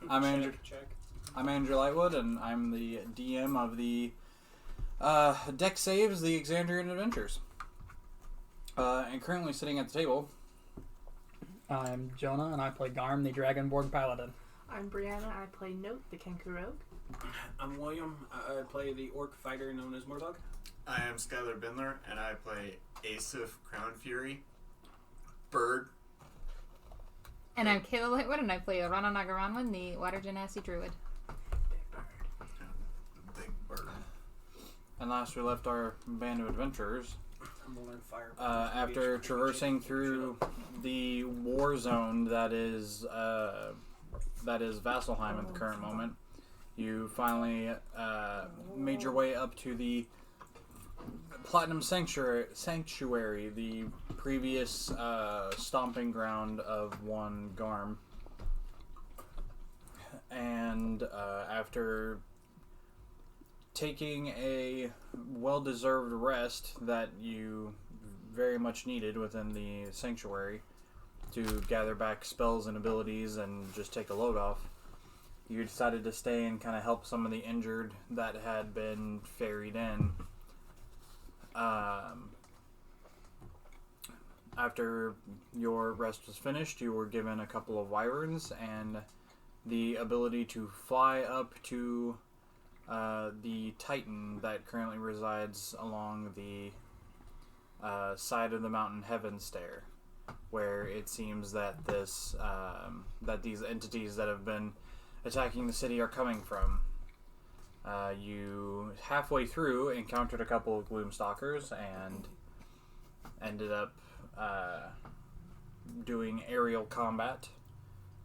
I'm Andrew. I'm Andrew Lightwood, and I'm the DM of the DexSaves, the Exandrian Adventures. And currently sitting at the table. I'm Jonah, and I play Garm, the Dragonborn Paladin. I'm Brianna. I play Note, the Kenku Rogue. I'm William. I play the orc fighter known as Mordog. I am Skylar Bindler, and I play Asif Crown Fury, Bird. And I'm Kayla Lightwood, and I play Rana Nagaranwan, the Water Genasi Druid. Big Bird. And last we left our band of adventurers. I'm gonna learn fire. After traversing through the war zone that is Vasselheim at the current moment, you finally made your way up to the Platinum Sanctuary, the previous stomping ground of one Garm. And after taking a well-deserved rest that you very much needed within the sanctuary to gather back spells and abilities and just take a load off, you decided to stay and kind of help some of the injured that had been ferried in. After your rest was finished, you were given a couple of wyverns and the ability to fly up to the Titan that currently resides along the side of the mountain Heaven Stair, where it seems that that these entities that have been attacking the city are coming from. You halfway through encountered a couple of Gloomstalkers and ended up doing aerial combat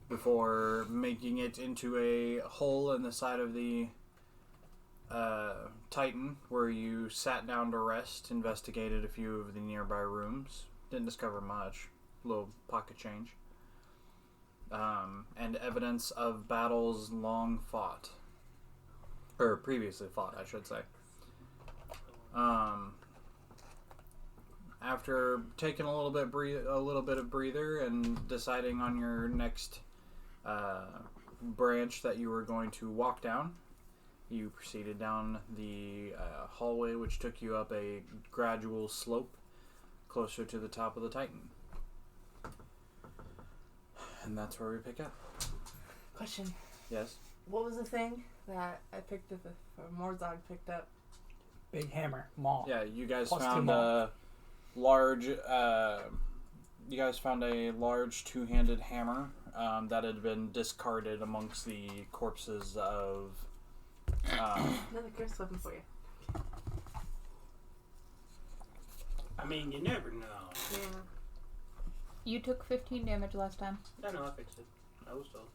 before making it into a hole in the side of the Titan, where you sat down to rest, investigated a few of the nearby rooms, didn't discover much, little pocket change, and evidence of battles long fought, or previously fought, I should say. After taking a little bit of breather and deciding on your next branch that you were going to walk down, you proceeded down the hallway, which took you up a gradual slope closer to the top of the Titan. And that's where we pick up. Question. Yes? What was the thing that I picked up, or Mordog picked up? Big hammer, maul. Yeah, you guys Plus found a large two-handed hammer that had been discarded amongst the corpses of Another curse weapon for you. I mean, you never know. Yeah. You took 15 damage last time. No, I fixed it. I was told.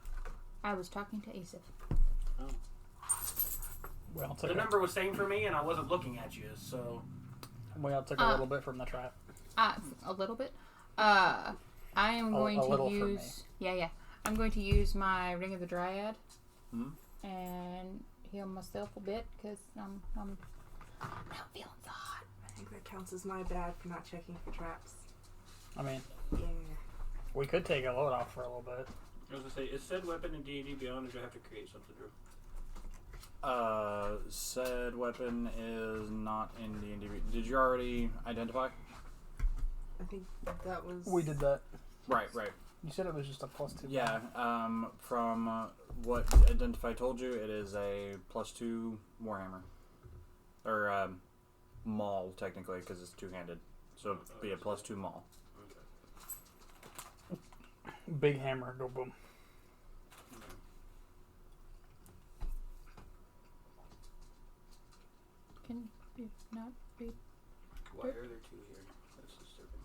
I was talking to Asif. Oh. We all The took, number was saying for me, and I wasn't looking at you, so... we all took a little bit from the trap. A little bit. I am going to little use... Yeah. I'm going to use my Ring of the Dryad. Hmm? And heal myself a bit, because I'm not feeling so hot. I think that counts as my bad for not checking for traps. I mean, Yeah. we could take a load off for a little bit. I was going to say, is said weapon in D&D Beyond, or do I have to create something, Drew? Said weapon is not in D&D. Did you already identify? I think that was... We did that. Right. You said it was just a +2. Yeah, from what Identify told you, it is a +2 Warhammer. Or, maul, technically, because it's two-handed. So it'd be a +2 maul. Okay. Big hammer, go boom. Can you not be... Why are there two here? That's disturbing.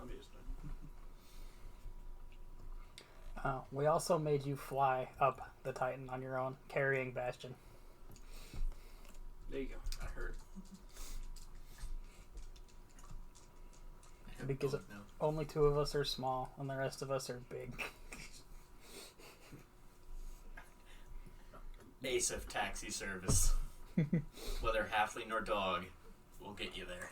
Obviously. We also made you fly up the Titan on your own, carrying Bastion. There you go. I heard. Because only 2 of us are small, and the rest of us are big. Asif taxi service. Whether halfling or dog, We'll get you there.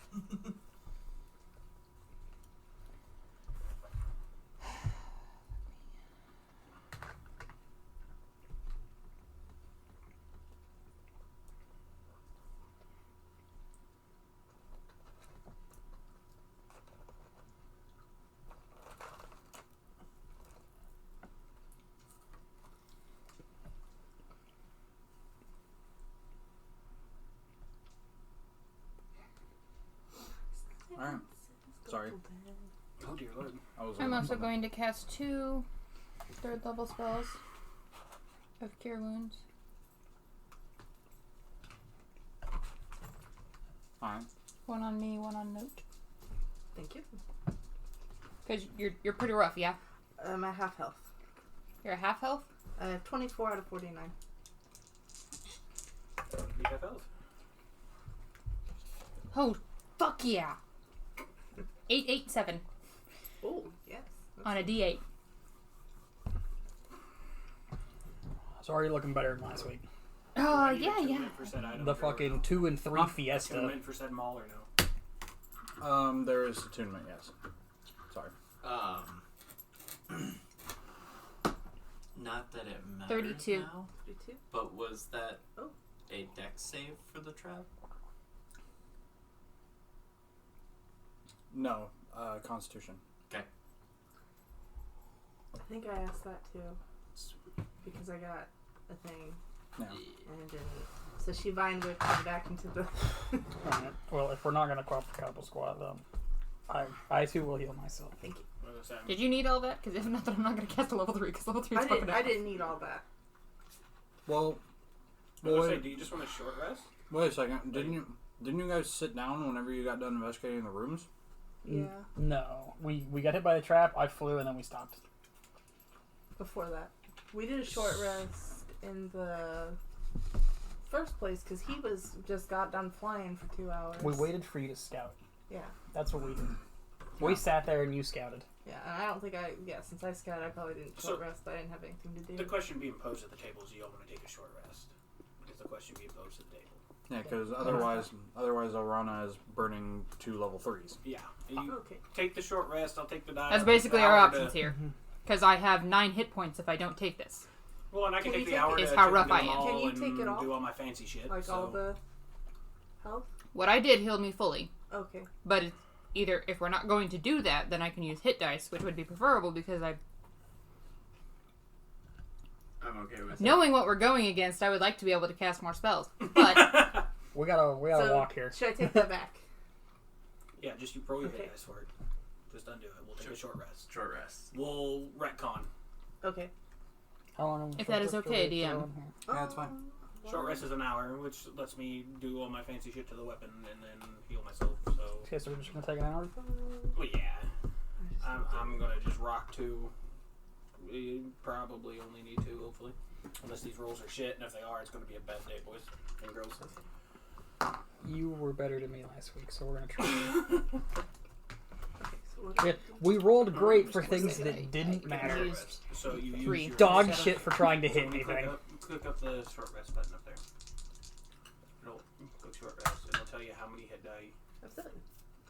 Alright. Sorry. Oh dear lord. I'm also going to cast 2 third level spells of Cure Wounds. Alright. 1 on me, 1 on Note. Thank you. Because you're pretty rough, yeah? I'm at half health. You're at half health? 24 out of 49. You have health. Oh, fuck yeah! 887 Oh, yes. on a D8. So are you looking better than last week? Oh, Do I need yeah, a yeah. attunement for said item The or fucking no? 2 and 3 Fiesta. Attunement for said mall or no? There is attunement, yes. Sorry. Not that it matters 32. now, 32. but was that Oh. a dex save for the trap? No. Constitution. Okay. I think I asked that too. Because I got a thing No. and it didn't. So she vine whipped me back into the. Alright. Well, if we're not going to co-op the Couple Squad, I too will heal myself. Thank you. What was that? Did you need all that? Because if not, then I'm not going to cast a level 3, because level 3 is fucking I didn't need all that. Well, I was gonna say, wait, do you just want a short rest? wait a second. Didn't you guys sit down whenever you got done investigating the rooms? Yeah. No. We got hit by the trap, I flew, and then we stopped. Before that, we did a short rest in the first place because he was just got done flying for 2 hours. We waited for you to scout. Yeah. That's what we did. We sat there and you scouted. Yeah, and I don't think since I scouted, I probably didn't short rest. I didn't have anything to do. The question being posed at the table is, do you all want to take a short rest? Is the question being posed at the table? Yeah, because otherwise Elrana is burning 2 level 3s. Yeah. You Okay. take the short rest, I'll take the die. That's I'll take basically the our hour options to, here. Because I have 9 hit points if I don't take this. Well, and I can Can take you the take hour it? to Is how check rough into I the am. mall Can you and take it off? do all my fancy shit. Like so. all the health? What I did healed me fully. Okay. But it's either, if we're not going to do that, then I can use hit dice, which would be preferable because I'm okay with knowing what we're going against, I would like to be able to cast more spells. But We gotta So, walk here. Should I take that back? Yeah, just you roll your Okay. hit dice for it. Just undo it. We'll take a short rest. short rest. We'll retcon. Okay. How long If that is okay, DM. Yeah, it's fine. Short rest is an hour, which lets me do all my fancy shit to the weapon and then heal myself. So, Okay, so we're just gonna take an hour? well, yeah, I'm gonna just rock 2. We probably only need 2, hopefully, unless these rolls are shit. And if they are, it's gonna be a bad day, boys and girls. You were better than me last week, so we're gonna try. Okay, so what Yeah, we rolled great for things that didn't matter. So you use 3. your Dog setup. shit for trying to hit So when you anything. click up the short rest button up there. It'll click short rest, and it'll tell you how many hit die. That's it.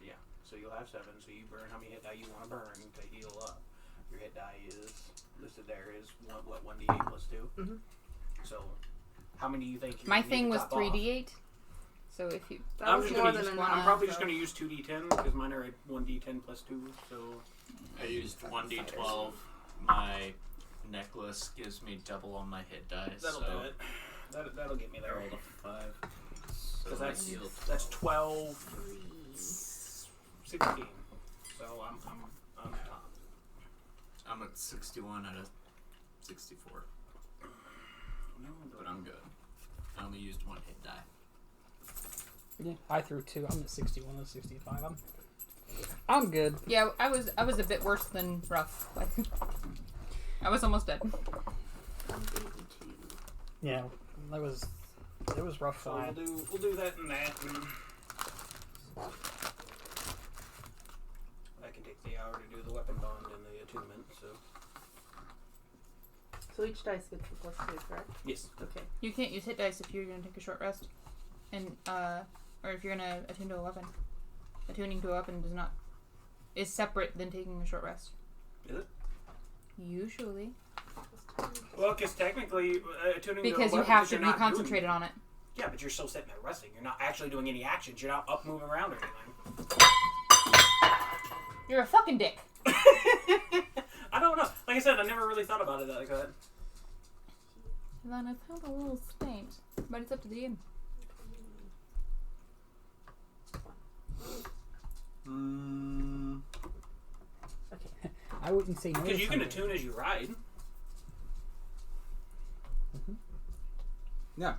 Yeah, so you'll have 7. So you burn how many hit die you want to burn to heal up. Your hit die is listed there is 1d8 plus 2. Mhm. So how many do you think? my need thing to was top off? 3d8. So if you... That I'm was just more gonna than use. enough. I'm probably just so- going to use 2d10 because mine are at 1d10 plus 2. So I used 1d12. My necklace gives me double on my hit dice. that'll so do it. That'll get me I there. rolled a 5. So Because I that's healed 12, 16. So I'm top. I'm at 61 out of 64. But I'm good. I only used 1 hit die. Yeah, I threw 2. I'm at 61 and 65. I'm good. Yeah, I was a bit worse than rough. Like, I was almost dead. Yeah, it was rough So flying. we'll do that and that. And I can take the hour to do the weapon bond and the attunement. So each dice gets a +2, correct? Yes. Okay. You can't use hit dice if you're going to take a short rest. And or if you're gonna attune to a weapon. Attuning to a weapon is separate than taking a short rest. Is it? Usually. Well, because technically, attuning Because to a you weapon, have to you're be not concentrated on it. Yeah, but you're still sitting there resting. You're not actually doing any actions. You're not up, moving around, or anything. You're a fucking dick. I don't know. Like I said, I never really thought about it like that. And then I found a little stamps, but it's up to the end. Okay. I wouldn't say no. Because to you can something. attune as you ride. Yeah.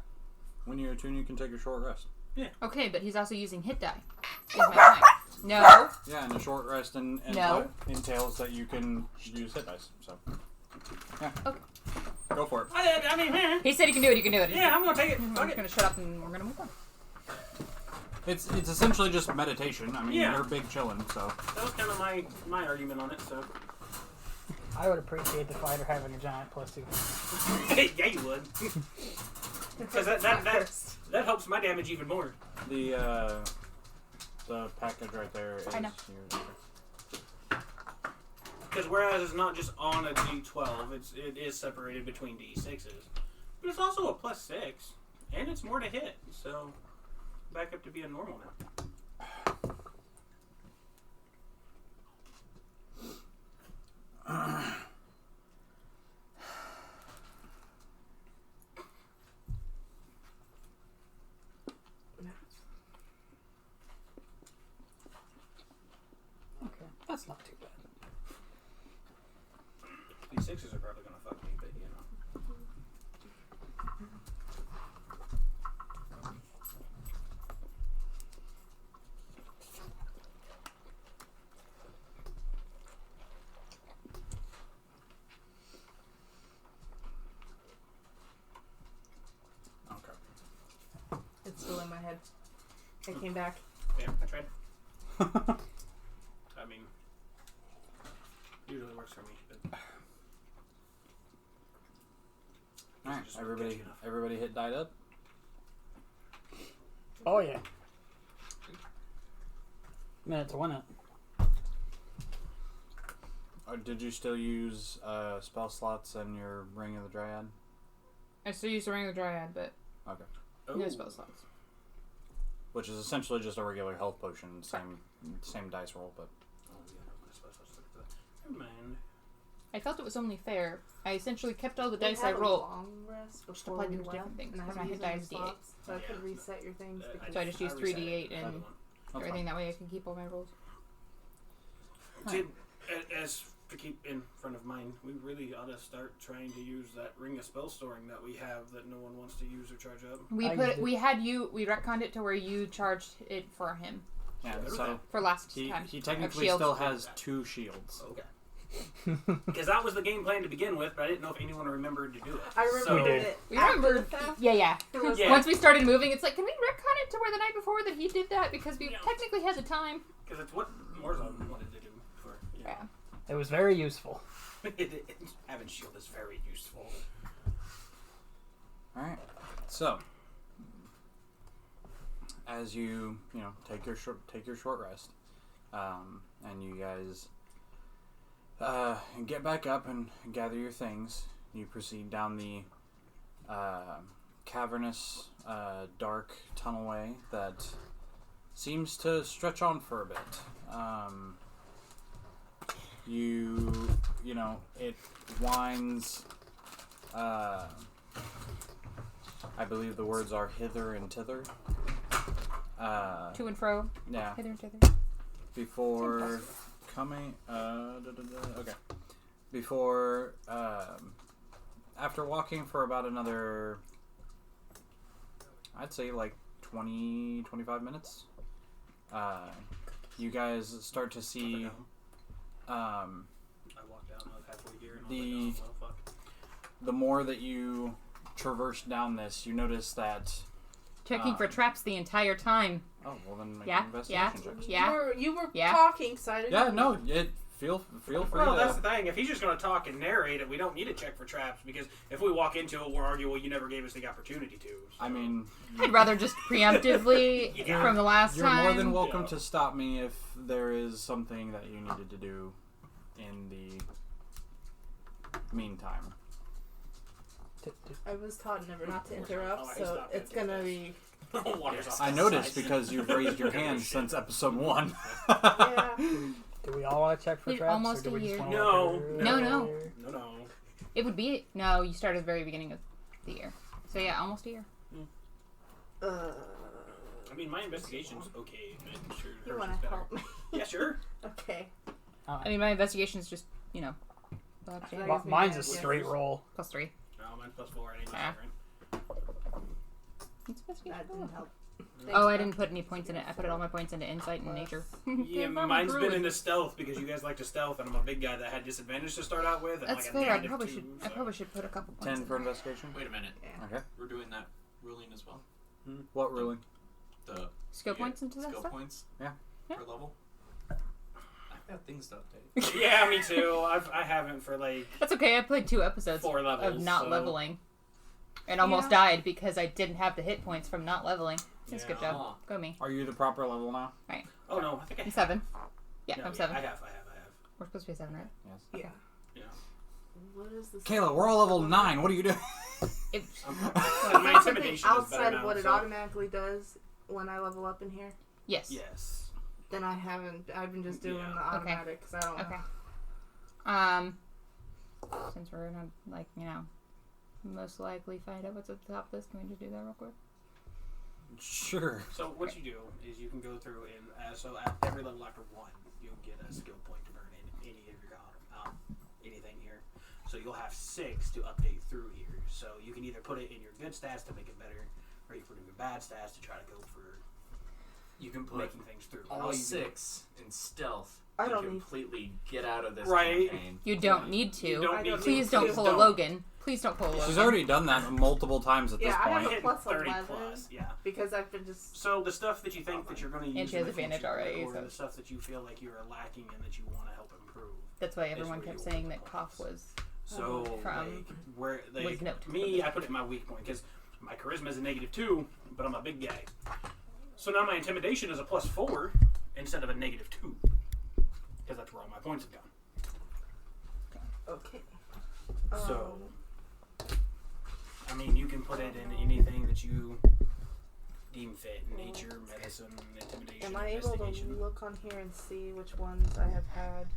When you attune, you can take a short rest. Okay, but he's also using hit die. Is my point. No. Yeah, and a short rest No. entails that you can use hit dice. So, yeah. Okay. Go for it. I mean, He said he can do it. You can do it. yeah, I'm gonna take it. I'm Fuck just it. gonna shut up and we're gonna move on. It's essentially just meditation. I mean, Yeah. you're big chilling, so. That was kind of my argument on it. So, I would appreciate the fighter having a giant +2. yeah, you would. Because that helps my damage even more. The package right there is I know. yours. Because whereas it's not just on a D12, it is separated between D6s. But it's also a +6, and it's more to hit. So, back up to being normal now. Okay, that's not too bad. These 6s are probably going to fuck me, but you know. Okay. It's still in my head. It came back. Yeah, I tried. I mean, usually works for me. But Alright, just won't catch you enough. everybody hit died up. Oh yeah. Minute to win it. Did you still use spell slots in your Ring of the Dryad? I still use the Ring of the Dryad, but Okay. no Oh. spell slots. Which is essentially just a regular health potion, same dice roll, but Oh, yeah, I was supposed to look at that. Never mind. I felt it was only fair. I essentially kept all the We dice had I a rolled. long rest before applied we them to different left, things, and I because had my to hit use die my is D8. slots, so I could reset your things. because So I just used reset 3d8 the other and one. everything. That way I can keep all my rolls. Did, as to keep in front of mine, we really ought to start trying to use that ring of spell storing that we have that no one wants to use or charge up. We I put used it, we retconned it to where you charged it for him yeah. Sure. So for last he time. technically shields. still has 2 shields. Okay. Because that was the game plan to begin with, but I didn't know if anyone remembered to do it. I remember So, We did. it. We after remembered. the fact. Yeah. It was Yeah. Once we started moving, it's like, can we retcon it to where the night before that he did that because we Yeah. technically had the time. Because it's what Warzone wanted to do for you know. Yeah. It was very useful. Having shield is very useful. All right. So, as you take your short rest, and you guys get back up and gather your things, you proceed down the cavernous, dark tunnelway that seems to stretch on for a bit. It winds. I believe the words are hither and thither. To and fro. Yeah. Hither and thither. Before coming. Okay. Before. After walking for about another. I'd say like 20-25 minutes. You guys start to see. I walked out and I was halfway here and I The- was like, oh, well, fuck. The more that you traverse down this, you notice that. Checking for traps the entire time. Oh well, then make Yeah, an investigation check. Yeah. You were Yeah. talking, so I didn't. Yeah, no, it feel free Well, to. that's the thing. If he's just going to talk and narrate it, we don't need to check for traps because if we walk into it, we'll argue, well, you never gave us the opportunity to. So. I mean, I'd rather just preemptively Yeah. from the last you're time. more than welcome Yeah. to stop me if there is something that you needed to do in the meantime. I was taught never not to Oh, interrupt, I so stopped it's it. gonna be. Water's off I the noticed sides. because you've raised your hand since episode 1. Yeah. Do we all want to check for It's traps? almost or do a we year. just No, want to no. No. It would be no. You start at the very beginning of the year, so yeah, almost a year. I mean, my investigation's okay. I'm sure You hers want is to better. help me? Yeah, sure. Okay. I mean, my investigation is just dodge That damage. gives me Mine's a an idea. straight roll. +3. No, mine's +4. I didn't Ah. different. What's investigation? That didn't help. Oh, I didn't put any points in it. I put all my points into insight and nature. Yeah, I'm mine's been druid. into stealth because you guys like to stealth, and I'm a big guy that had disadvantage to start out with. And That's like fair. A I negative probably 2, should. So. I probably should put a couple points. 10 in for there. investigation. Wait a minute. Okay. We're doing that ruling as well. What ruling? The Skill points into that skill stuff. points. Yeah. Yeah. Per level. I've got things to update. Yeah, me too. I haven't for like That's okay. I played 2 episodes 4 levels of not so- leveling, and almost Yeah. died because I didn't have the hit points from not leveling. That's a good Yeah. job. Go me. Are you the proper level now? Oh no, I think I I'm have. 7. Yeah, No, I'm yeah, 7. I have. We're supposed to be 7, right? Yes. Yeah. Yeah. What is this? Kayla, we're all level 9. What are you doing? It, My Something intimidation is outside better of now, what it so- automatically does when I level up in here, yes. Yes. then I haven't. I've been just doing Yeah. the automatic because I don't Okay. know. Since we're gonna most likely find out what's at the top of this, can we just do that real quick? Sure. So what you do is you can go through and so at every level after 1, you'll get a skill point to burn in any of your anything here. So you'll have 6 to update through here. So you can either put it in your good stats to make it better, or you put it in your bad stats to try to go for You can put making things through. all All you do- 6 in stealth. I and don't need- completely get out of this Right. campaign. You don't need to. You don't I need don't to. Please don't Please pull a Logan. Please don't pull a Logan. She's already done that multiple times at Yeah, this I have point. a Hitting plus 30 11. plus, yeah. Because I've been just. So the stuff that you think that you're going to use And she has in the advantage future, already, or so- the stuff that you feel like you are lacking and that you want to help improve. That's why is everyone where kept you'll saying put that the cough focus. was. So From like where was like note. me, I put it in my weak point because my charisma is a -2, but I'm a big guy. So now my intimidation is a +4 instead of a -2 because that's where all my points have gone. Okay. So I mean, you can put it in anything that you deem fit: nature, medicine, intimidation, Am I able to investigation. look on here and see which ones I have had?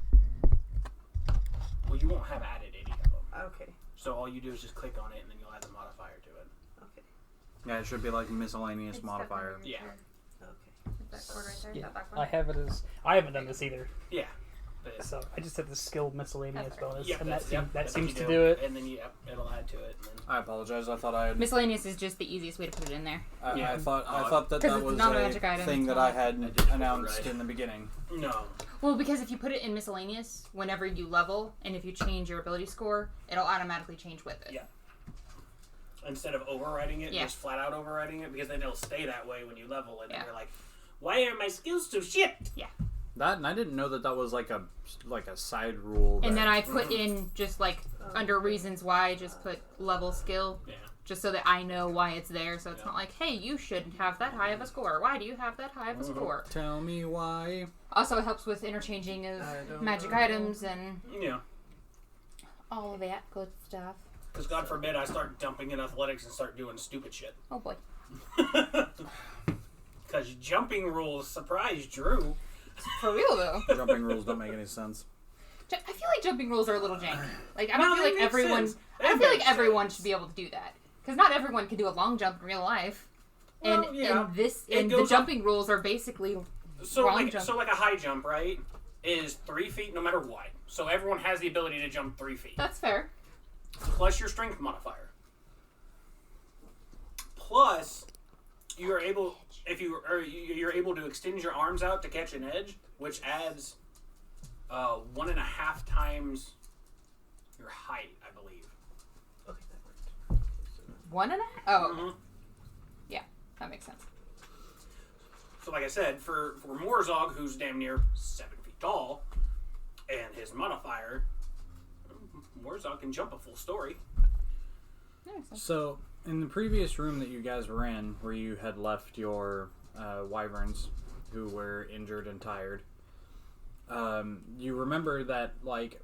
Well, you won't have added any of them. Okay. So all you do is just click on it, and then you'll add the modifier to it. Okay. Yeah, it should be like miscellaneous modifier. Yeah. Okay. That cord right there. Yeah, That back I one. have it as. I haven't done this either. Yeah. But- So I just have the skill miscellaneous That's right. bonus, Yep, and that's- that that's seems what to you do it. And then it'll add to it. And then I apologize. I thought I had. Miscellaneous is just the easiest way to put it in there. Yeah. I thought that 'Cause that it's was not a a magic item, thing it's that not- I had I did announced right. in the beginning. no. Well, because if you put it in miscellaneous, whenever you level, and if you change your ability score, it'll automatically change with it. Yeah. Instead of overriding it, Yeah. just flat out overriding it, because then it'll stay that way when you level, and then Yeah. you're like, why are my skills so shit? That and I didn't know that was like a side rule. And that- then I put in just like under reasons why, just put level skill, Yeah. just so that I know why it's there. So it's Yeah. not like, hey, you shouldn't have that high of a score. Why do you have that high of a score? Tell me why. Also, it helps with interchanging of I don't magic know. items and Yeah. all of that good stuff. Because God forbid I start dumping in athletics and start doing stupid shit. Oh boy. Because jumping rules surprise Drew. For real though. Jumping rules don't make any sense. I feel like jumping rules are a little janky. Like I No, don't feel they like make everyone. sense. I They feel like make everyone sense. should be able to do that because not everyone can do a long jump in real life. Well, And yeah. and the goes up- jumping rules are basically So Long like, jump. so like a high jump, right, is 3 feet no matter what. So everyone has the ability to jump 3 feet. that's fair. Plus your strength modifier. Plus, you're able you're able to extend your arms out to catch an edge, which adds 1.5 times your height, I believe. Okay, that worked. 1.5. Oh, Mhm. yeah, that makes sense. So, like I said, for Morzog, who's damn near 7 feet tall, And his modifier, Warzog can jump a full story. So, in the previous room that you guys were in, where you had left your wyverns, who were injured and tired, you remember that like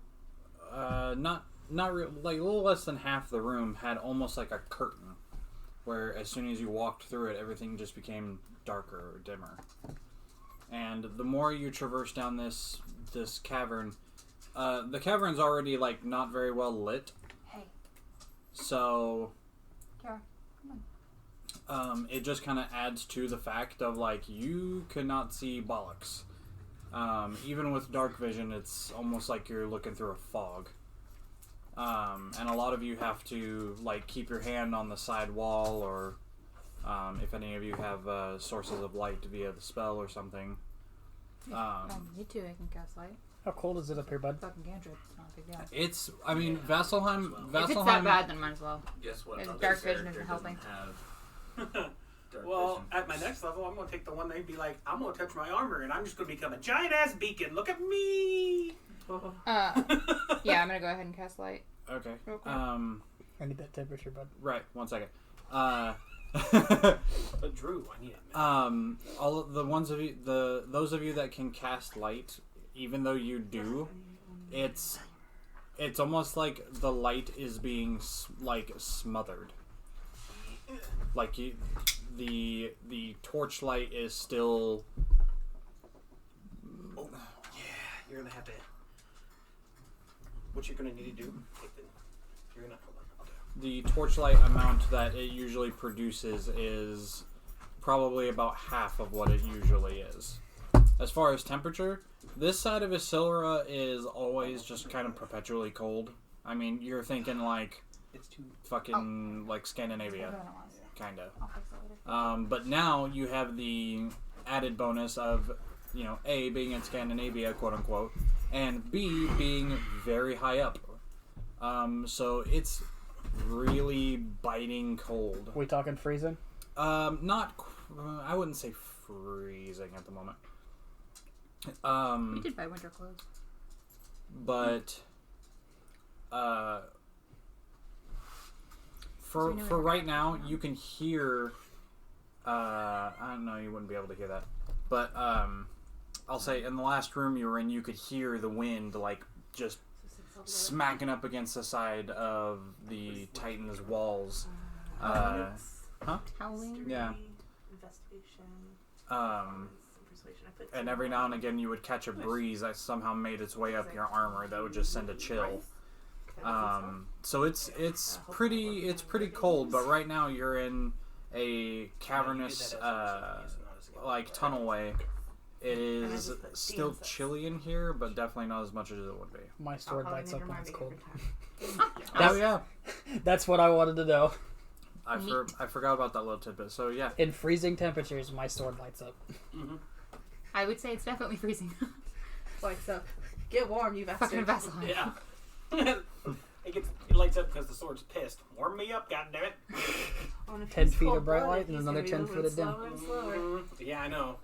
not like a little less than half the room had almost like a curtain, where as soon as you walked through it, everything just became darker or dimmer. And the more you traverse down this cavern, the cavern's already like not very well lit. Hey. So, Kara, it just kind of adds to the fact of like you cannot see bollocks. Even with dark vision, it's almost like you're looking through a fog. And a lot of you have to like keep your hand on the side wall, or if any of you have sources of light via the spell or something. if I need to, I can cast light. How cold is it up here, bud? Fucking cantrip. It's not a big deal. It's, I mean, Vasselheim. If it's that bad, then might as well. Guess what? His other dark vision character isn't helping. doesn't have dark Well, vision? at my next level, I'm going to take the one they'd be like, I'm going to touch my armor, and I'm just going to become a giant-ass beacon. Look at me! Yeah, I'm gonna go ahead and cast light. Okay. Real quick. I need that temperature, bud. Right. 1 second. But Drew, I need it, man. All of the ones of you, those of you that can cast light, even though you do, it's almost like the light is being smothered. Like the torchlight is still. Oh, yeah, you're going to have to... What you're going to need to do... You're going to... Hold on. Okay. The torchlight amount that it usually produces is probably about half of what it usually is. As far as temperature, this side of Isilra is always just kind of perpetually cold. I mean, you're thinking like It's too... fucking like Scandinavia, kind of. I'll fix it later. But now you have the added bonus of, you know, A, being in Scandinavia, quote unquote, and B, being very high up. So it's really biting cold. We talking freezing? Not, I wouldn't say freezing at the moment. We did buy winter clothes. But, for So right now, you can hear, I don't know, you wouldn't be able to hear that. But, I'll say in the last room you were in, you could hear the wind, like, just smacking up against the side of the Titan's walls. Howling. Yeah. Investigation. Persuasion. I put And two every on. now and again you would catch a breeze that somehow made its way up your armor that would just send a chill. So it's pretty cold, but right now you're in a cavernous like tunnelway. It is still chilly in here, but definitely not as much as it would be. My sword lights up when it's cold. Oh yeah, That's what I wanted to know. I forgot about that little tidbit. So yeah, In freezing temperatures, my sword lights up. Mm-hmm. I would say it's definitely freezing. Lights up. Get warm, you Fucking bastard. Vaseline. Yeah. It lights up because the sword's pissed. Warm me up, goddammit. 10 feet of bright light and another 10 foot of dim. Yeah, I know.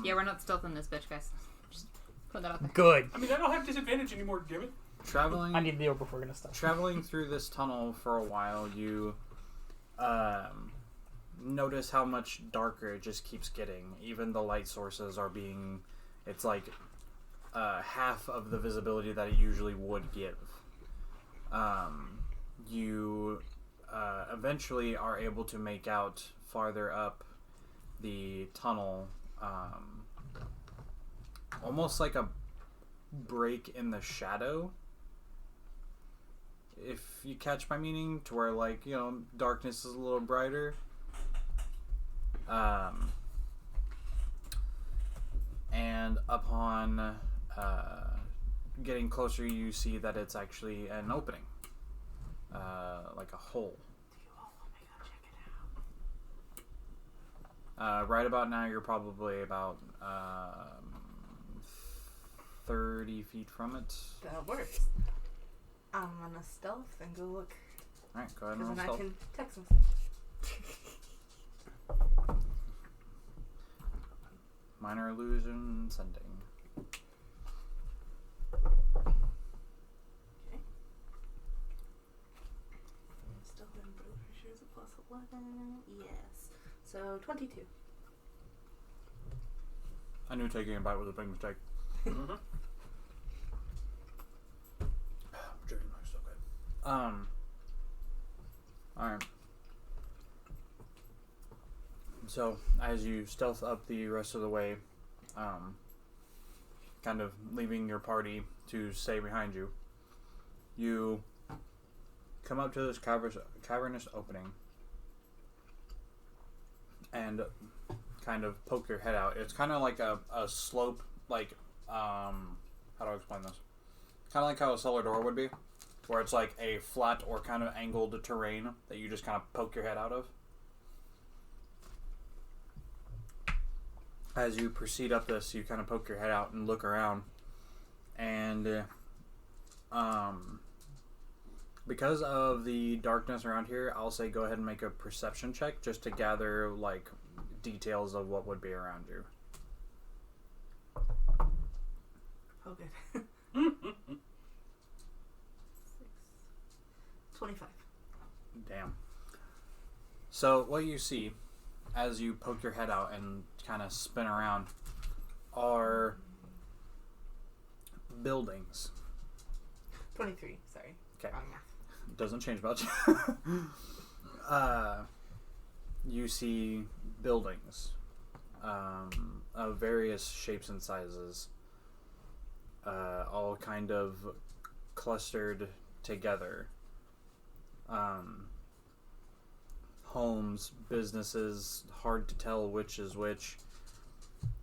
Yeah, we're not stealthing this bitch, guys. Just put that out there. Good. I mean, I don't have disadvantage anymore, damn it. traveling. I need the over before we're gonna stop. Traveling through this tunnel for a while, you notice how much darker it just keeps getting. Even the light sources are being, it's like half of the visibility that it usually would give. You eventually are able to make out farther up the tunnel, almost like a break in the shadow, if you catch my meaning, to where, like, you know, darkness is a little brighter. And upon getting closer, you see that it's actually an opening, like a hole. Right about now, you're probably about 30 feet from it. That works. I'm gonna stealth and go look. Alright, go ahead and Because roll then I stealth. can text message. Minor illusion, sending. Yes. So 22. I knew taking a bite was a big mistake. Mm-hmm. Jerky Mike's so good. Alright. So, as you stealth up the rest of the way, kind of leaving your party to stay behind you, you come up to this cavernous opening and kind of poke your head out. It's kind of like a slope, like, how do I explain this? Kind of like how a cellar door would be, where it's like a flat or kind of angled terrain that you just kind of poke your head out of. As you proceed up this, you kind of poke your head out and look around, and because of the darkness around here, I'll say go ahead and make a perception check just to gather like details of what would be around you. Oh, good. 25. Damn. So what you see as you poke your head out and kind of spin around are buildings. 23, sorry. Okay. Wrong math. Doesn't change much. You see buildings of various shapes and sizes, all kind of clustered together. Homes, businesses, hard to tell which is which.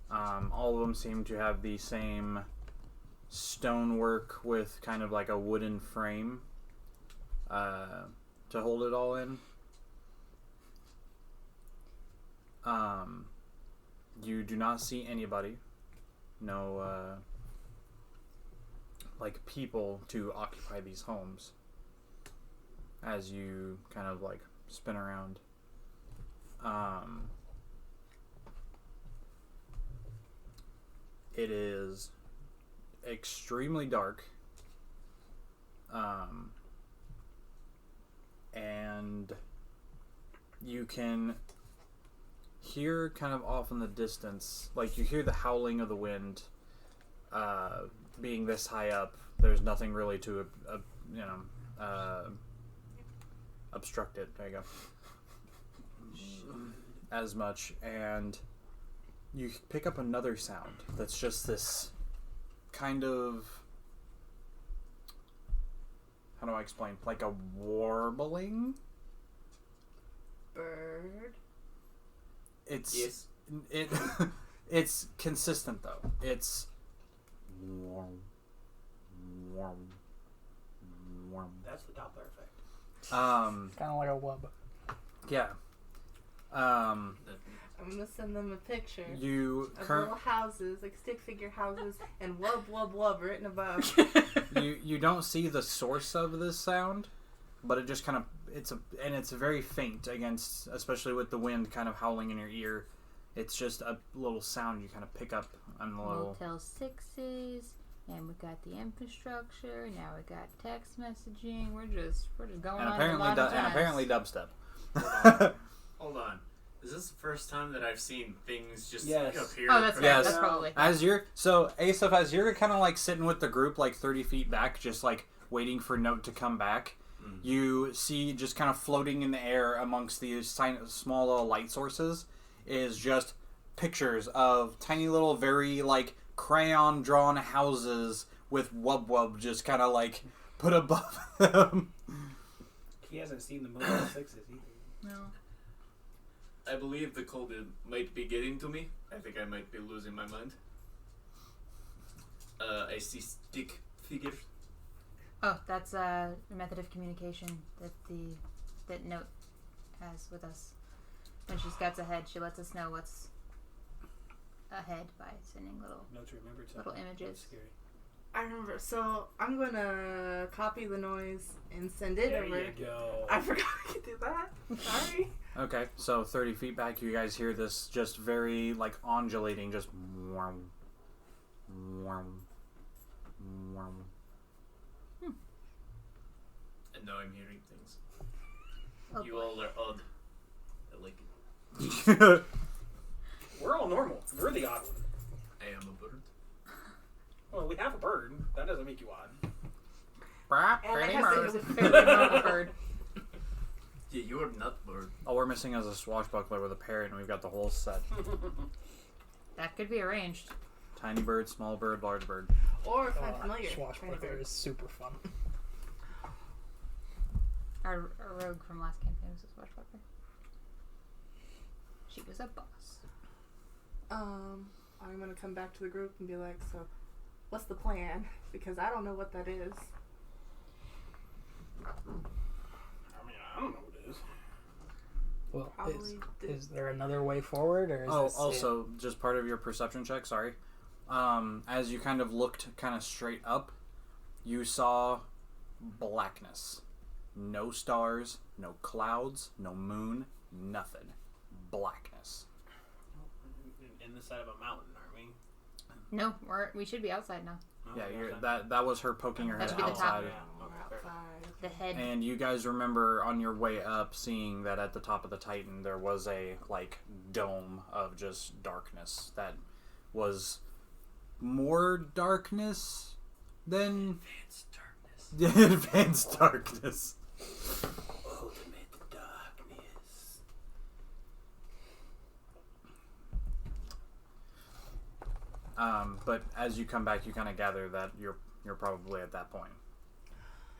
All of them seem to have the same stonework with kind of like a wooden frame to hold it all in. You do not see anybody. No, like people to occupy these homes as you kind of like spin around. It is extremely dark. And you can hear kind of off in the distance, like you hear the howling of the wind. Being this high up, there's nothing really to, obstruct it. There you go. As much, and you pick up another sound that's just this kind of, how do I explain? Like a warbling? Bird. It's Yes. It's consistent though. It's warm, warm, warm. That's the Doppler effect. Kind of like a wub. Yeah. I'm gonna send them a picture You of little houses, like stick figure houses, and wub wub wub written above. you don't see the source of this sound, but it just kind of it's very faint against, especially with the wind kind of howling in your ear. It's just a little sound you kind of pick up on the little. Motel 6s, and we got the infrastructure. Now we got text messaging. We're just going And on. apparently dubstep. Hold on. Is this the first time that I've seen things just Yes. appear? Oh, that's right. Yes. That's probably. As you're kind of like sitting with the group like 30 feet back, just like waiting for Note to come back. You see just kind of floating in the air amongst these small little light sources is just pictures of tiny little, very like crayon drawn houses with wub wub just kind of like put above them. He hasn't seen the Motel 6s either. No. I believe the cold might be getting to me. I think I might be losing my mind. I see stick figures. Oh, that's a method of communication that Note has with us. When she scouts ahead, she lets us know what's ahead by sending little images. Scary. I remember. So I'm gonna copy the noise and send it There over. you go. I forgot I could do that. Sorry. Okay, so 30 feet back, you guys hear this just very like undulating, just warm, warm, warm. And now I'm hearing things. Oh, You all are odd. We're all normal. You're the odd one. I am a bird. Well, we have a bird. That doesn't make you odd. And Pretty I have much. to- It's a fairly normal bird. Yeah, you're not bird. All we're missing is a swashbuckler with a parrot, and we've got the whole set. That could be arranged. Tiny bird, small bird, large bird. Or if I'm familiar. Swashbuckler is super fun. Our rogue from last campaign was a swashbuckler. She was a boss. I'm gonna come back to the group and be like, so, what's the plan? Because I don't know what that is. I mean, I don't know what it is. Well, Probably is there another way forward, or is Oh, this also, just part of your perception check, sorry. As you kind of looked kind of straight up, you saw blackness. No stars, no clouds, no moon, nothing. Blackness. In the side of a mountain, aren't we? No, we should be outside now. No, Yeah, we're you're, outside. that was her poking her That head should be the top. outside. Yeah, Or okay, fair enough. outside. The head. And you guys remember on your way up seeing that at the top of the Titan there was a like dome of just darkness that was more darkness than advanced darkness. Ultimate darkness. But as you come back, you kind of gather that you're probably at that point.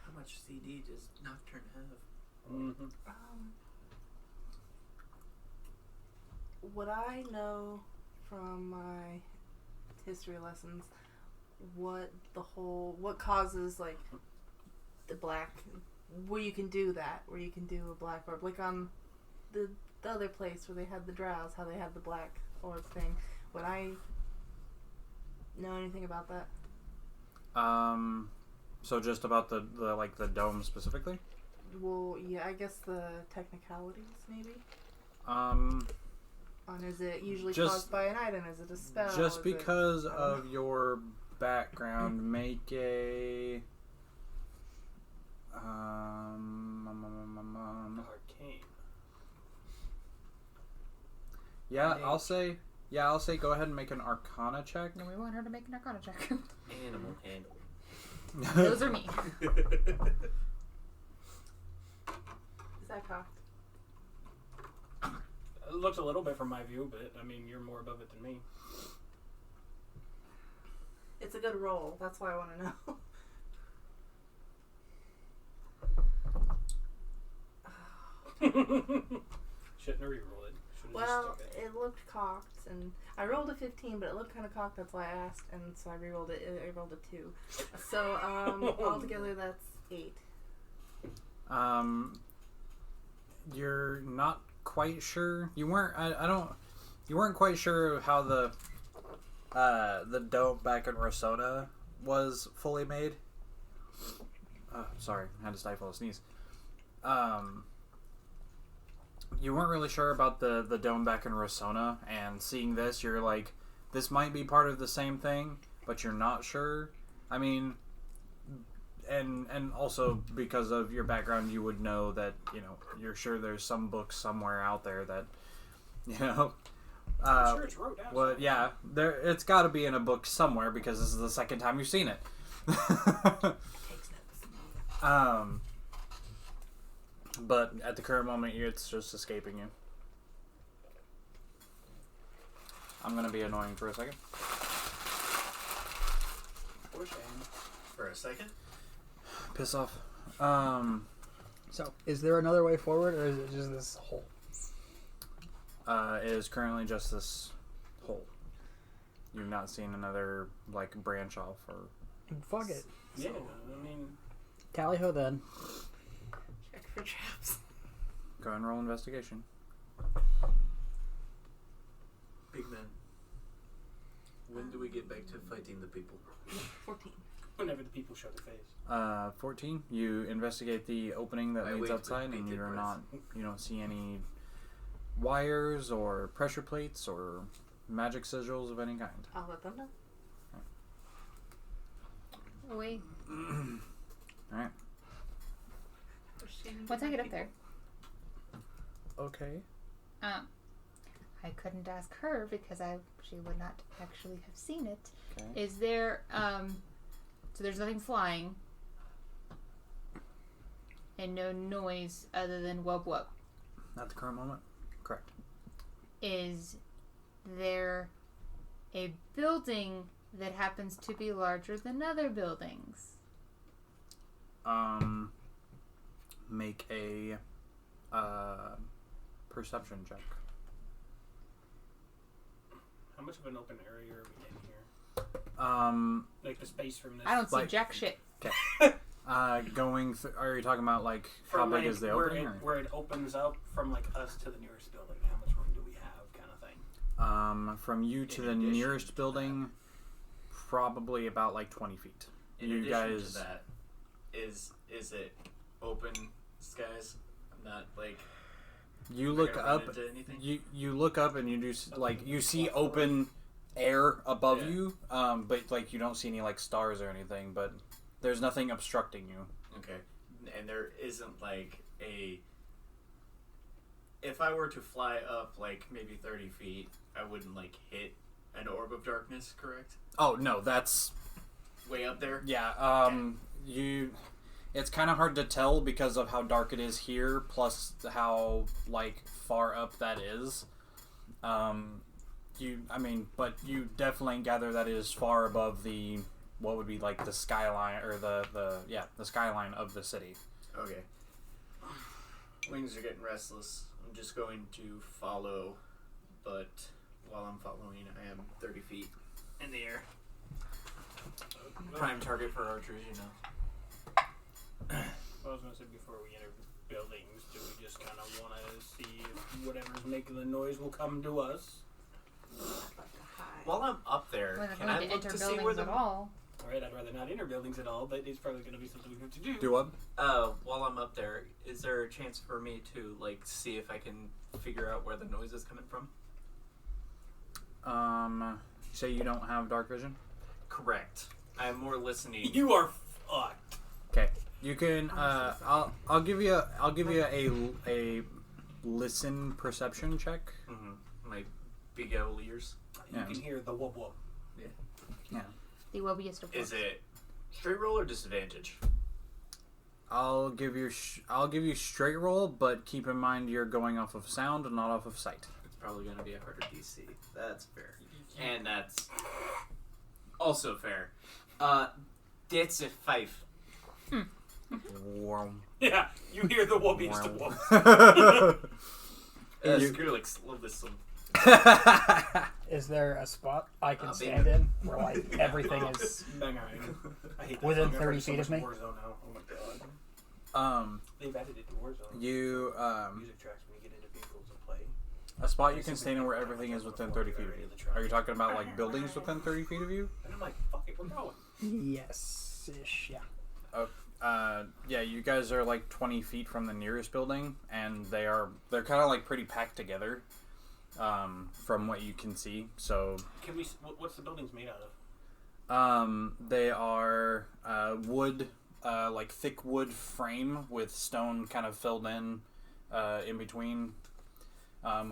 How much CD does Nocturne have? Mm-hmm. Would I know from my history lessons what causes like the black, where you can do that, where you can do a black orb, like on the other place where they had the drows, how they had the black orb thing. Would I know anything about that? So just about the like the dome specifically. Well, yeah, I guess the technicalities maybe. Is it usually Just- caused by an item? Is it a spell? Just Is it- because I don't of your background, make a Arcane. yeah, I'll say go ahead and make an Arcana check. No, we want her to make an Arcana check. Animal handle. Those are me. Is that cocked? It looks a little bit from my view, but I mean, you're more above it than me. It's a good roll. That's why I want to know. Shouldn't have rerolled it. Should've Well, just stuck it. it looked cocked, and I rolled a 15, but it looked kind of cocked. That's why I asked, and so I rerolled it. I rolled a 2. So altogether, that's 8. You're not quite sure. You weren't. I don't. You weren't quite sure how the dome back in Rosona was fully made. Sorry, I had to stifle a sneeze. You weren't really sure about the dome back in Rosona, and seeing this, you're like, this might be part of the same thing, but you're not sure. I mean, and also because of your background, you would know that, you know, you're sure there's some book somewhere out there that, you know. I'm sure it's wrote down. Well, yeah, it's got to be in a book somewhere because this is the second time you've seen it. But at the current moment, it's just escaping you. I'm gonna be annoying for a second. For shame. For a second? Piss off. So, is there another way forward, or is it just this hole? It is currently just this hole. You've not seen another like branch off or. Fuck it. Yeah, I mean, Tally ho then. Check for traps. Go and roll investigation. Big man. When do we get back to fighting the people? 14. whenever the people show their face. 14. You investigate the opening that leads wait, outside, wait, and take you're breath. not. You don't see any wires or pressure plates or magic sigils of any kind. I'll let them know. Oh, wait. All right. Once I get up there, Okay. I couldn't ask her because she would not actually have seen it. Okay. Is there so there's nothing flying and no noise other than wub wub. At the current moment? Correct. Is there a building that happens to be larger than other buildings? Make a perception check. How much of an open area are we in here? Like the space from this. I don't see Like- jack shit. Are you talking about like how From, big like, is the where opening? it, where it opens up from like us to the nearest building. How much room do we have, kind of thing? From you to In the addition nearest to building, probably about like 20 feet. In You addition guys, to that, is it open skies? Not like you am I look gonna run up. into anything? You look up and you do like you see open air above Yeah. you, but like you don't see any like stars or anything. But there's nothing obstructing you. Okay, and there isn't like a. If I were to fly up like maybe 30 feet, I wouldn't like hit an orb of darkness, correct? Oh no, that's Way up there. yeah. It's kind of hard to tell because of how dark it is here, plus how like far up that is. But you definitely gather that it is far above the what would be like the skyline or the skyline of the city. Okay. Wings are getting restless. I'm just going to follow, but while I'm following, I am 30 feet in the air. Prime target for archers, you know. I was going to say before we enter buildings, do we just kind of want to see if whatever's making the noise will come to us? I'd like to hide. While I'm up there, We're not can going I to look enter to see where buildings the at all. Alright, I'd rather not enter buildings at all, but it's probably going to be something we have to do. Do what? while I'm up there, is there a chance for me to like see if I can figure out where the noise is coming from? You say you don't have dark vision? Correct. I'm more listening. You are fucked. Okay. You can. I'll give you a listen perception check. My big owl ears. You Yeah. can hear the whoop whoop. Yeah. The wubbiest of Is wubs. it straight roll or disadvantage? I'll give you straight roll, but keep in mind you're going off of sound and not off of sight. It's probably going to be a harder DC. That's fair. And that's also fair. That's a 5. Warm. Yeah, you hear the whoopiest of whoops. Skrillex, love this song. Is there a spot I can Bang. stand in where like everything is Bang, I hate that Within song. I've 30 heard so feet much of me? Warzone now. Oh my god. They've added it to Warzone. You Music tracks when you get into vehicles and play. a spot you can stand in where everything is within 30 feet of you. Are you talking about like buildings within 30 feet of you? And I'm like, fuck it, we're going. yes ish. Yeah. Yeah, you guys are like 20 feet from the nearest building, and they're kind of like pretty packed together, from what you can see. So, Can we? What's the buildings made out of? they are wood, like thick wood frame with stone kind of filled in between.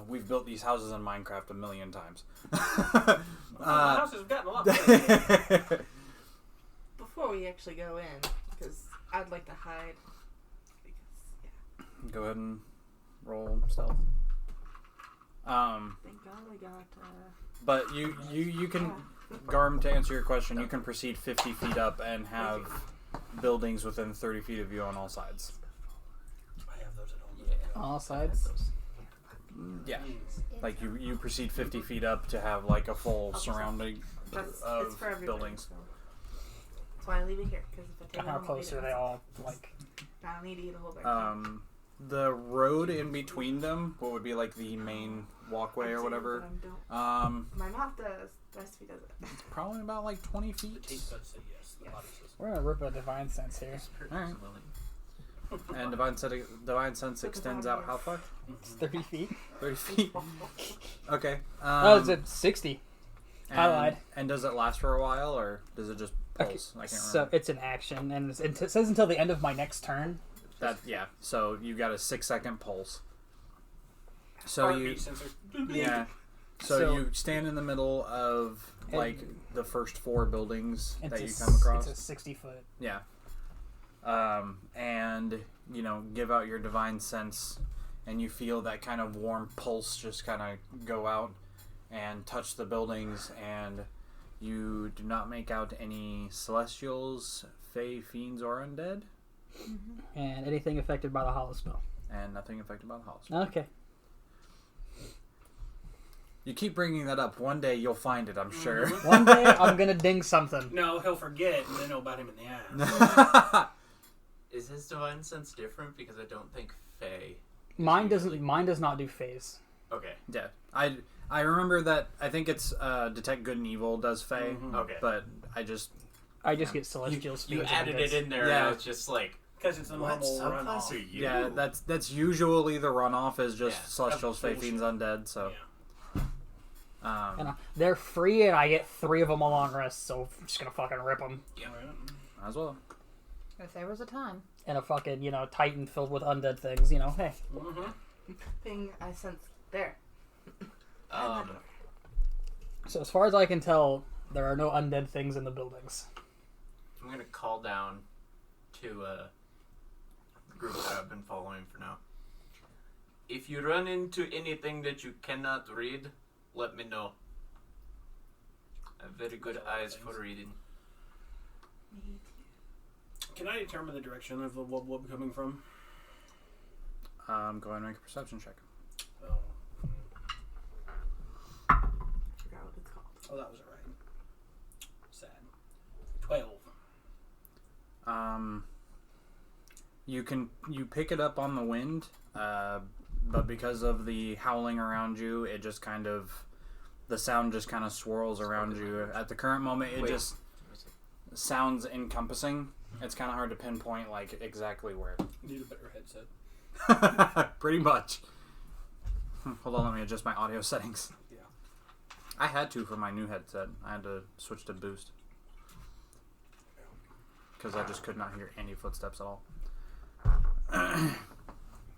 We've built these houses in Minecraft a million times. The house has gotten a lot better. Before we actually go in, because I'd like to hide. Because, yeah. Go ahead and roll stealth. Thank God I got. But you can, Garm, to answer your question, you can proceed 50 feet up and have buildings within 30 feet of you on all sides. I have those at home. Yeah. All sides. Yeah. Like you proceed 50 feet up to have like a full surrounding It's of for everybody. buildings. So. That's why I leave it here. Because if I take How it, close are they all? Like, I don't need to eat a whole bag. The road in between them, what would be like the main walkway or whatever, My mouth does. The rest of me doesn't. probably about like 20 The feet. taste buds say yes. The body says we're gonna rip a divine sense here. Alright. And divine sense extends out how far? It's 30 feet. 30 feet. Okay. Oh, it's at 60. I lied. And does it last for a while, or does it just pulse? I can't So remember. it's an action, and it says until the end of my next turn. Yeah. So you got a 6-second pulse. So you, heartbeat sensor. yeah. So you stand in the middle of like the first 4 buildings that you come It's across. a 60-foot. Yeah. And give out your divine sense, and you feel that kind of warm pulse just kind of go out and touch the buildings, and you do not make out any celestials, fey, fiends, or undead, And anything affected by the hollow spell. and nothing affected by the hollow spell. Okay. You keep bringing that up. One day you'll find it, I'm sure. One day I'm gonna ding something. No, he'll forget and then he'll bite him in the ass. Is his divine sense different? Because I don't think Fae. Mine does not do phase. Okay. Yeah. I remember that. I think it's Detect Good and Evil does Fey, Okay. but I just get celestials. You fiends, added and it in there, Yeah. and I was just like, Because it's a what normal subclass runoff. are you? yeah. That's usually the runoff is just Yeah. celestials, Fey, Bullshit. fiends, undead. So Yeah. And they're free, and I get 3 of them a long rest, so I'm just gonna fucking rip them. might as well. If there was a time. And a fucking Titan filled with undead things. Hey. Mm-hmm. Thing I sense there. So as far as I can tell, there are no undead things in the buildings. I'm gonna call down to the group that I've been following for now. If you run into anything that you cannot read, let me know. I have very good eyes for reading. Me Can I determine the direction of the wub wub coming from? Go ahead and make a perception check. Oh, I forgot what it's called. oh that was it right. Sad. 12. You pick it up on the wind, but because of the howling around you, it just kind of the sound just kind of swirls around you. At the current moment, it just sounds encompassing. It's kind of hard to pinpoint like exactly where. Need a better headset. Pretty much. Hold on, let me adjust my audio settings. Yeah. I had to for my new headset. I had to switch to boost because I just could not hear any footsteps at all.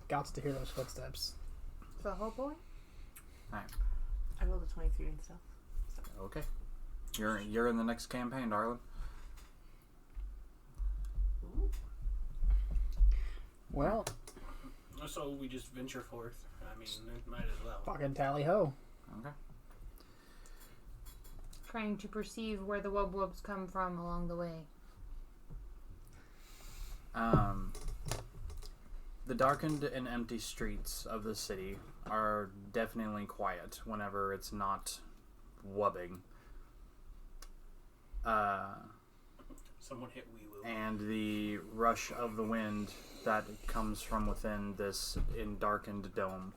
Gots to hear those footsteps. The whole boy? I rolled a 23 and stuff. Okay, you're in the next campaign, darling. Ooh. Well, So we just venture forth. I mean, it might as well. fucking tally ho. Okay. Trying to perceive where the wub wubs come from along the way. The darkened and empty streets of the city are definitely quiet whenever it's not wubbing. Someone hit wee woo. And the rush of the wind that comes from within this darkened dome.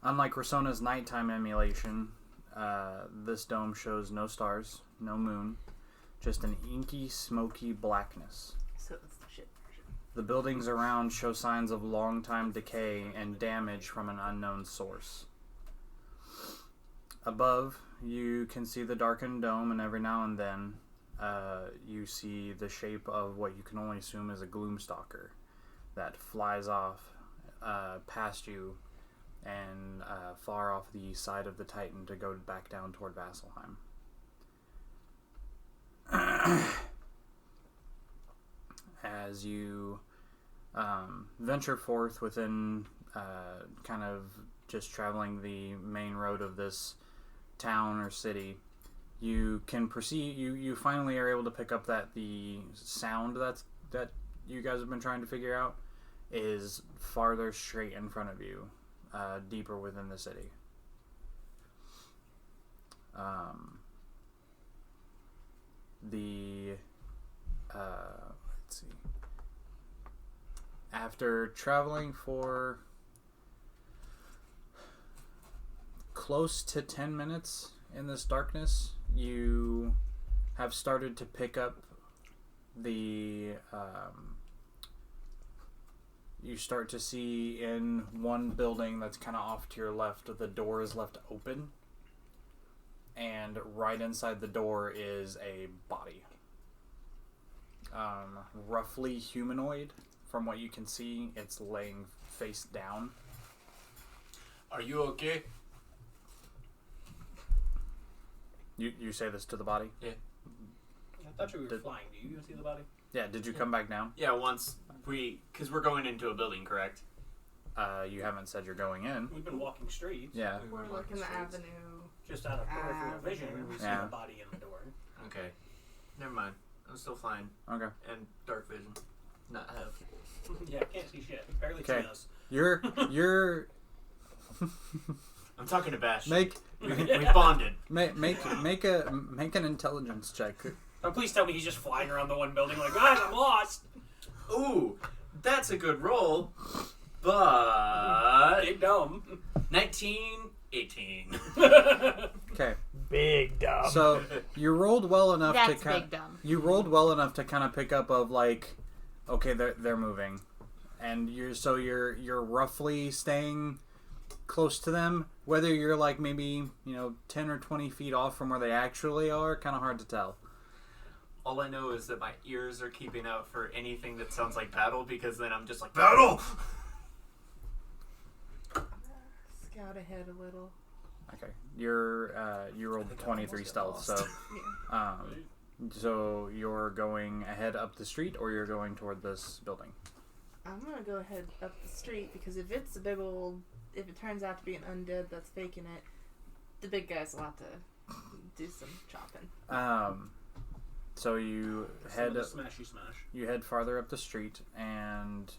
Unlike Rasona's nighttime emulation, this dome shows no stars, no moon, just an inky, smoky blackness. So it's the shit version. The buildings around show signs of long-time decay and damage from an unknown source. Above, you can see the darkened dome, and every now and then, you see the shape of what you can only assume is a gloomstalker that flies off past you and far off the side of the Titan to go back down toward Vasselheim. As you venture forth within kind of just traveling the main road of this town or city, you can perceive, you finally are able to pick up that the sound that you guys have been trying to figure out is farther straight in front of you, deeper within the city. Let's see. After traveling for close to 10 minutes in this darkness, you have started to pick up the you start to see in one building that's kind of off to your left, the door is left open, and right inside the door is a body, roughly humanoid. From what you can see, it's laying face down. Are you okay? You say this to the body? I thought you were flying. Do you see the body? Yeah. Did you come back down? Yeah, once because we're going into a building, correct? You haven't said you're going in. We've been walking streets. Yeah. We're looking the avenue. Just out of peripheral vision, we see Yeah. the body in the door. Okay. Never mind. I'm still flying. Okay. And dark vision. Not have. Yeah, can't see shit. Barely see Okay. us. You're I'm talking to Bastion. make We bonded. make an intelligence check. Oh, please tell me he's just flying around the one building like, guys, I'm lost. Ooh, that's a good roll. But Big dumb. 19, 18. Okay. Big dumb. So you rolled well enough That's to kind. big dumb. You rolled well enough to kind of pick up of like, okay, they're moving, and you're roughly staying close to them. Whether you're like maybe 10 or 20 feet off from where they actually are, kind of hard to tell. All I know is that my ears are keeping out for anything that sounds like battle, because then I'm just like, battle! Scout ahead a little. Okay, you rolled 23 stealth, so so you're going ahead up the street, or you're going toward this building. I'm gonna go ahead up the street because if it's a big old, if it turns out to be an undead that's faking it, the big guys will have to do some chopping. So you head Smashy smash. you head farther up the street, and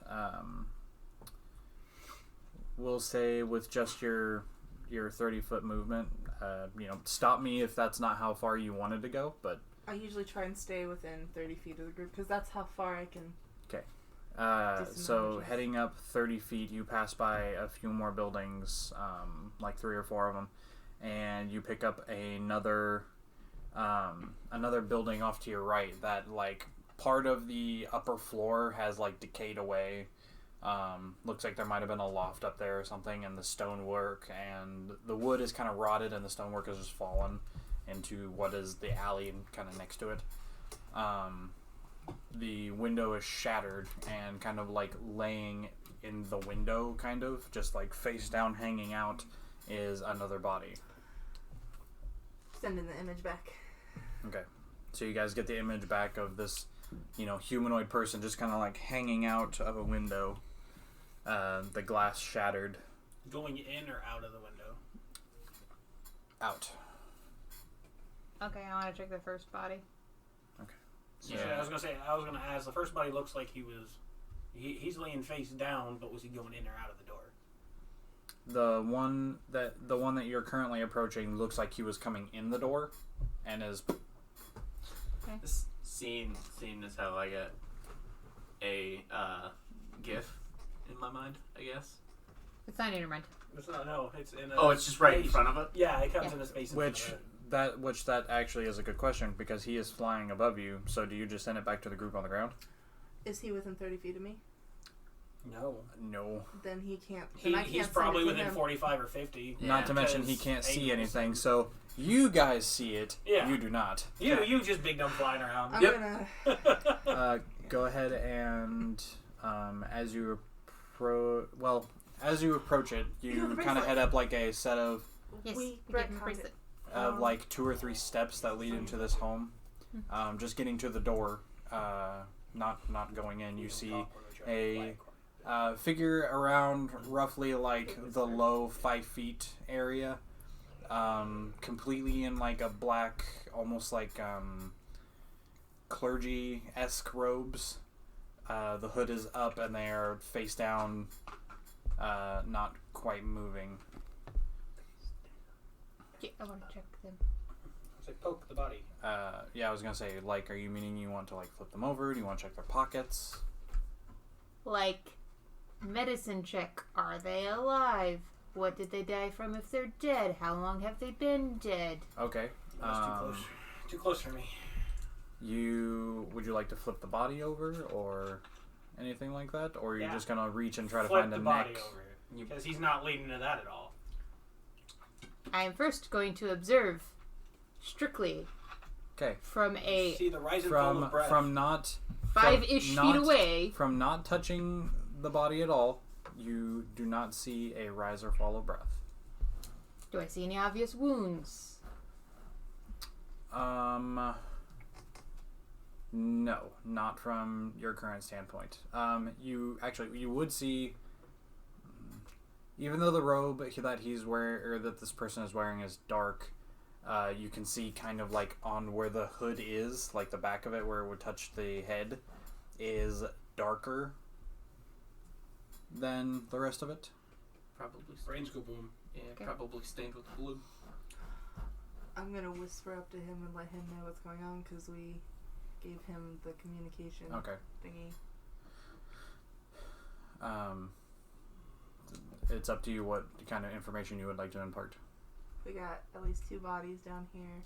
we'll say with just your 30-foot movement, stop me if that's not how far you wanted to go, but I usually try and stay within 30 feet of the group because that's how far I can. so Disadvantages. heading up 30 feet, you pass by a few more buildings, like 3 or 4 of them, and you pick up another building off to your right that like part of the upper floor has like decayed away. Looks like there might have been a loft up there or something, and the stonework and the wood is kind of rotted, and the stonework has just fallen into what is the alley kind of next to it. The window is shattered, and kind of like laying in the window, kind of just like face down, hanging out, is another body. Sending the image back. Okay, so you guys get the image back of this, humanoid person just kind of like hanging out of a window. The glass shattered. Going in or out of the window? Out. Okay, I want to check the first body. So, I was gonna ask. The first body looks like he's laying face down, but was he going in or out of the door? the one that you're currently approaching looks like he was coming in the door, and is. This scene is how I get a GIF in my mind, I guess. It's not in your mind. It's not. No, it's in. It's just right in front of it. Yeah, it comes in a space. In front Which of it. that actually is a good question, because he is flying above you. So do you just send it back to the group on the ground? Is he within 30 feet of me? No. Then he can't. Then I can't He's send probably it to within him. 45 or 50. Not to mention he can't see anything. So you guys see it. Yeah. You do not. You just big dumb flying around. I'm Yep. gonna. Go ahead and as you approach it, You you have the kind of bracelet. head up like a set of Yes, We we gave him a retconned bracelet. of like 2 or 3 steps that lead into this home. Just getting to the door, not going in. You see a figure around roughly like the low 5 feet area, completely in like a black, almost like clergy-esque robes. The hood is up and they are face down, not quite moving. Yeah, I want to check them. It's like poke the body. Yeah, I was gonna say, like, are you meaning you want to like flip them over? Do you want to check their pockets? Like, medicine check. Are they alive? What did they die from if they're dead? How long have they been dead? Okay. That's too close. Too close for me. Would you like to flip the body over or anything like that, or are you Yeah. just gonna reach and try to Flip find the a body neck? over it. Because he's not leading to that at all. I am first going to observe strictly Okay. from a See the rise and fall From of breath. from not 5-ish not- feet away. from not touching the body at all, you do not see a rise or fall of breath. Do I see any obvious wounds? No, not from your current standpoint. You would see, even though the robe that he's wearing, or that this person is wearing, is dark, you can see kind of like on where the hood is, like the back of it where it would touch the head, is darker than the rest of it. Probably. Brains go boom. Yeah, Okay. probably stained with blue. I'm gonna whisper up to him and let him know what's going on because we gave him the communication Okay. thingy. It's up to you what kind of information you would like to impart. We got at least 2 bodies down here.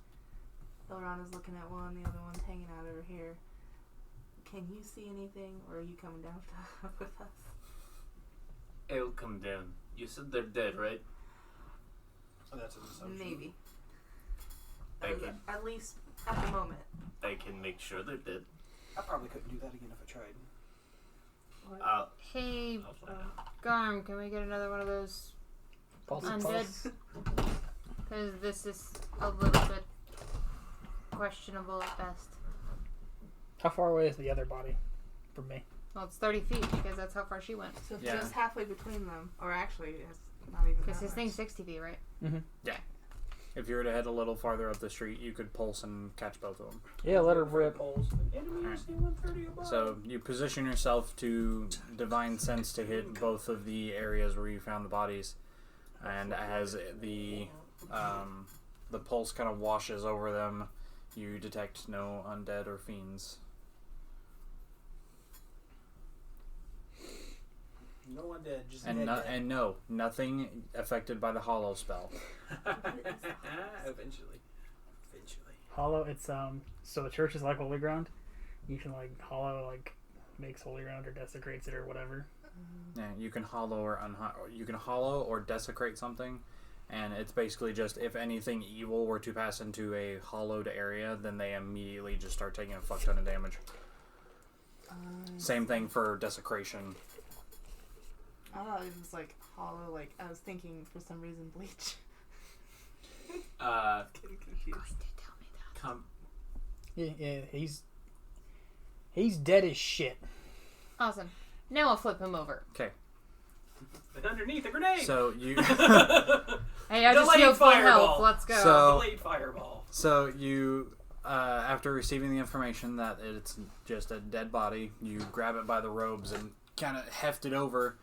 Elrond is looking at one, the other one's hanging out over here. Can you see anything, or are you coming down with us? I'll come down. You said they're dead, right? Oh, that's an assumption. Maybe. I can, At least at the moment. I can make sure they're dead. I probably couldn't do that again if I tried. Hey, I'll find out. Garm, can we get another one of those Pulse, undead? Because this is a little bit questionable at best. How far away is the other body from me? Well, it's 30 feet because that's how far she went. So Yeah. just halfway between them. Or actually, it's not even Because that his much. thing's 60 feet, right? If you were to head a little farther up the street, you could pulse and catch both of them. Yeah, let her rip. Enemies see 130 above. So you position yourself to divine sense to hit both of the areas where you found the bodies, and as the pulse kind of washes over them, you detect no undead or fiends. No undead, just And no, nothing affected by the hollow spell. Eventually. Hollow, it's so the church is like holy ground. You can like hollow like makes holy ground or desecrates it or whatever. Yeah, you can hollow or desecrate something, and it's basically just if anything evil were to pass into a hollowed area, then they immediately just start taking a fuck ton of damage. Same thing for desecration. I thought it was like hollow, like I was thinking for some reason bleach. Getting confused. Come. Yeah, he's dead as shit. Awesome. Now I'll flip him over. Okay, And underneath a grenade! so you Hey, I just Delayed feel full fireball. health. Let's go. So- Delayed fireball. So you, after receiving the information that it's just a dead body, you grab it by the robes and kind of heft it over,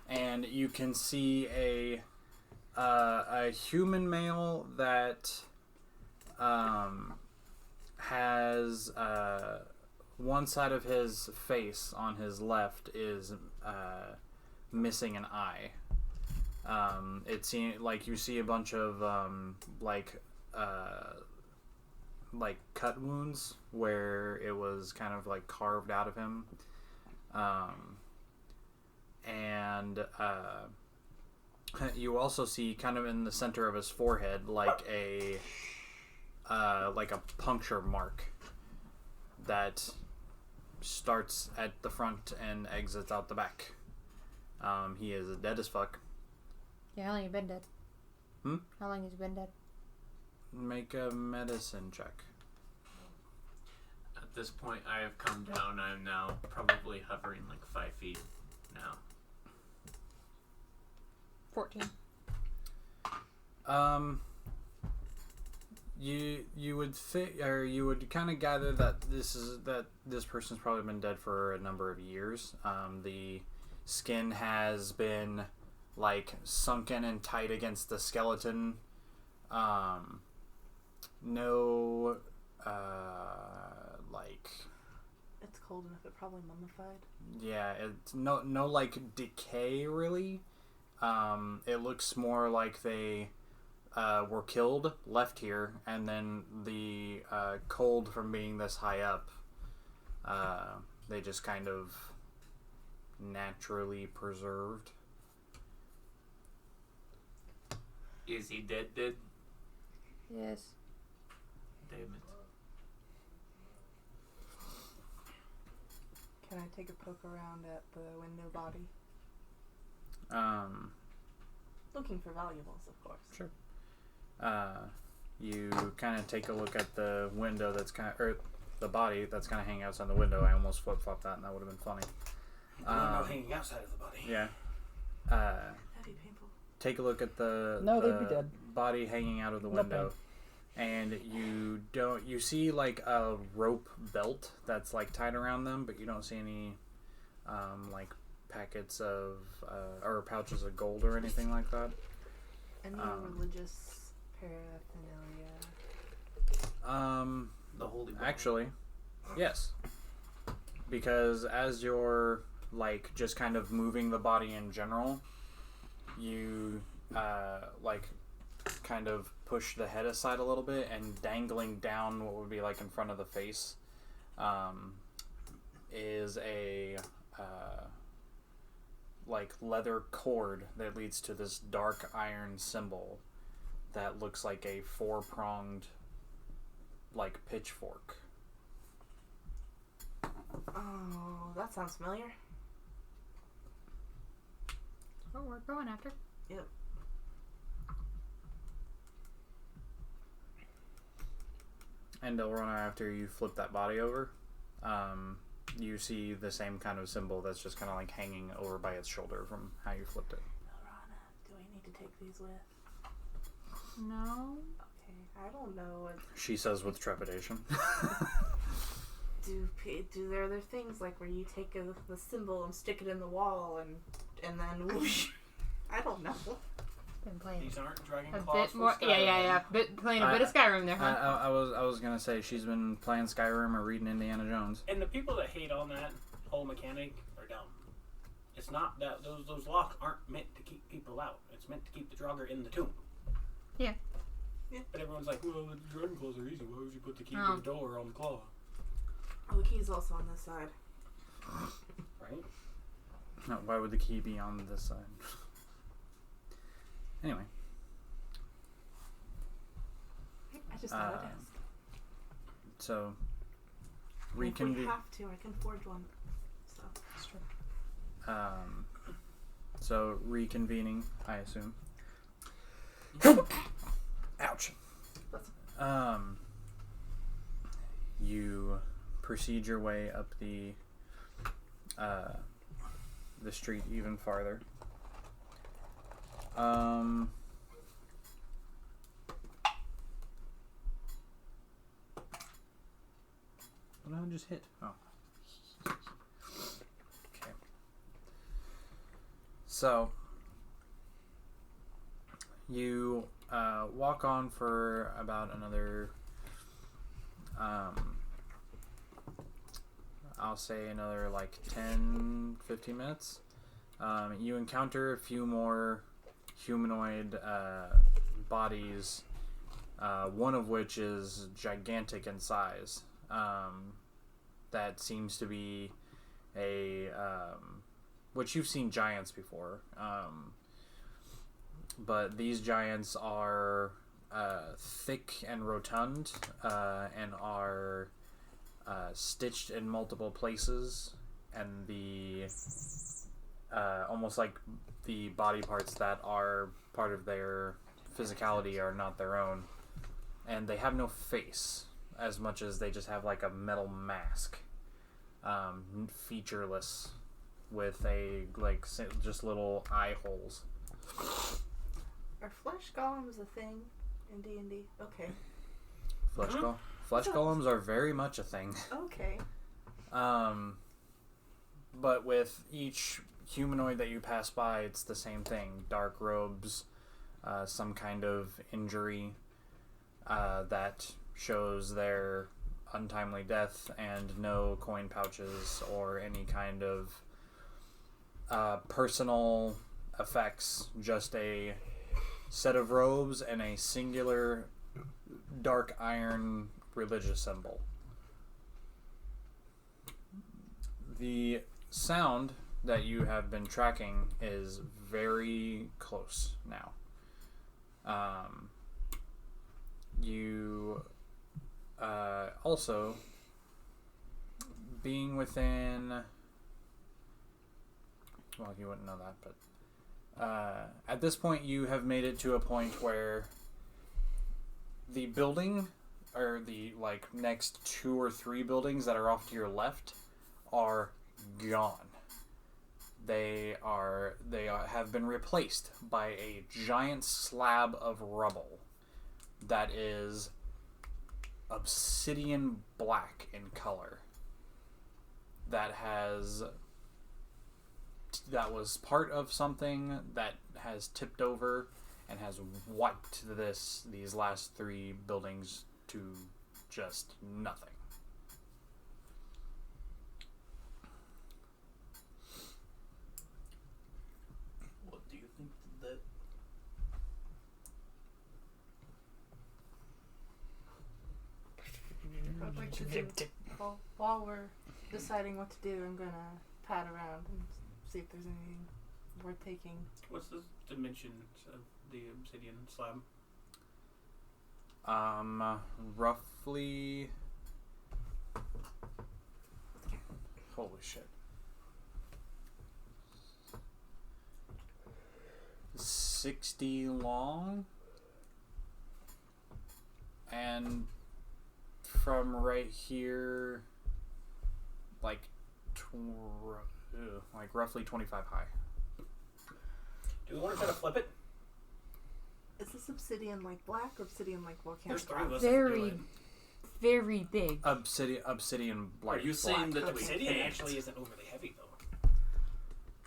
and you can see a human male that has one side of his face on his left is missing an eye. It seems like you see a bunch of like cut wounds where it was kind of like carved out of him, and you also see kind of in the center of his forehead like a puncture mark that starts at the front and exits out the back. He is dead as fuck. Yeah, how long you been dead? Hmm? How long has you been dead? Make a medicine check. At this point, I have come down. I am now probably hovering like 5 feet now. 14. You would think, or you would kind of gather that this person's probably been dead for a number of years. The skin has been like sunken and tight against the skeleton. No, like, It's cold enough, it probably mummified. yeah, it's no like decay really. It looks more like they were killed, left here, and then the cold from being this high up, they just kind of naturally preserved. Is he dead? Dead? Yes. Damn it. Can I take a poke around at the window body? Looking for valuables, of course. Sure. you kind of take a look at the window that's or the body that's kind of hanging outside the window. I almost flip-flopped that, and that would have been funny. No hanging outside of the body. Yeah. That'd be painful. Take a look at the they'd be dead. body hanging out of the No window, and you see like a rope belt that's like tied around them, but you don't see any like packets of or pouches of gold or anything like that. Any religious paraphernalia? The holy Bible. Actually, yes, because as you're like just kind of moving the body in general, you like kind of push the head aside a little bit, and dangling down what would be like in front of the face is a like leather cord that leads to this dark iron symbol that looks like a 4-pronged like pitchfork. Oh, that sounds familiar. What we're going after. Yep. And Elrona, after you flip that body over, you see the same kind of symbol that's just kind of like hanging over by its shoulder from how you flipped it. Elrana, do I need to take these with? No. Okay, I don't know. She says with trepidation. Do there other things like where you take the symbol and stick it in the wall and then whoosh? I don't know. Been playing These aren't dragon a claws. bit more. Yeah. Playing a bit of Skyrim there, huh? I was gonna say she's been playing Skyrim or reading Indiana Jones. And the people that hate on that whole mechanic are dumb. It's not that those locks aren't meant to keep people out. It's meant to keep the Draugr in the tomb. Yeah. But everyone's like, well, the dragon claws are easy. Why would you put the key to the door on the claw? Oh, the key's also on this side. Right? No, why would the key be on this side? Anyway. I just thought I'd ask. So, If we reconvene. have to, I can forge one. So. That's true. So reconvening, I assume. Ouch. You proceed your way up the street even farther. What did I just hit? Oh. Okay. So you walk on for about another I'll say another like 10-15 minutes. You encounter a few more humanoid bodies, one of which is gigantic in size. That seems to be a which you've seen giants before, but these giants are thick and rotund, and are stitched in multiple places, and the almost like the body parts that are part of their physicality are not their own, and they have no face as much as they just have like a metal mask, featureless, with a like just little eye holes. Are flesh golems a thing in D&D? Okay. Flesh golems are very much a thing. Okay. But with each humanoid that you pass by, it's the same thing. Dark robes, some kind of injury that shows their untimely death, and no coin pouches or any kind of personal effects, just a set of robes and a singular dark iron religious symbol. The sound that you have been tracking is very close now. You also, being within, well, you wouldn't know that, but at this point you have made it to a point where the building, or the next 2 or 3 buildings that are off to your left, are gone. They have been replaced by a giant slab of rubble that is obsidian black in color. That was part of something that has tipped over and has wiped these last 3 buildings to just nothing. What do you think did that? I'd like to do, while we're deciding what to do, I'm gonna pat around and see if there's anything worth taking. What's the dimensions of the obsidian slab? Roughly. Holy shit. 60 long. And from right here, roughly 25 high. Do we want to try to flip it? Is this obsidian like black or obsidian like volcanic? There's 3 of us. Very, very big. Obsidian black. Are you saying that we Obsidian can't? actually isn't overly heavy though.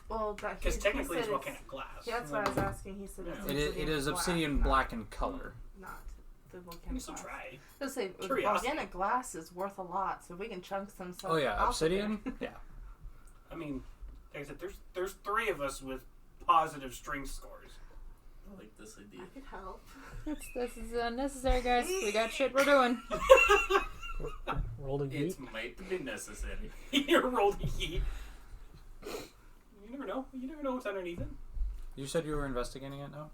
Well, Because technically it's volcanic glass. Yeah, that's what I was asking. He said Yeah. It is obsidian black in color. Not the You can volcanic still glass. try. Let's say Curiosity. organic glass is worth a lot, so we can chunk some stuff. Oh yeah, off obsidian. of Yeah. I mean, like I said, there's 3 of us with positive strength scores. I like this idea. I could help. This is unnecessary, guys. We got shit we're doing. Rolled a It yeet. might be necessary. You're rolling heat. You never know. You never know what's underneath it. You said you were investigating it now?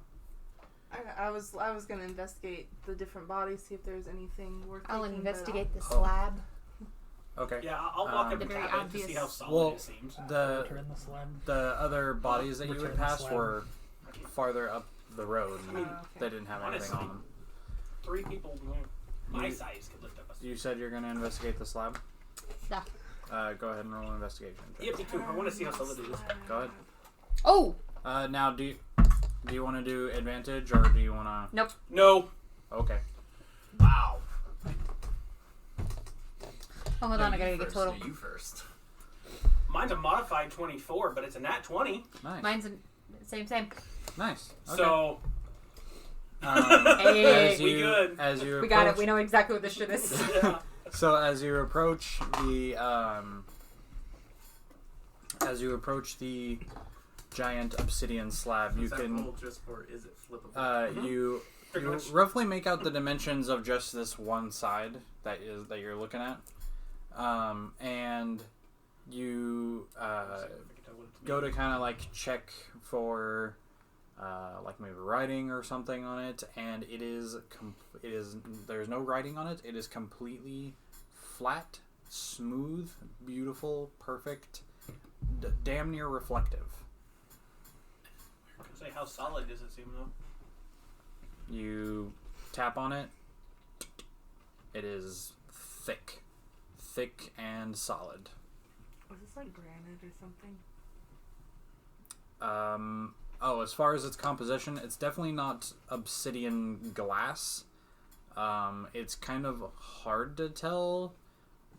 I was gonna investigate the different bodies, see if there's anything worth. I'll taking, investigate the Oh. slab. Okay. Yeah, I'll walk up The and very tap it to see how obvious- solid Well, it seems. Return the slab. The other bodies that you Return had the passed slab. were farther up the road. Okay. They didn't have anything on them. 3 people my You- size could lift up a You said you're going to investigate the slab? Yeah. Go ahead and roll an investigation check. Yep, me too. I want to see how solid it is. Go ahead. Oh! Now, do you want to do advantage, or do you want to... Nope. No. Okay. Wow. Oh, hold on, I gotta get first, total. no, you first. Mine's a modified 24, but it's a nat 20. Nice. Mine's same. Nice. Okay. So, Hey, as we you, good. As you we got it. approach- We know exactly what this shit is. yeah. So as you approach the giant obsidian slab, you Is that can roll just for is it flippable? you Pretty much. roughly make out the dimensions of just this one side that you're looking at, and you go to kind of check for maybe writing or something on it, and it is there's no writing on it. It is completely flat, smooth, beautiful, perfect, damn near reflective. Say, how solid does it seem though? You tap on it. It is thick and solid. Was this like granite or something? As far as its composition, it's definitely not obsidian glass. It's kind of hard to tell.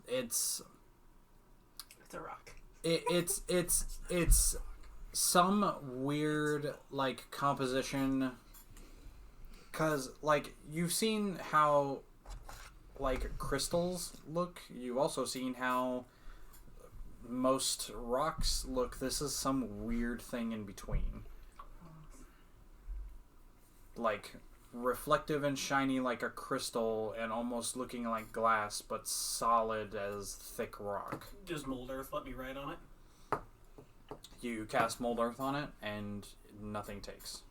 It's a rock. It's some weird composition, cause you've seen how crystals look. You've also seen how most rocks look. This is some weird thing in between. Reflective and shiny like a crystal, and almost looking like glass, but solid as thick rock. Does mold earth let me write on it? You cast Mold Earth on it, and nothing takes.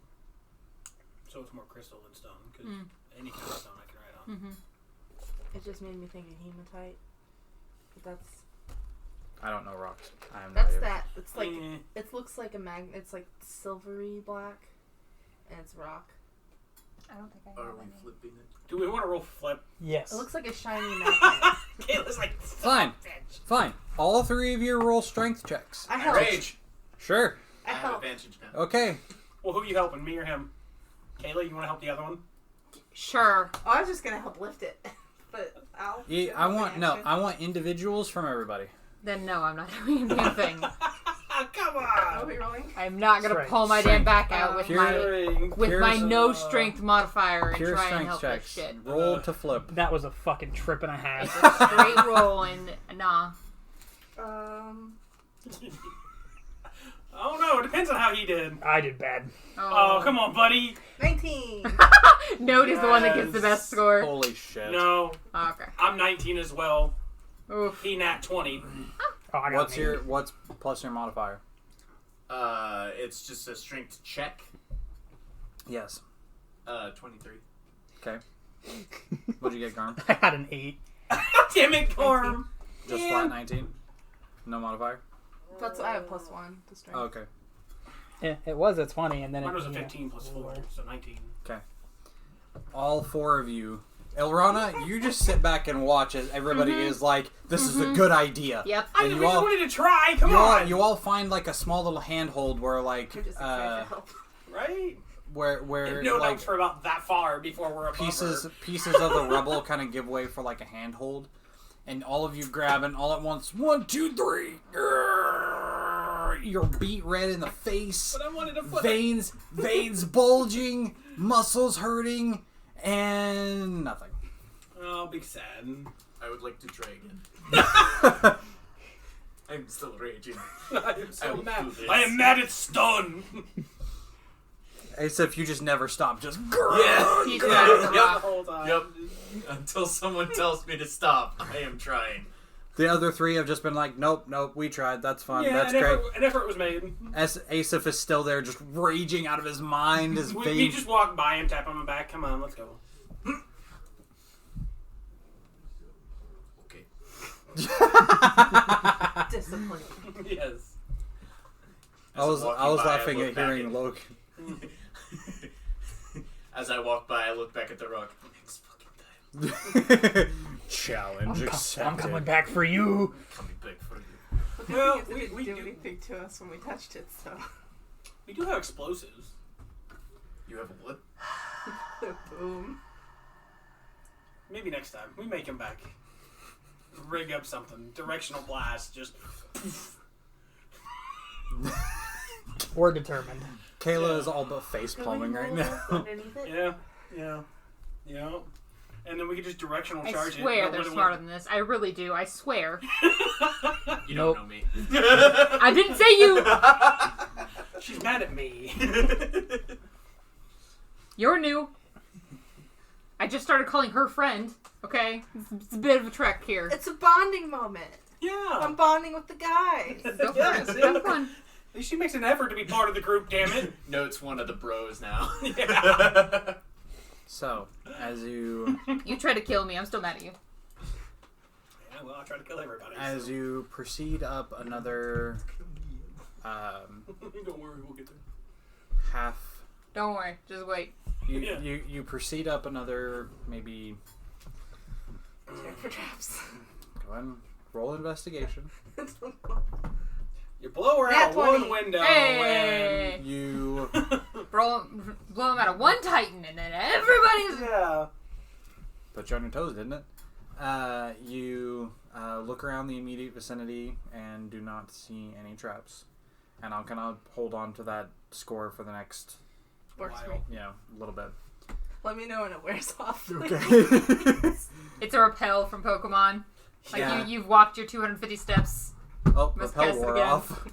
So it's more crystal than stone, because any kind of stone I can write on. Mm-hmm. It just made me think of hematite. But that's I don't know rocks. I have no that's idea. that. It's like Eh. it looks like a magnet. It's like silvery black, and it's rock. I don't think I Are have we any. flipping it? Do we want to roll flip? Yes. It looks like a shiny magnet. Kayla's like, Fine. Fine. All three of you roll strength checks. I helped. Rage. Sure. I I have helped. advantage now. Okay. well, who are you helping, me or him? Kayla, you want to help the other one? Sure. Oh, I was just gonna help lift it, but I'll. Yeah, I want individuals from everybody. Then no, I'm not doing a damn thing. Come Are on! we rolling? I'm not gonna Strength. pull my damn back out with Pure- my Pure- no strength modifier and Pure try and strength help checks. this shit. Roll to flip. That was a fucking trip and a It's half. a straight roll and nah. Oh no, it depends on how he did. I did bad. Oh, come on, buddy. 19. Note is the one that gets the best score. Holy shit. No, Oh, okay. I'm 19 as well. Oof. He nat 20. Oh, I got What's plus your modifier? It's just a strength check. Yes. 23. Okay. What'd you get, Garm? I had an 8. Damn it, Gorm. Just Damn. flat 19? No modifier? That's I have +1 to strength. Oh, okay. Yeah, it was a 20, and then Mine it was a you know, 15 plus 4, so 19. All four of you. Ilrana, you just sit back and watch as everybody is like, this is a good idea. Yep. I And just you all, wanted to try. Come you all, on. you all find like a small little handhold where like, I'm just excited to help. Right? where No like notes for about that far before we're above pieces her. pieces of the rubble kind of give way for like a handhold, and all of you grab it all at once. 1, 2, 3. Grrr. You're beat red in the face. But I wanted to flip. Veins bulging, muscles hurting, and nothing. Oh, big sad. I would like to try again. I'm still raging. I am so will mad. do this. I am mad at stun. As if you just never stop. Just Yeah. He's Yeah. mad at the the rock. whole time. Yep. Until someone tells me to stop, I am trying. The other three have just been like, nope, we tried. That's fun. Yeah, That's great. an effort was made. Asif is still there, just raging out of his mind. His We veins. just walk by him, tap on my back. Come on, let's go. Okay. Discipline. Yes. I was walking by, laughing look at back hearing Logan. As I walk by, I look back at the rock. Next fucking time. Challenge accepted. I'm coming back for you. Coming back for you. Well, It we didn't do do. anything to us when we touched it, so. We do have explosives. You have a what? Boom. Maybe next time. We make him back. Rig up something. Directional blast. Just. We're determined. Kayla is all but face palming right now. Underneath it? Yeah. And then we could just directional I charge swear it. they're smarter than this. I really do. I swear. You Nope. don't know me. I didn't say you. She's mad at me. You're new. I just started calling her friend. Okay, it's a bit of a trek here. It's a bonding moment. I'm Yeah. bonding with the guys. Go for Yes, it. yeah. Have fun. At least she makes an effort to be part of the group, damn it. Note's one of the bros now. Yeah. So, as you You try to kill me. I'm still mad at you. Yeah, well, I'll try to kill everybody. as so. you proceed up another Don't worry, we'll get there. half, Don't worry. Just wait. Yeah. you proceed up another maybe. Check for traps. Go ahead and roll investigation. You blow her Nat out 20. one window Hey! You Blow him out of one Titan, and then everybody's. and yeah. put you on your toes, didn't it? You look around the immediate vicinity and do not see any traps. And I'll kind of hold on to that score for the next, Works for Wow. me. little bit. Let me know when it wears off. Okay. It's a repel from Pokemon. Like Yeah. you've walked your 250 steps. Oh, Must repel cast it wore again. off.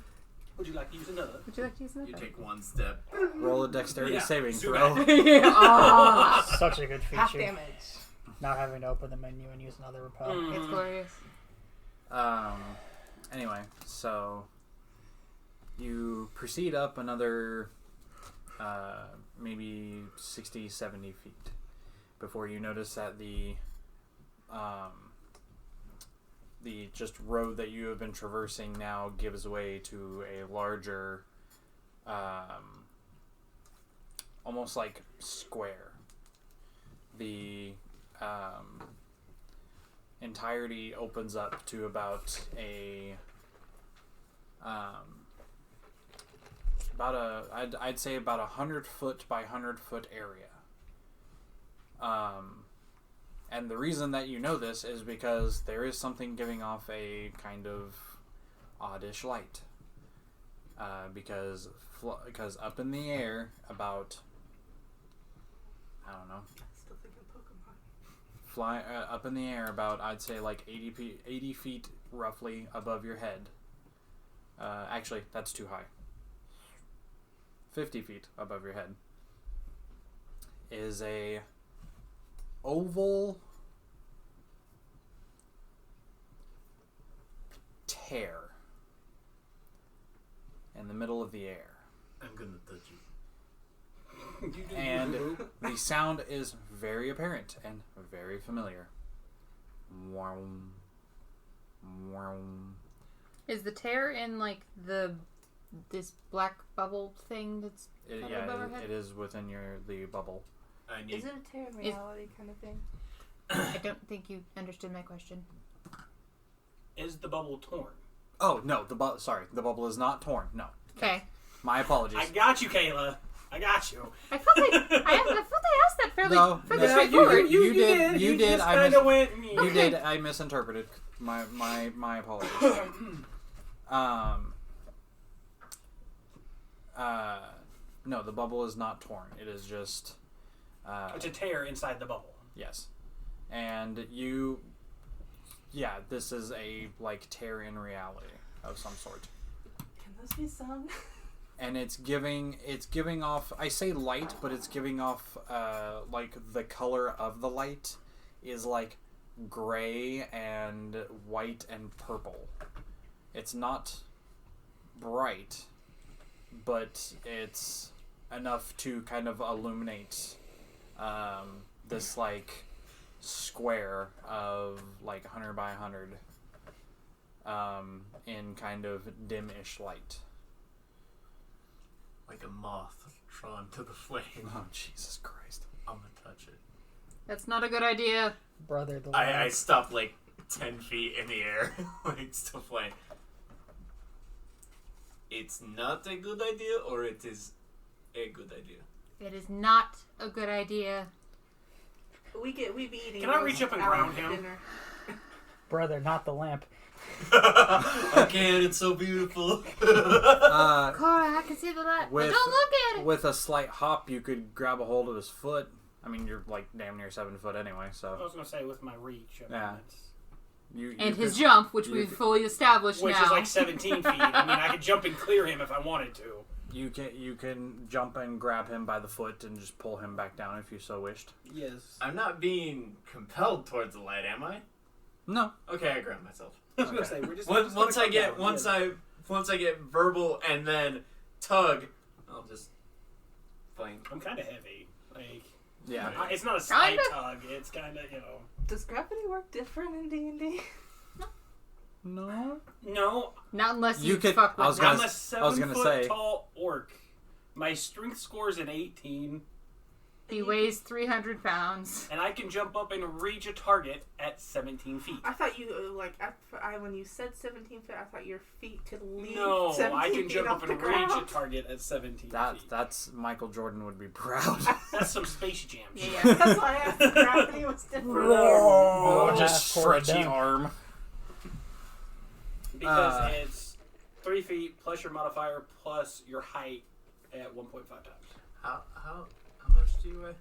Would you like to use another? Would you like to use You another? take one step. Roll a dexterity Yeah, saving zoom throw. out. Oh, Such a good Half feature. damage. Not having to open the menu and use another repel. it's glorious. Anyway, so you proceed up another maybe 60, 70 feet before you notice that the just road that you have been traversing now gives way to a larger almost like square the entirety opens up to about I'd say about 100-foot by 100-foot area. And the reason that you know this is because there is something giving off a kind of oddish light. Because up in the air, about, I don't know, Still thinking Pokemon. fly up in the air about, I'd say like 80 feet roughly above your head. Actually, that's too high. 50 feet above your head is a oval tear in the middle of the air. I'm gonna touch you. And the sound is very apparent and very familiar. Wom, wom. Is the tear in like this black bubble thing that's above our head? It is within the bubble. I need. Is it a tear in reality kind of thing? I don't think you understood my question. Is the bubble torn? Oh no, the bubble is not torn. No, Okay. my apologies. I got you, Kayla. I got you. I thought I asked that fairly No, straightforward. you did. You did. Just I kind of went. You did. I misinterpreted. My apologies. No, the bubble is not torn. It is just. It's a tear inside the bubble. Yes, and this is a tear in reality of some sort. Can those be sung? And it's giving off, I say light, but it's giving off the color of the light is like gray and white and purple. It's not bright, but it's enough to kind of illuminate this square of 100 by 100 in kind of dim-ish light. Like a moth drawn to the flame. Oh, Jesus Christ. I'm gonna touch it. That's not a good idea. Brother, the I stopped 10 feet in the air. Still flying. It's not a good idea, or it is a good idea? It is not a good idea. We be eating. Can I reach up and ground him? Dinner. brother, not the lamp. I can't, it's so beautiful. Cora, I can see the light. But don't look at it. With a slight hop, you could grab a hold of his foot. I mean, you're damn near 7 foot anyway, I so. was gonna say with my reach. Yeah. You And his could- jump, which you we've could- fully established Which now. is 17 feet. I mean, I could jump and clear him if I wanted to. You can jump and grab him by the foot and just pull him back down if you so wished. Yes. I'm not being compelled towards the light, am I? No. Okay, I grab myself. I was gonna say we're just. Once I get verbal and then tug, I'll just fling. I'm kind of heavy. Yeah. It's not a side Kinda. tug. It's kind of Does gravity work different in D&D? No. No, Not unless You you could- fuck with I was them. gonna I'm a s- I was 7 gonna foot say- tall orc. My strength score is an 18, He weighs 300 pounds. and I can jump up and reach a target at 17 feet. I thought you when you said 17 feet, I thought your feet could leave. No, 17 I can feet jump off up the and reach a ground. target at 17 feet. That's Michael Jordan would be proud. That's some Space Jam shit. Yeah. That's why I asked if gravity was different. Oh, Oh, just poor stretchy dumb. arm. Because it's 3 feet plus your modifier plus your height at 1.5 times. How much do you weigh?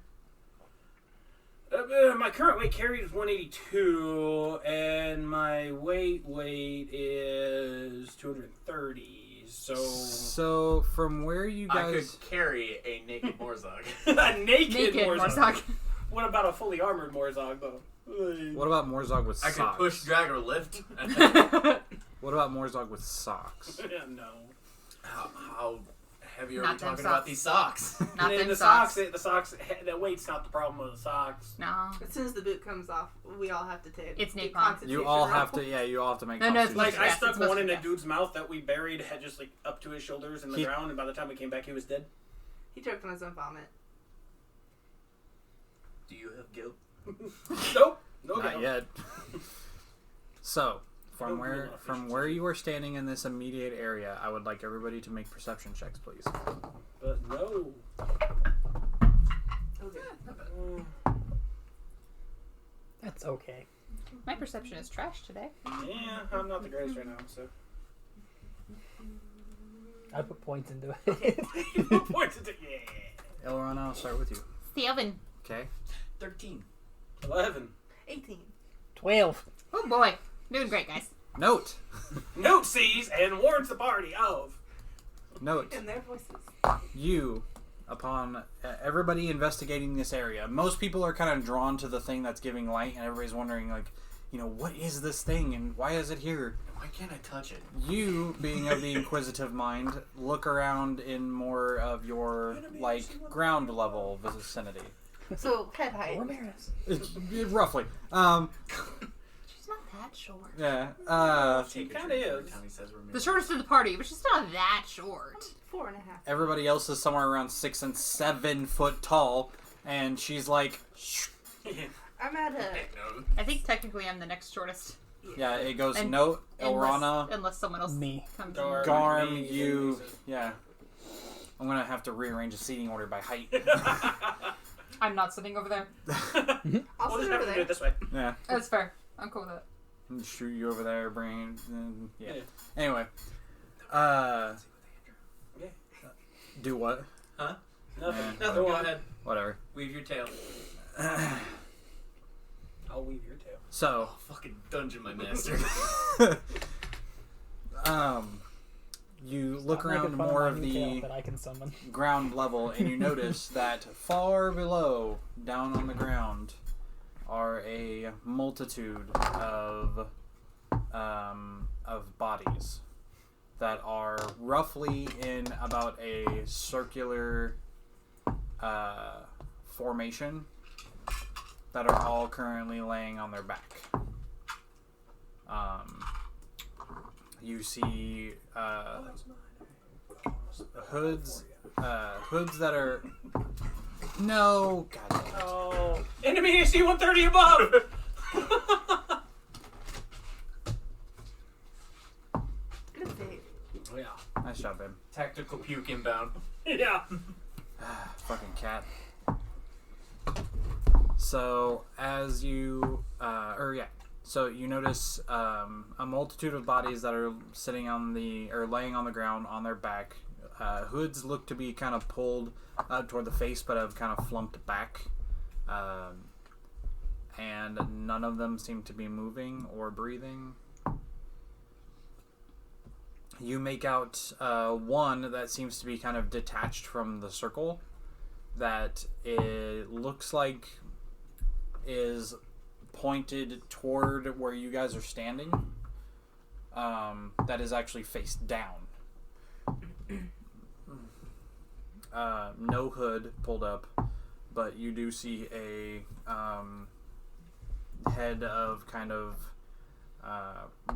My current weight carried is 182, and my weight is 230. So from where you I guys could carry a naked Morzog. A naked Morzog. Morzog. What about a fully armored Morzog, though? What about Morzog with I socks? could push, drag, or lift. What about Morzog with socks? No. How heavy are Not we them talking about socks. these socks? Not And them the socks. socks, the weight's not the problem with the socks. No. As soon as the boot comes off, we all have to take. It's a napalm. constitution You all have roll. to, you all have to make. No, no, it's constitution Like, I Yes, stuck it's one mostly in a yes. dude's mouth that we buried, had just up to his shoulders in the He- ground, and by the time we came back, he was dead. He choked on his own vomit. Do you have guilt. Nope. No Not doubt. yet. So, from Don't where rule out from efficiency. where you are standing in this immediate area, I would like everybody to make perception checks, please. But no. Okay. That's okay. My perception is trash today. Yeah, I'm not the greatest right now, so. I put points into it. Points to yeah. Elrond, I'll start with you. Steven. Okay. 13. 11. 18. 12. Oh boy. Doing great, guys. Note. Note sees and warns the party of. Note. In their voices. You, upon everybody investigating this area, most people are kind of drawn to the thing that's giving light, and everybody's wondering, like, you know, what is this thing and why is it here? Why can't I touch it? You, being of the inquisitive mind, look around in more of your, like, ground level vicinity. So, head height. Ramirez. Roughly. She's not that short. Yeah. She Take a kinda drink every is. time he says The shortest of the party, but she's not that short. 4.5. Everybody else is somewhere around 6 and 7 foot tall, and she's like, I'm at a. No. I think technically I'm the next shortest. yeah, it goes, And- no, Elrana, Unless someone else Me. comes Gar- in. Garm, Me, you, Lisa. yeah. I'm gonna have to rearrange the seating order by height. I'm not sitting over there. I'll We'll sit just have over to do there. it this way. Yeah. That's fair. I'm cool with it. And shoot you over there, bring yeah. Yeah. Anyway. Yeah. Do what? Nothing. Yeah. Nothing. Go Go ahead. Whatever. Weave your tail. I'll weave your tail. So, Fucking dungeon, my master. you look Stop making around fun more my of new tail the that I can summon. ground level, and you notice that far below, down on the ground, are a multitude of bodies that are roughly in about a circular formation that are all currently laying on their back. You see hoods that are no, god. Oh. Enemy AC 130 above! Good save. Oh, yeah. Nice job, babe. Tactical puke inbound. Yeah. Fucking cat. So as you, so you notice a multitude of bodies that are sitting on the or laying on the ground on their back. Hoods look to be kind of pulled toward the face, but have kind of flumped back, and none of them seem to be moving or breathing. You make out one that seems to be kind of detached from the circle, that it looks like is pointed toward where you guys are standing, that is actually face down. No hood pulled up, but you do see a head of kind of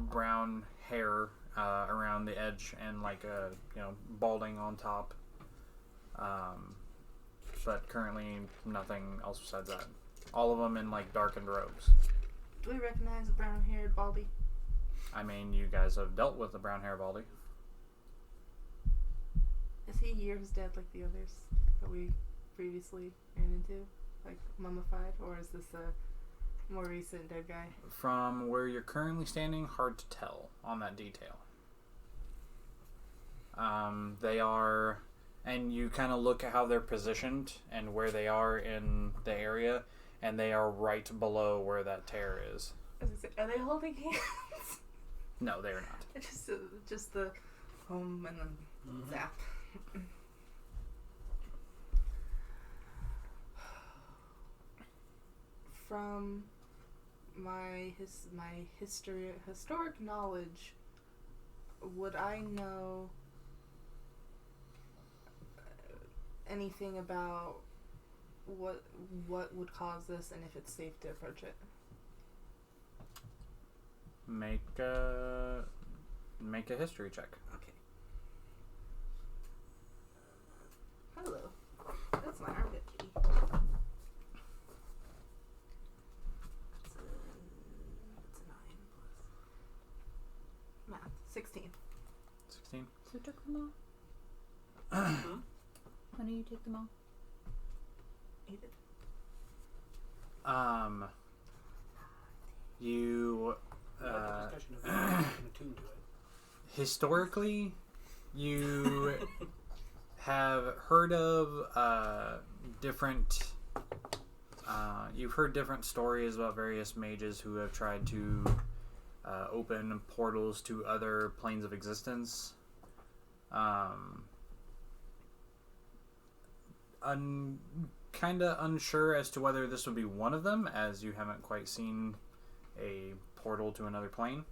brown hair around the edge and like a balding on top. But currently nothing else besides that. All of them in like darkened robes. Do we recognize the brown-haired Baldy? I mean, you guys have dealt with the brown hair baldy. Is he years dead like the others that we previously ran into? Like mummified? Or is this a more recent dead guy? From where you're currently standing, hard to tell on that detail. They are, and you kind of look at how they're positioned and where they are in the area, and they are right below where that tear is. I was gonna say, are they holding hands? No, they are not. It's just the home and then zap. From my historic knowledge, would I know anything about what would cause this and if it's safe to approach it? Make a history check. Okay. Hello. That's my armpit kitty. 16. 16. So took them all? When do you take them all? You did. You Discussion of attuned to it. historically, you have heard of different. You've heard different stories about various mages who have tried to open portals to other planes of existence. Kind of unsure as to whether this would be one of them, as you haven't quite seen a portal to another plane.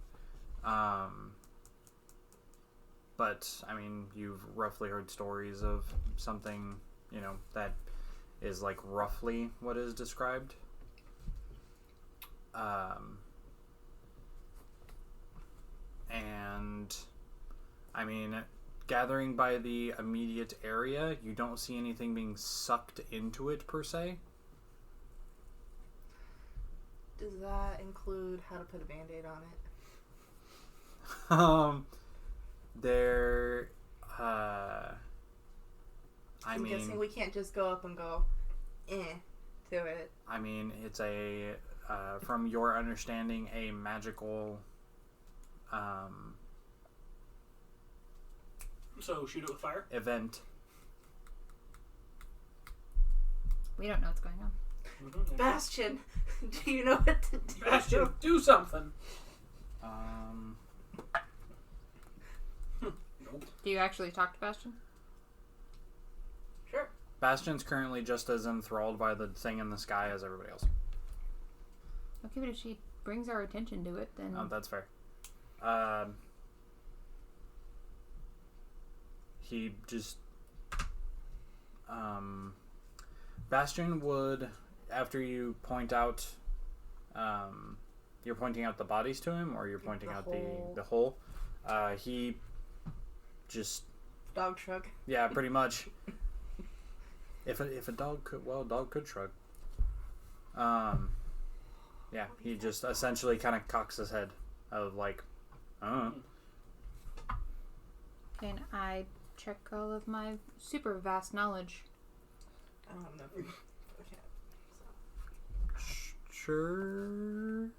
But, I mean, you've roughly heard stories of something, that is like roughly what is described. And, I mean, gathering by the immediate area, you don't see anything being sucked into it per se. Does that include how to put a band-aid on it? There, I'm guessing we can't just go up and go, to it. I mean, it's a, from your understanding, a magical, So shoot it with fire? event. We don't know what's going on. Mm-hmm. Bastion, do you know what to do? Bastion, do something! Nope. Do you actually talk to Bastion? Sure. Bastion's currently just as enthralled by the thing in the sky as everybody else. Okay, but if she brings our attention to it, then... Oh, that's fair. He just... Bastion would, after you point out... you're pointing out the bodies to him, or you're pointing The out hole. the hole? He just... Dog shrug. Yeah, pretty much. If a dog could... Well, a dog could shrug. Yeah, he just essentially kind of cocks his head of like, Can I check all of my super vast knowledge? I don't have nothing. Okay. Sure.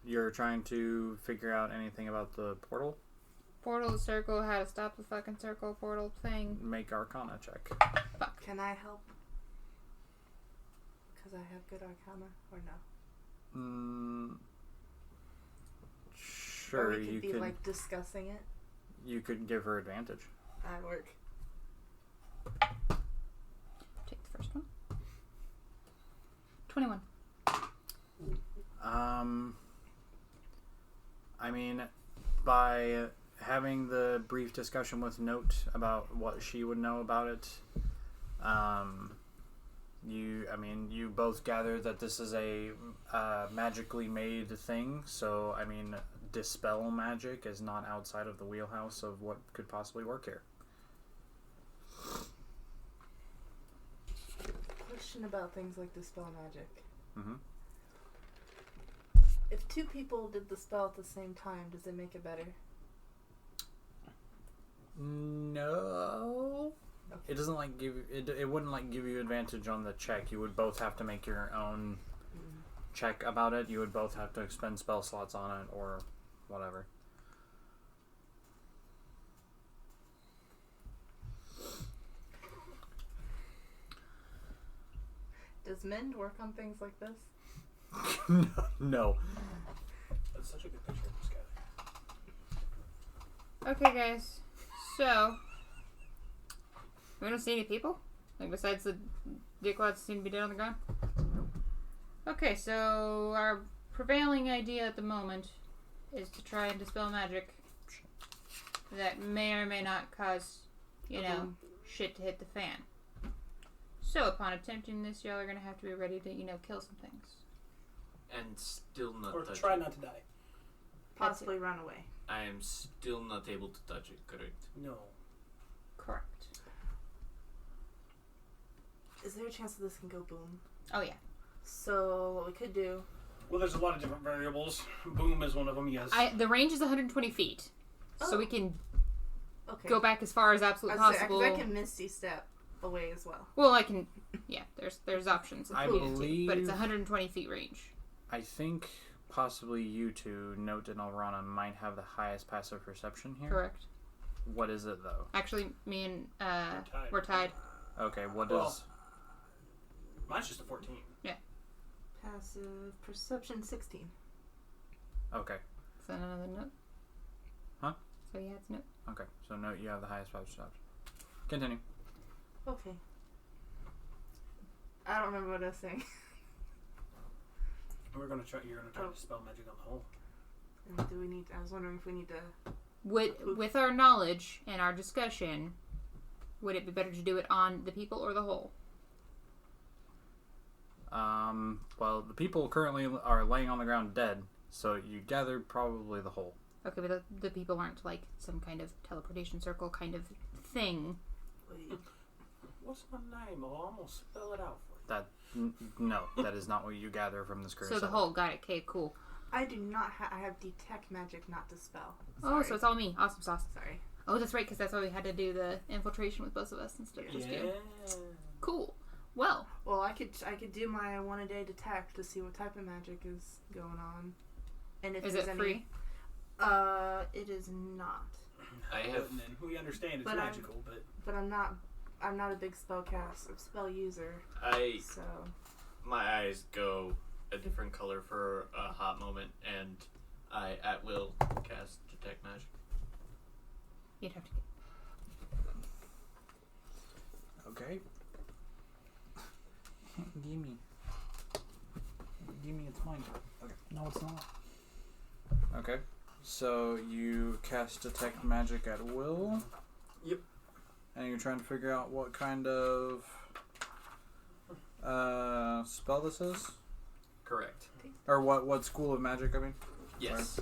You're trying to figure out anything about the portal? Portal, circle, how to stop the fucking circle portal thing. Make Arcana check. Fuck. Can I help? Because I have good arcana, or no? Sure, or we could you be could. like discussing it You could give her advantage. at work. Take the first one. 21. I mean, by having the brief discussion with Note about what she would know about it, you both gather that this is a magically made thing. So, I mean, dispel magic is not outside of the wheelhouse of what could possibly work here. Question about things like dispel magic. Mm-hmm. If two people did the spell at the same time, does it make it better? No. Okay. It doesn't like give it. It wouldn't like give you advantage on the check. You would both have to make your own check about it. You would both have to expend spell slots on it or whatever. Does Mend work on things like this? No. That's such a good picture of this guy. Okay, guys. So, we don't see any people? Like, besides the dickwads seem to be dead on the ground? Okay, so our prevailing idea at the moment is to try and dispel magic that may or may not cause, shit to hit the fan. So, upon attempting this, y'all are gonna have to be ready to, kill some things. And still not Or touch try it. not to die. Possibly run away. I am still not able to touch it, correct? No. Correct. Is there a chance that this can go boom? Oh, yeah. So what we could do Well, there's a lot of different variables. Boom is one of them, yes. The range is 120 feet. So we can go back as far as absolutely possible. I can Misty Step away as well. Well, I can... Yeah, there's options. I believe... But it's 120 feet range. I think possibly you two, Note and Elrana, might have the highest passive perception here. Correct. What is it, though? Actually, me and we're tied. Okay, what is... Mine's just a 14. Yeah. Passive perception 16. Okay. Is that another note? Huh? So yeah, it's note. Okay, so Note, you have the highest passive perception. Continue. Okay. I don't remember what I was saying. You're gonna try to spell magic on the hole. And do we need? I was wondering if we need to. With our knowledge and our discussion, would it be better to do it on the people or the hole? Well, the people currently are laying on the ground dead, so you gathered probably the hole. Okay, but the people aren't like some kind of teleportation circle kind of thing. Wait. What's my name? I'll almost spell it out for you. No, that is not what you gather from this curse. So the hole, got it. Okay, cool. I do not I have detect magic, not dispel. Oh, so it's all me. Awesome sauce. Sorry. Oh, that's right, because that's why we had to do the infiltration with both of us instead of just you. Cool. Well, I could do my 1 a day detect to see what type of magic is going on, and if is there's it any, free? It is not. We understand it's magical, but I'm not a big spell user. So my eyes go a different color for a hot moment, and I at will cast detect magic. You'd have to. Okay. Gimme, it's mine. Okay. No, it's not. Okay. So you cast detect magic at will. Yep. And you're trying to figure out what kind of spell this is? Correct. Or what school of magic, I mean? Yes.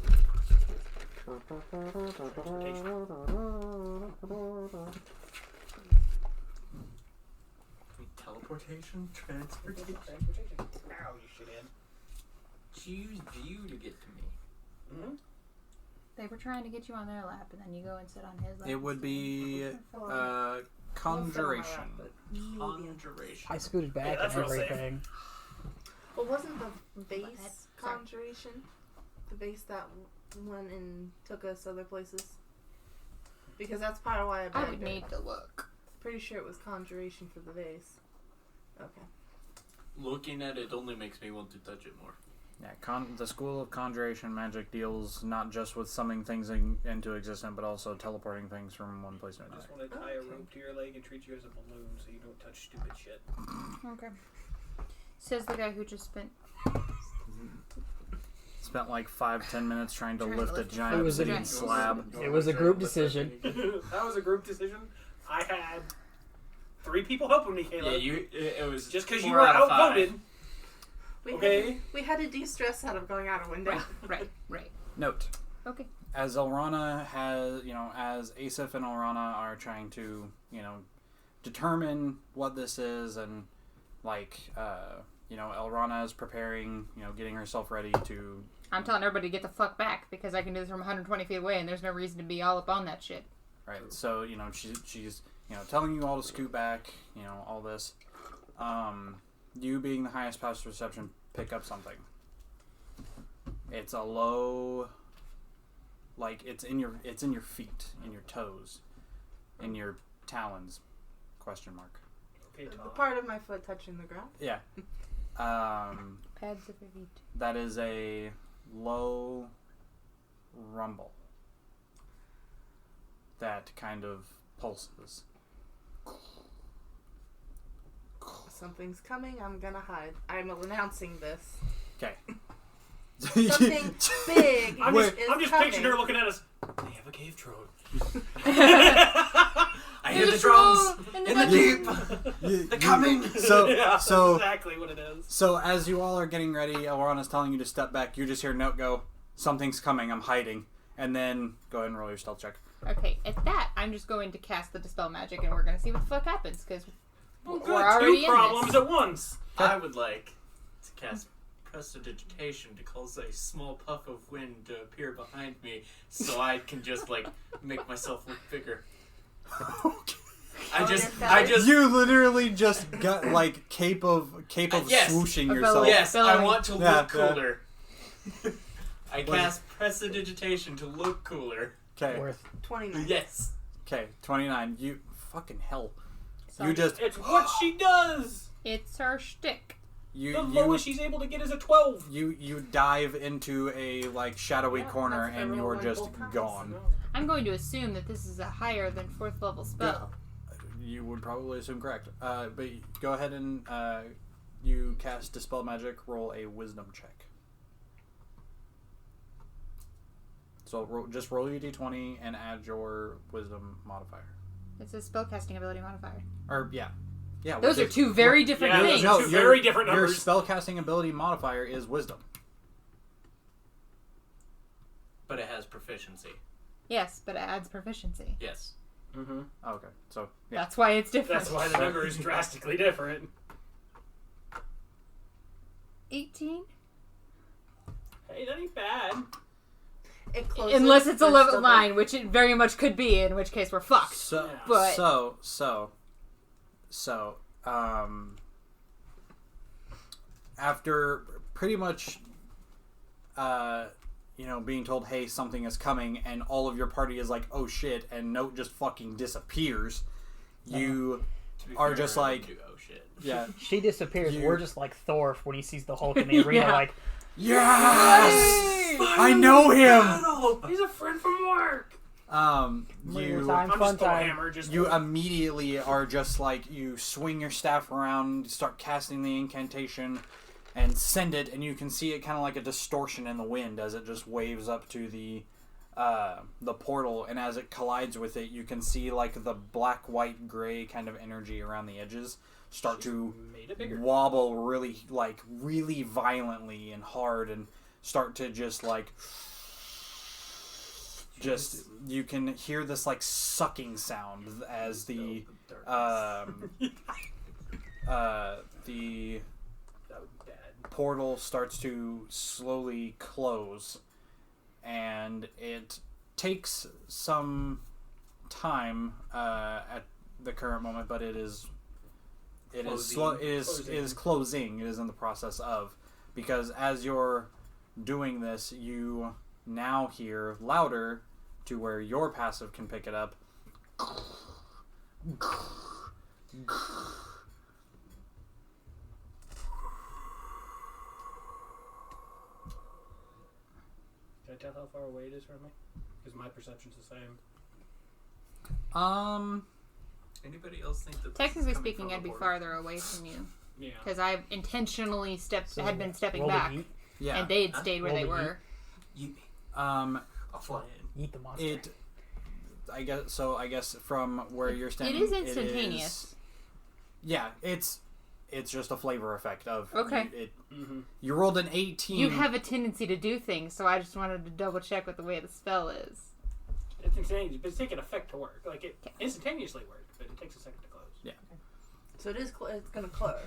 Teleportation? Transportation? Ow, you shithead. Choose you to get to me. Mm-hmm. They were trying to get you on their lap, and then you go and sit on his lap. It would be conjuration. Conjuration. I scooted back that's and real safe. everything. Well, wasn't the base Sorry. conjuration the base that went and took us other places? Because that's part of why I I backed would it. need to look. Pretty sure it was conjuration for the base. Okay. Looking at it only makes me want to touch it more. Yeah, the school of conjuration magic deals not just with summoning things into existence, but also teleporting things from one place to I another. just want to tie a rope to your leg and treat you as a balloon so you don't touch stupid shit. Okay. Says the guy who just spent Like 5-10 minutes trying to Trying to lift a lift giant It was a- obsidian slab. It was a group decision. That was a group decision. I had 3 people helping me, Caleb. Yeah, it was Just because you 4 were out of 5. outvoted. We had to de-stress out of going out a window. right. Note. Okay. As Elrana has, as Asif and Elrana are trying to, determine what this is, and Elrana is preparing, getting herself ready to. I'm telling everybody to get the fuck back because I can do this from 120 feet away, and there's no reason to be all up on that shit. Right. So she's telling you all to scoot back, all this. You being the highest passive perception, pick up something. It's a low, it's in your feet, in your toes, in your talons, ? Okay, The Tom. part of my foot touching the ground. Yeah. Pads of your feet. That is a low rumble that kind of pulses. Something's coming. I'm gonna hide. I'm announcing this. Okay. Something big I'm is just coming. picturing her looking at us. They have a cave troll. I hear the drums in the deep. They're coming. So That's exactly what it is. So as you all are getting ready, Elrana's telling you to step back. You just hear Note go, "Something's coming. I'm hiding." And then go ahead and roll your stealth check. Okay, at that, I'm just going to cast the Dispel Magic, and we're going to see what the fuck happens, because Well, we're already good. 2 problems in this. at once. I would like to cast prestidigitation to cause a small puff of wind to appear behind me, so I can just like make myself look bigger. I just. You literally just got like cape of yes, swooshing yourself. Yes, I want to look Yeah. cooler. I cast prestidigitation to look cooler. Okay. Worth. 29. Yes. Okay. 29. You fucking hell. So You just It's what she does. it's her shtick. you The you lowest she's able to get is a 12. you dive into a like shadowy Yeah, corner that's the and real you're like just both times. gone. I'm going to assume that this is a higher than 4th level spell. You would probably assume correct. But go ahead and you cast Dispel Magic. Roll a Wisdom check. So just roll your d20 and add your Wisdom modifier. It's a spellcasting ability modifier. Or yeah. Those are two very different Yeah, those things. are two very different Your numbers. spellcasting ability modifier is Wisdom. But it has proficiency. Yes, but it adds proficiency. Yes. Mm-hmm. Oh, okay. So yeah. That's why it's different. That's why the number is drastically different. 18? Hey, that ain't bad. It closes Unless it's a first level of 9, which it very much could be, in which case we're fucked. So But- so after pretty much being told, hey, something is coming, and all of your party is like, oh shit, and Note just fucking disappears, you To be are fair, just I like, would do, oh shit. yeah, She disappears. You- We're just like Thor when he sees the Hulk in the arena. Yeah. Like, yes, I know him. Oh, he's a friend from work. Murder You time, I'm fun just Thor time. Hammer. Just you immediately are just like, you swing your staff around, start casting the incantation, and send it, and you can see it kind of like a distortion in the wind as it just waves up to the portal, and as it collides with it, you can see like the black, white, gray kind of energy around the edges start to made it bigger. wobble really violently and hard, and start to just you can hear this like sucking sound as the the portal starts to slowly close, and it takes some time at the current moment, but it is closing. It is in the process of, because as you're doing this, you now hear louder to where your passive can pick it up. Can I tell how far away it is from me? Because my perception's the same. Anybody else think that? Technically speaking, I'd be farther away from you. Yeah. Because I intentionally had been stepping roll the back, heat. Yeah. and they had stayed where Roll they the were. I'll fly in. Eat the monster. It. I guess from where you're standing, It is instantaneous. It's just a flavor effect of Okay. You rolled an 18. You have a tendency to do things, so I just wanted to double check what the way the spell is. It's instantaneous, but it's taking effect to work. Like, it instantaneously works, but it takes a second to close. Yeah. So it is. It's gonna close.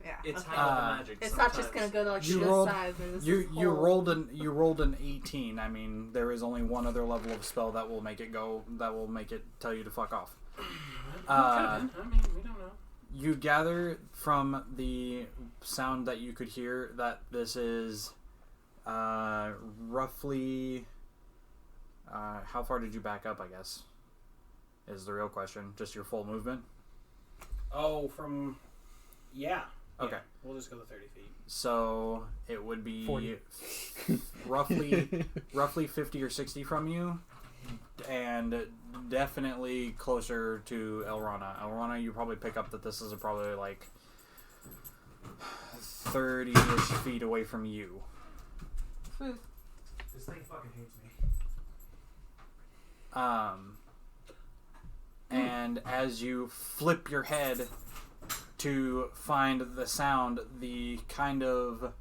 Yeah. It's okay. how the magic. It's not just gonna go to like You this rolled- side. And this You whole- rolled an 18. I mean, there is only one other level of spell that will make it tell you to fuck off. I mean, we don't know. You gather from the sound that you could hear that this is roughly how far did you back up, I guess, is the real question. Just your full movement? Oh, from... Yeah. Okay. Yeah, we'll just go to 30 feet. So it would be 40. roughly 50 or 60 from you, and definitely closer to Elrana. Elrana, you probably pick up that this is probably like 30-ish feet away from you. This thing fucking hates me. And as you flip your head to find the sound, the kind of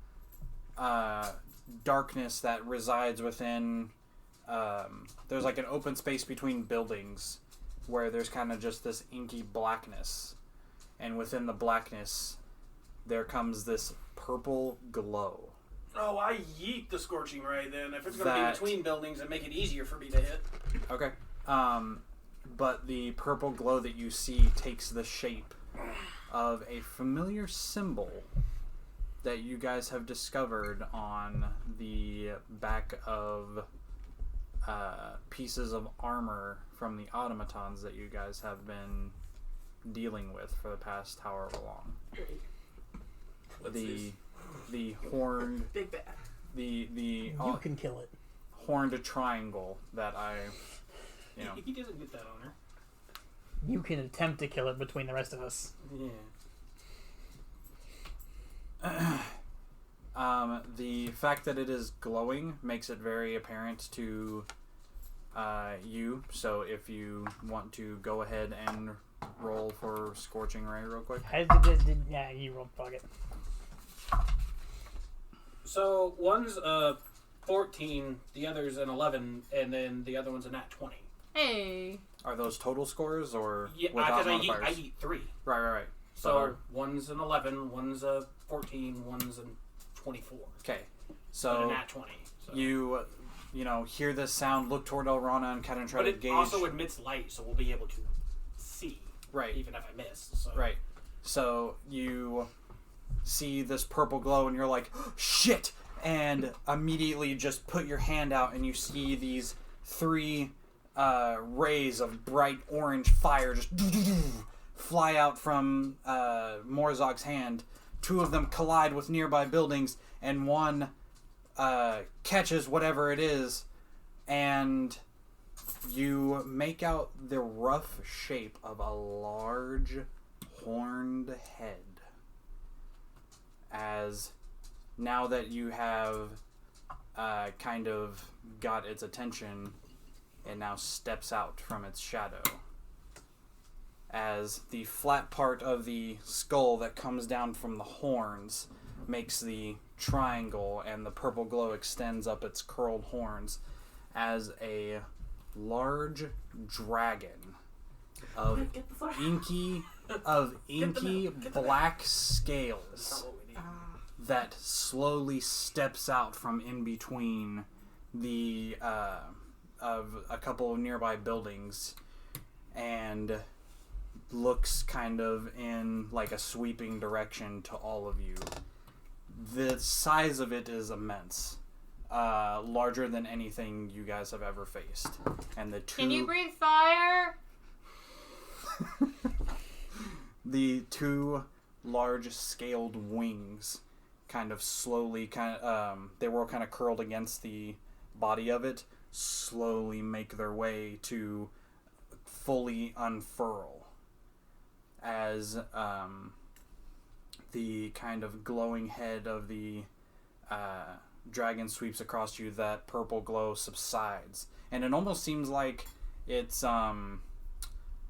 darkness that resides within, there's like an open space between buildings where there's kind of just this inky blackness, and within the blackness there comes this purple glow. Oh, I yeet the Scorching Ray then. If it's going to be between buildings and make it easier for me to hit. Okay. But the purple glow that you see takes the shape of a familiar symbol that you guys have discovered on the back of pieces of armor from the automatons that you guys have been dealing with for the past however long. The horned... Big bad. You can kill it. Horned triangle that He doesn't get that honor. You can attempt to kill it between the rest of us. Yeah. The fact that it is glowing makes it very apparent to you. So if you want to go ahead and roll for Scorching Ray real quick. Yeah, you rolled. Fuck it. So one's 14, the other's an 11, and then the other one's a nat 20. Hey. Are those total scores or Yeah, without because modifiers? I eat 3. Right. So one's an 11, one's a 14, one's a 24. Okay. And So a nat 20. So. you hear this sound, look toward Elrana and kind of try But to it gauge. also emits light, so we'll be able to see. Right. Even if I miss. So. Right. So you see this purple glow and you're like, shit! And immediately just put your hand out and you see these 3 rays of bright orange fire just fly out from Morzok's hand. 2 of them collide with nearby buildings and one catches whatever it is, and you make out the rough shape of a large horned head. As now that you have kind of got its attention, it now steps out from its shadow. As the flat part of the skull that comes down from the horns makes the triangle and the purple glow extends up its curled horns as a large dragon of inky black scales that slowly steps out from in between the of a couple of nearby buildings and looks kind of in like a sweeping direction to all of you. The size of it is immense. Larger than anything you guys have ever faced. And the 2 Can you breathe fire? The 2 large scaled wings kind of slowly they were all kind of curled against the body of it, slowly make their way to fully unfurl as the kind of glowing head of the dragon sweeps across you. That purple glow subsides, and it almost seems like it's not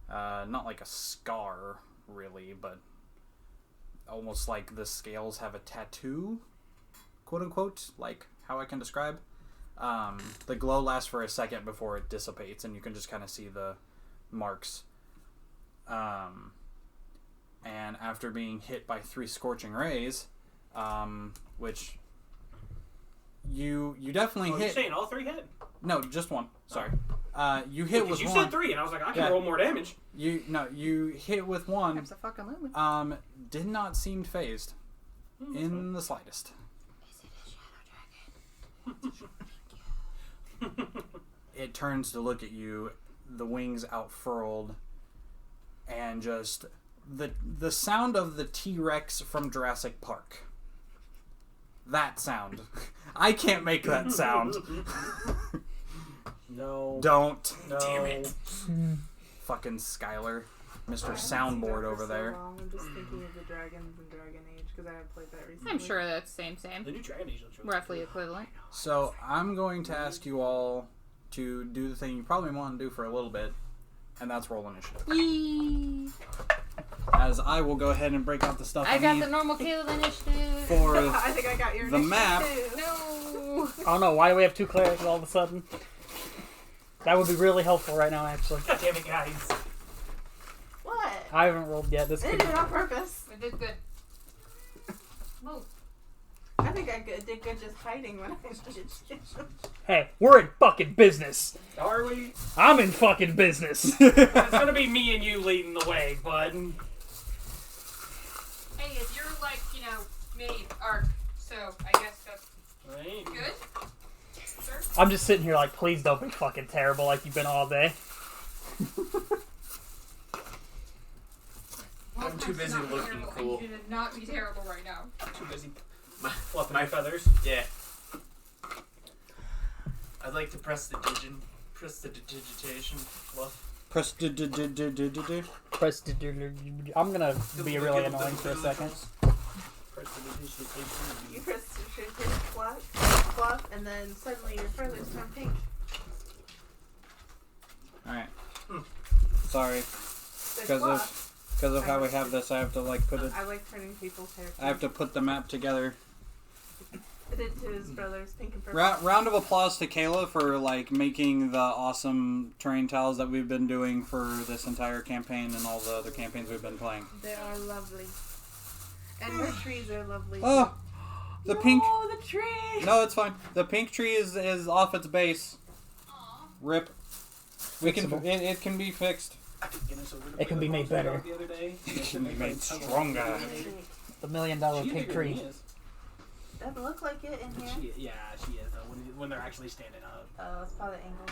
like a scar really, but almost like the scales have a tattoo, quote unquote, like how I can describe. The glow lasts for a second before it dissipates, and you can just kind of see the marks. And after being hit by 3 scorching rays, which you definitely hit. You're saying all 3 hit? No, just 1. Sorry. You hit with you 1. You said 3, and I was like, I can roll more damage. You hit with 1. Perhaps a fucking lumen. Did not seem phased in the slightest. Is it a shadow dragon? It turns to look at you, the wings outfurled, and just the sound of the T-Rex from Jurassic Park. That sound. I can't make that sound. No. Don't. No. Damn it. Fucking Skylar. Mr. Soundboard over there. I'm just thinking of the dragons in Dragon Age because I haven't played that recently. I'm sure that's same. The new Dragon Age looks really Roughly cool. equivalent. So I'm going to ask you all to do the thing you probably want to do for a little bit, and that's roll initiative. Yee. As I will go ahead and break out the stuff I got need the normal Caleb initiative. for I think I got your the map. too. No. I don't know, why do we have 2 clerics all of a sudden? That would be really helpful right now, actually. God damn it, guys. What? I haven't rolled yet. This I could didn't do it on purpose. We did good. Move. I think I did good just hiding when I did shit. Hey, we're in fucking business. Are we? I'm in fucking business. It's gonna be me and you leading the way, bud. Hey, if you're like, me, Ark, so I guess that's Right. good. Sure. I'm just sitting here like, please don't be fucking terrible like you've been all day. I'm too busy looking cool. You should not be terrible right now. Too busy fluffing my feathers. Yeah. I'd like to press the digitation fluff. Press I'm gonna be really annoying for a second. Press the digitation. You press the fluff, and then suddenly your feathers turn pink. Alright. Sorry. There's Because fluff. of how we have this, I have to like put it. I like turning people's hair pink. I have to put the map together. I did to his brothers, pink and purple. Round of applause to Kayla for like making the awesome terrain tiles that we've been doing for this entire campaign and all the other campaigns we've been playing. They are lovely. And her trees are lovely. Oh, the pink. Oh, the tree! No, it's fine. The pink tree is off its base. Rip. We can. It can be fixed. It can be made better. It can be made stronger. The $1 million pink tree. Doesn't look like it in here. She is. When they're actually standing up. Oh, it's probably angled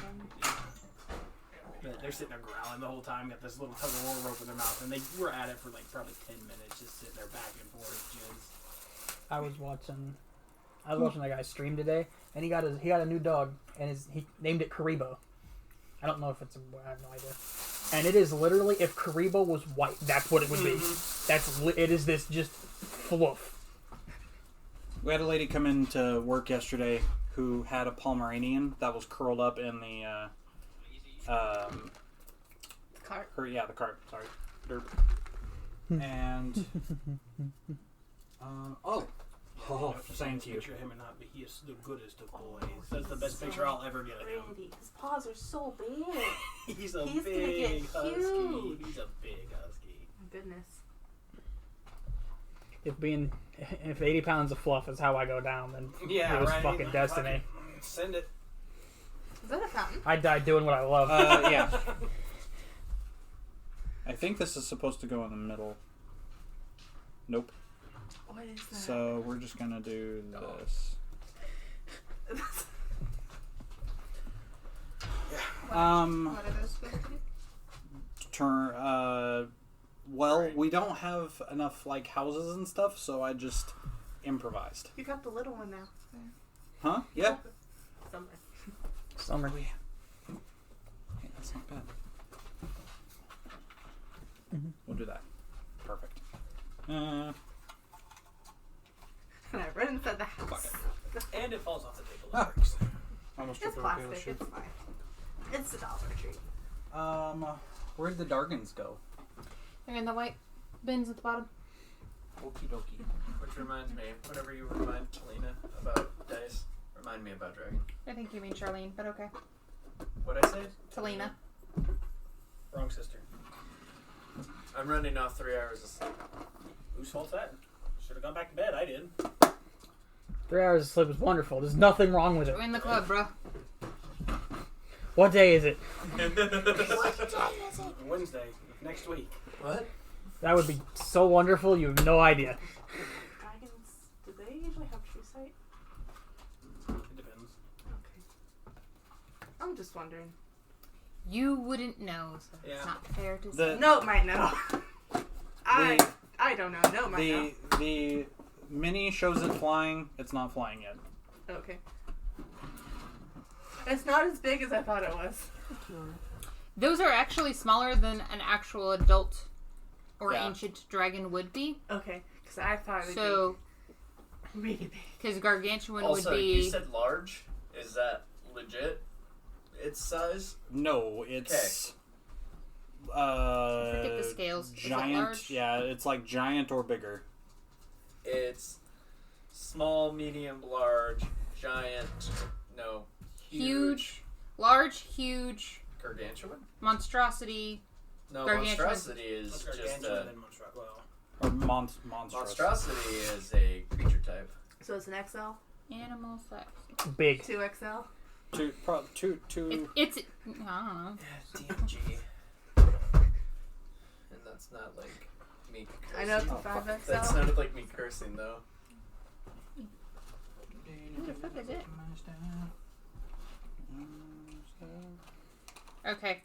in. They're sitting there growling the whole time, got this little tug of war rope in their mouth, and they were at it for like probably 10 minutes, just sitting there back and forth. I was watching that guy stream today, and he got a new dog, and he named it Karibo. I don't know if it's I have no idea. And it is literally, if Karibo was white, that's what it would be. It is this just fluff. We had a lady come in to work yesterday who had a Pomeranian that was curled up in the Cart. the cart. Sorry, derp. And thank you. Picture of him and not, but he is the goodest of boys. That's the best picture I'll ever get of him. Pretty. His paws are so big. He's He's gonna get big husky. huge. He's a big husky. My goodness. If 80 pounds of fluff is how I go down, then Yeah, it was right. fucking destiny. Send it. Is that a fountain? I died doing what I love. Yeah. I think this is supposed to go in the middle. Nope. What is that? So we're just gonna do this. What are those supposed to do? Well, we don't have enough like houses and stuff, so I just improvised. You got the little one now. Huh? Yeah. Somewhere. Summer. Hey, that's not bad. We'll do that. Perfect. And I run inside the house. Fuck And it falls off the table. Ah. It works. Almost It's took over Kayla's plastic. shoe. It's fine. It's a Dollar Tree. Where'd the Dargans go? They're in the white bins at the bottom. Okie dokie. Which reminds me, whenever you remind Talina about dice, remind me about Dragon. I think you mean Charlene, but okay. What'd I say? Talina. Wrong sister. I'm running off 3 hours of sleep. Whose fault's that? Should have gone back to bed. I did. 3 hours of sleep is wonderful. There's nothing wrong with it. We're in the club, bro. What day is it? Wednesday of next week. What? That would be so wonderful. You have no idea. Dragons, do they usually have true sight? It depends. Okay. I'm just wondering. You wouldn't know, so Yeah. it's not fair to The- say. No, might know. I don't know. No, might know. The mini shows it flying. It's not flying yet. Okay. It's not as big as I thought it was. Those are actually smaller than an actual adult or Yeah. ancient dragon would be. Okay, because I thought it'd So, be really big. because gargantuan Also, would be. you said large. Is that legit? Its size? No, it's Forget the scales. Is it giant. large? Yeah, it's like giant or bigger. It's small, medium, large, giant. No, Huge, large, huge, Gargantuan? monstrosity. No, Gargantuan. monstrosity is What's just gargantuan a and well, Or monstrous. monstrosity is a creature type. So it's an XL? Animal size. Big. 2XL? Two. It's I don't know. DMG. And that's not like me cursing. I know it's a Oh, fuck. 5XL. That sounded like me cursing though. Who the fuck is it? Okay,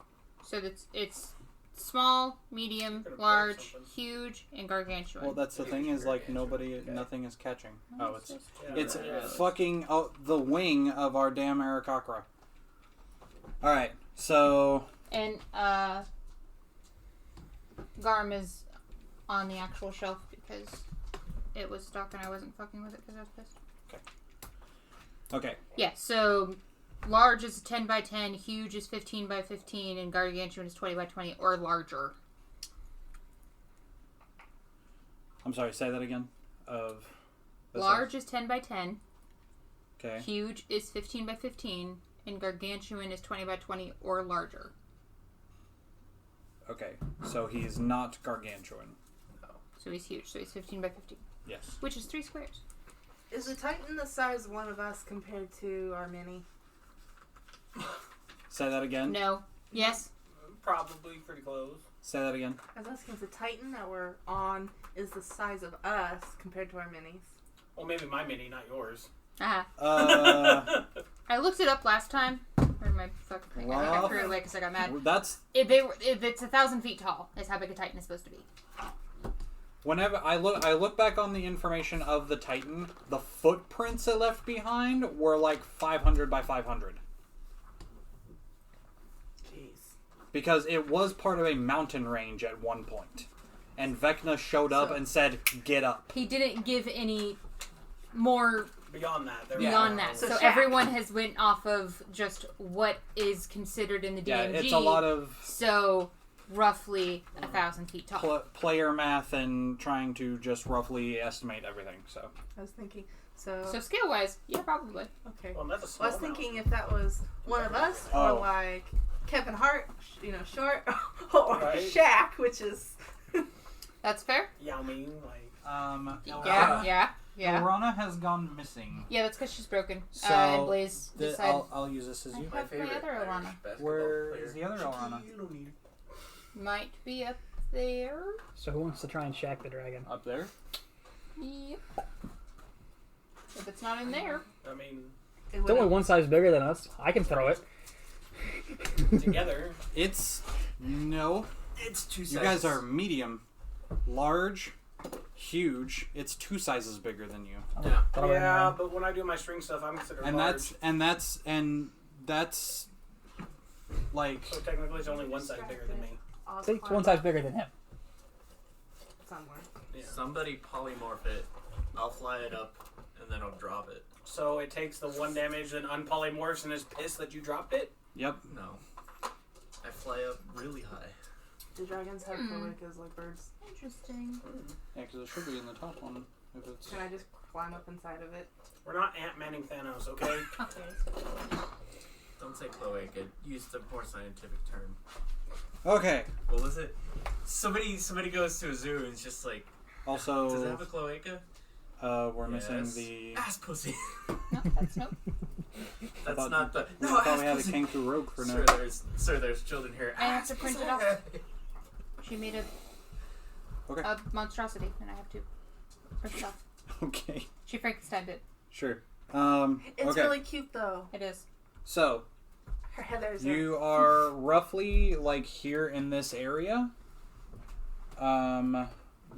so it's small, medium, Gonna break large, something. huge, and gargantuan. Well, that's the thing is like nothing is catching. Oh, it's Yeah, it's right, yeah. fucking the wing of our damn Aarakocra. All right, so And Garm is on the actual shelf because it was stuck and I wasn't fucking with it because I was pissed. okay, Yeah, so large is 10 by 10, huge is 15 by 15, and gargantuan is 20 by 20 or larger. I'm sorry. Say that again. Of the Large is 10 by 10, size. Okay. huge is 15 by 15, and gargantuan is 20 by 20 or larger. Okay. So he's not gargantuan. So he's huge, so he's 15 by 15, Yes. which is 3 squares. Is the Titan the size of one of us compared to our mini? Say that again. No. Yes. Probably pretty close. Say that again. I was asking if the Titan that we're on is the size of us compared to our minis. Well, maybe my mini, not yours. Ah. Uh, I looked it up last time. Where'd my fucking thing? I think I Well, threw it away because I got mad. that's It's 1,000 feet tall. Is how big a Titan is supposed to be. whenever I look back on the information of the Titan, the footprints it left behind were like 500 by 500 Jeez. because it was part of a mountain range at one point, and Vecna showed up So- and said, "Get up." He didn't give any more Beyond that, there beyond are- that. So So Shaq. everyone has went off of just what is considered in the Yeah, DMG. it's a lot of So roughly 1,000 feet tall. player math and trying to just roughly estimate everything. So I was thinking, so So scale wise, yeah, probably. okay. Well, that's a Well, small I was thinking mountain. if that was one of us, Oh. or like Kevin Hart, short, or Right. Shaq, which is That's fair. Yao Ming, like Yeah. Elrana has gone missing. Yeah, that's because she's broken. So, and Blaze decided. I'll use this as I you. have my other Elrana. Where is the other Elrana? Might be up there. So who wants to try and shack the dragon? Up there. Yep. If it's not in there. I mean, it It's only one size bigger than us. I can throw it. together. It's no. It's two You sizes. guys are medium, large, huge. It's 2 sizes bigger than you, Yeah. Throw it in Yeah, there. but when I do my string stuff, I'm considered and large. that's like So technically, it's only one size bigger than me. See, it's one size bigger than him. somewhere. Yeah. Somebody polymorph it. I'll fly it up, and then I'll drop it. So it takes the 1 damage and unpolymorphs and is pissed that you dropped it. yep. No. I fly up really high. Do dragons have cloacas like birds? Interesting. Yeah, because it should be in the top one. If it's Can I just climb up inside of it? We're not Ant-Manning Thanos, okay? Okay. Don't say cloaca. Use the more scientific term. okay. What was it? Somebody goes to a zoo and it's just like, does it Also, have a cloaca? we're missing Yes. the. Ass pussy. No, that's nope. That's thought- not the. I No, thought ass we had a pussy. kangaroo rogue for Sir, now. there's children here. I have to print it off. She made Okay. a monstrosity, and I have to print it off. Okay. She Frankensteined it. Sure. It's Okay. really cute though. It is. So Her heathers you are roughly like here in this area.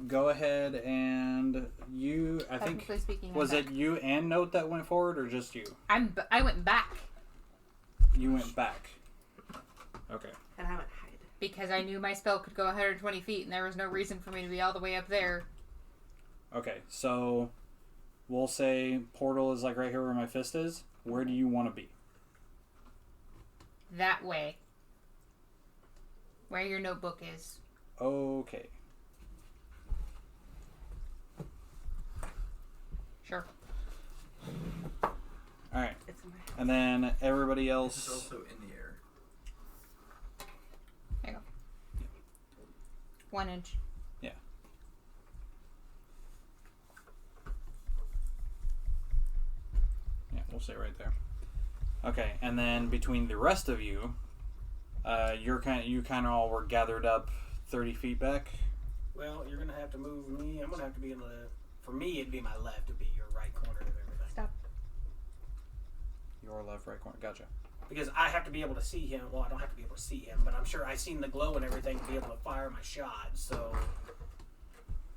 Go ahead and you. I think Technically speaking, I'm was back. it you and Note that went forward, or just you? I went back You went back. Okay. and I would hide. because I knew my spell could go 120 feet, and there was no reason for me to be all the way up there. Okay. So we'll say portal is like right here where my fist is. Where do you want to be? That way. Where your notebook is. Okay. Sure. All right. It's in my And then everybody It's else. also in the air. 1 inch. stay right there. Okay, and then between the rest of you, you kind of all were gathered up 30 feet back. Well, you're gonna have to move me. I'm gonna have to be in the. For me, it'd be my left. It'd be your right corner of everything. Stop. Your left, right corner. Gotcha. Because I have to be able to see him. Well, I don't have to be able to see him, but I'm sure I've seen the glow and everything to be able to fire my shot. So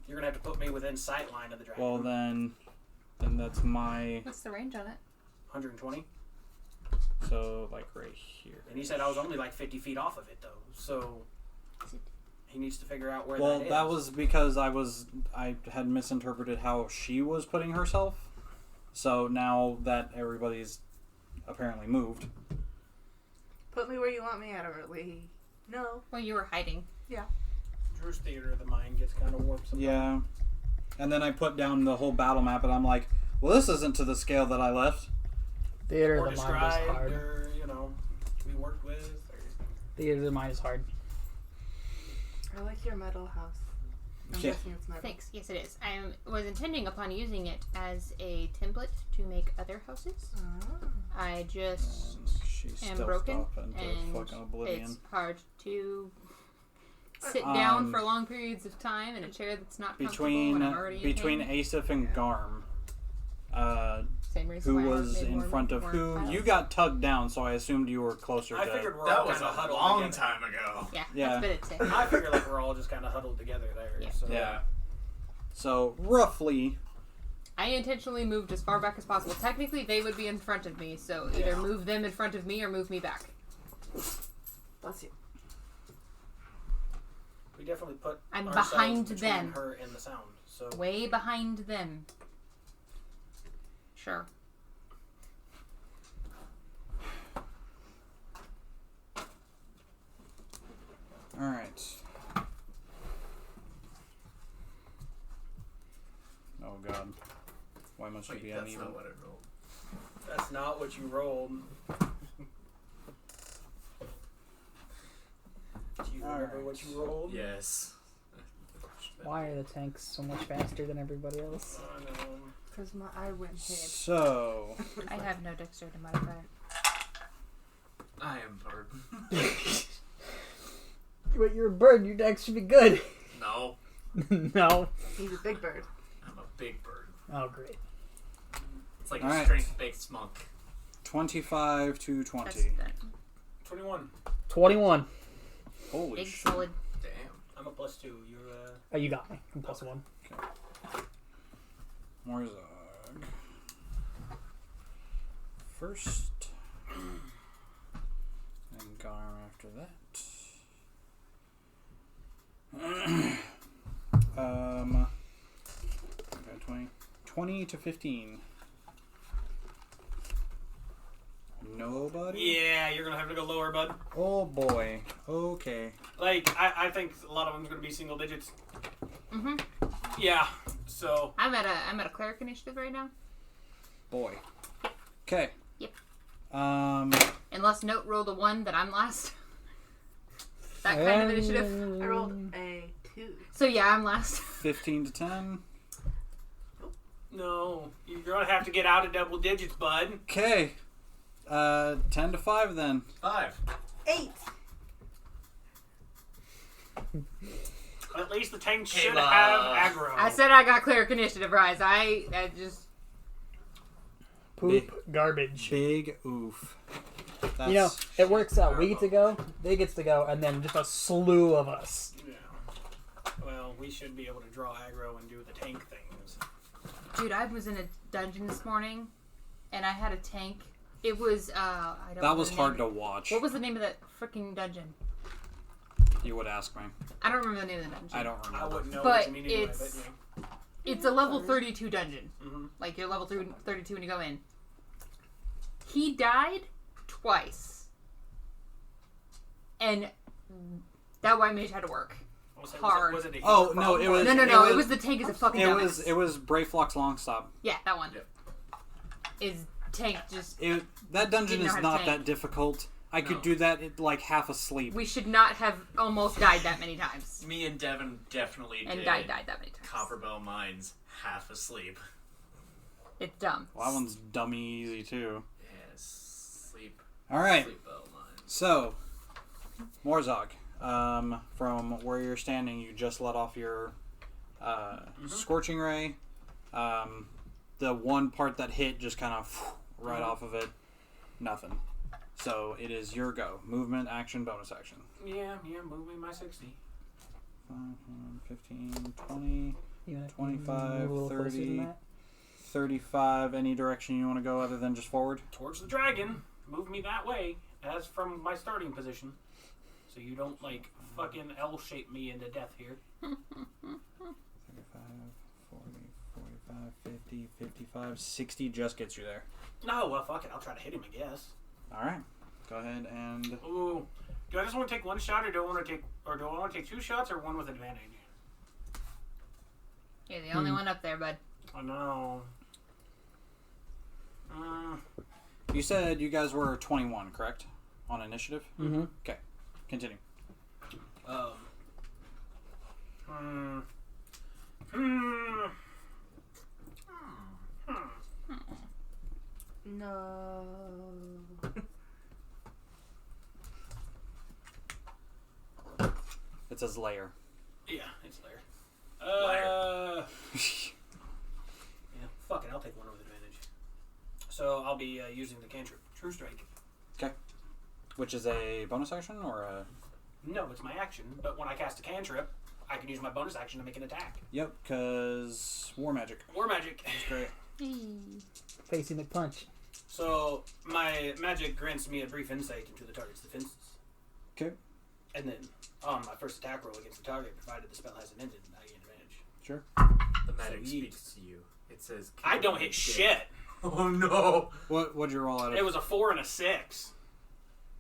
you're gonna have to put me within sight line of the dragon. Well, then that's my... What's the range on it? 120. So, like, right here. And he said I was only like 50 feet off of it, though. So he needs to figure out where Well, that is. that was because I had misinterpreted how she was putting herself. So now that everybody's apparently moved. Put me where you want me. I don't really know. Well, you were hiding. Drew's theater of the mind gets kind of warped sometimes. Yeah. And then I put down the whole battle map, and I'm like, well, this isn't to the scale that I left. Theater Or of the mind is described, hard. or, we worked with. Or... Theater of the mind is hard. I like your metal house. I'm Yeah. guessing it's metal. Thanks. Yes, it is. I was intending upon using it as a template to make other houses. Oh. I just She am stealthed broken, off into and fucking oblivion. it's hard to sit down for long periods of time in a chair that's not comfortable when I'm already between in pain. Asif and Garm, Same reason who why I was made in more- front of more who, piles. you got tugged down, so I assumed you were closer I to... figured we're That all was kind of a huddled long together. time ago. Yeah, Yeah. that's what it said. I figure like we're all just kind of huddled together there. Yeah. So. Yeah. So, roughly... I intentionally moved as far back as possible. Technically, they would be in front of me, so either Yeah. move them in front of me or move me back. Bless you. We definitely put I'm ourselves behind between them. her and the sound. So Way behind them. Sure. Alright. Oh god. Why must you Wait, be that's uneven? not what I rolled. that's not what you rolled. Do you remember what you rolled? Yes. Why are the tanks so much faster than everybody else? Oh, no. Because I went head. So... I have no dexterity modifier. I am bird. But you're a bird, your dex should be good. No, No. He's a big bird. I'm a big bird. Oh, great. It's like Alright. a strength-based monk. 25 to 20. That's that 21. 21. Holy big shit. solid. Damn. I'm a +2. You're Oh, you got me. I'm +1. Morzog. First. And Garm after that. 20 to 15. Nobody? Yeah, you're gonna have to go lower, bud. Oh boy. Okay. Like I think a lot of them's gonna be single digits. Mm-hmm. Yeah. So I'm at a cleric initiative right now. Boy. Okay. Yep. Unless Note rolled a 1 that I'm last. That kind of initiative. I rolled a 2. So yeah, I'm last. 15 to 10. no, you're gonna have to get out of double digits, bud. Okay. 10 to 5 then. 5. 8. At least the tank should Kayla. have aggro. I said I got cleric initiative, Rise. I just... Poop garbage. Big oof. That's, You know, it works out. We get to go, they gets to go, and then just a slew of us. Yeah. Well, we should be able to draw aggro and do the tank things. Dude, I was in a dungeon this morning, and I had a tank. It was, I don't know. that was the hard name. to watch. What was the name of that freaking dungeon? You would ask me. I don't remember the name of the dungeon. I don't I remember. wouldn't know But what you mean anyway, it's- but It's a level 32 dungeon. Mhm. Like, you're level 32 when you go in. He died twice. And that white mage had to work. Hard. Was it a Oh, healer no, problem it or- was- No. it It was the tank is a fucking It dumbass. was Brayflock's long stop. Yeah, that one. Yep. Is tank just... That dungeon Didn't know is how to not tank. that difficult. I could No. do that at like half asleep. We should not have almost died that many times. Me and Devin definitely And did died that many times. Copperbell Mines half asleep. It's dumb. Well, that one's dummy easy too. Yes. Sleep. All right. Sleep well, mine. So, Morzog, from where you're standing, you just let off your scorching ray. The one part that hit just kind of right off of it. Nothing. So it is your go. Movement, action, bonus action. Yeah, move me my 60. 5, 15, 20, You wanna 25, move a little closer than 30. that? 35. Any direction you want to go other than just forward? Towards the dragon. Move me that way, as from my starting position. So you don't, like, fucking L-shape me into death here. 35, 40, 45, 50, 55, 60 just gets you there. No, well, fuck it. I'll try to hit him, I guess. All right. Go ahead and... Ooh. Do I just want to take one shot, or do I want to take 2 shots, or one with advantage? You're the only one up there, bud. I know. You said you guys were 21, correct? On initiative? Mm-hmm. Okay. Continue. No. It says layer. Yeah, it's there. Liar. Yeah, fuck it. I'll take one with advantage. So I'll be using the cantrip True Strike. Okay. Which is a bonus action or a... No, it's my action. But when I cast a cantrip, I can use my bonus action to make an attack. Yep, because war magic. War magic. That's great. Facing the punch. So my magic grants me a brief insight into the target's defenses. Okay. And then on my first attack roll against the target, provided the spell hasn't ended, I gain advantage. Sure. The magic So speaks to you. It says... I don't hit shit. Oh no! What'd you roll out of? It was a 4 and a 6.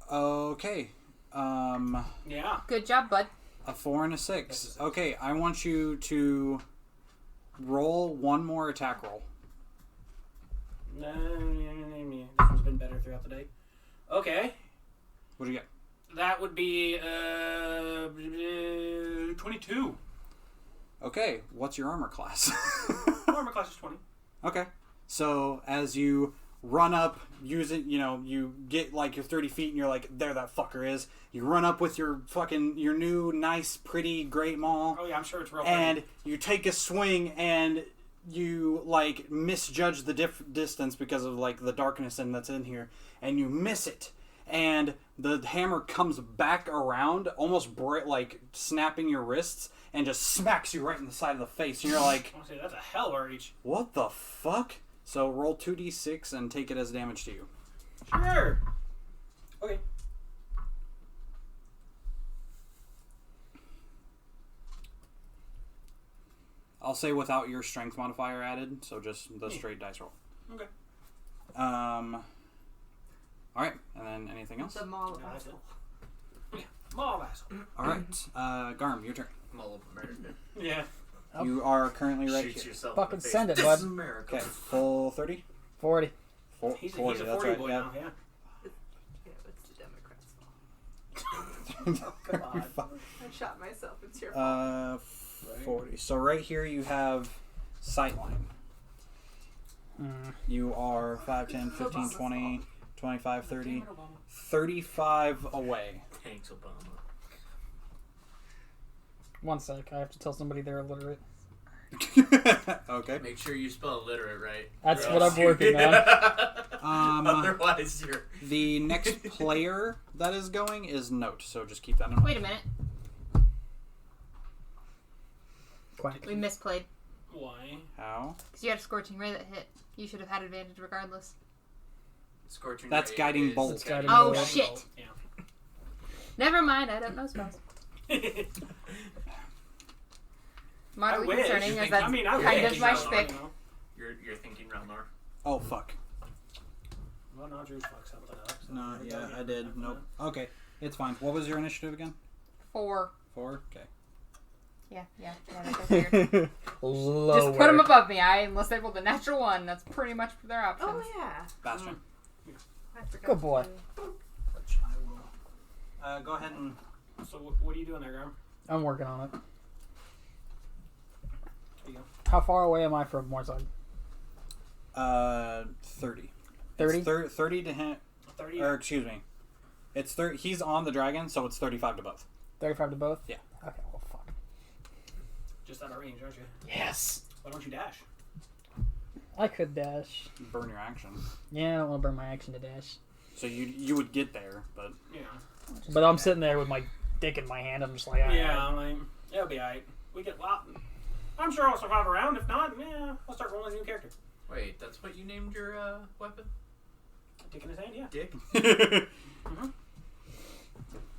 Okay. Yeah. Good job, bud. A 4 and a 6. Okay, I want you to roll one more attack roll. This one's been better throughout the day. Okay. What'd you get? That would be 22. Okay, what's your armor class? Armor class is 20. Okay. So as you run up, you get like your 30 feet and you're like, there that fucker is. You run up with your new nice, pretty Great Maul. Oh yeah, I'm sure it's real And pretty. you take a swing and you like misjudge the distance because of like the darkness that's in here, and you miss it. And the hammer comes back around, almost like snapping your wrists, and just smacks you right in the side of the face. And you're like, I say, that's a hell of a reach. what the fuck? So roll 2d6 and take it as damage to you. Sure. Okay. I'll say without your strength modifier added, so just the straight dice roll. Okay. Alright, and then anything else? The Mall of No, that's Asshole. Maul vassal. Alright, Garm, your turn. Mall of America. Yeah. Oh. You are currently right Shoots here. yourself Fucking in the face. send it, This bud. is America. Okay, full 30? 40. He's a 40, 40 that's right, boy yeah. now, yeah. Yeah, it's the Democrats' fault. Oh, God. I shot myself. It's your fault. 40. So right here you have sightline. You are 5, 10, 15, 20, 25, 30, 35 away. Thanks, Obama. One sec. I have to tell somebody they're illiterate. Okay. Make sure you spell illiterate right. That's or what else I'm working on. Otherwise, you're... The next player that is going is Note, so just keep that in mind. Wait a minute. Quack. We misplayed. Why? How? Because you had a scorching ray that hit. You should have had advantage regardless. Scorching That's ray guiding is- bolt. That's guiding Oh, bolt. shit. Yeah. Never mind. I don't know spells. Moderately I wish. concerning, You as think- that's I mean, I kind wish. of my Ralnor, shtick. You know? You're thinking Ralnor. Oh, fuck. Well, no, Drew's fucked something up. So No, yeah, I did. Nope. Okay, it's fine. What was your initiative again? 4. 4? Okay. Yeah, that's weird. Lower. Just put them above me. I unless they rolled a natural 1. That's pretty much their options. Oh, yeah. Bastard. I forgot. Good boy. Which I will. Go ahead and... So what are you doing there, Graham? I'm working on it. There you go. How far away am I from Morzog? 30. 30? It's 30 to hit. 30. Or, excuse me. It's 30. He's on the dragon, so it's 35 to both. 35 to both? Yeah. Okay, well, fuck. Just out of range, aren't you? Yes! Why don't you dash? I could dash. Burn your action. Yeah, I don't want to burn my action to dash. So you would get there, but... Yeah. But I'm sitting there with my dick in my hand. I'm just like, ah. Yeah, I'm like, it'll be alright. We get, well, I'm sure I'll survive a round. If not, yeah, I'll start rolling as a new character. Wait, that's what you named your weapon? Dick in his hand, yeah. Dick? Mm-hmm.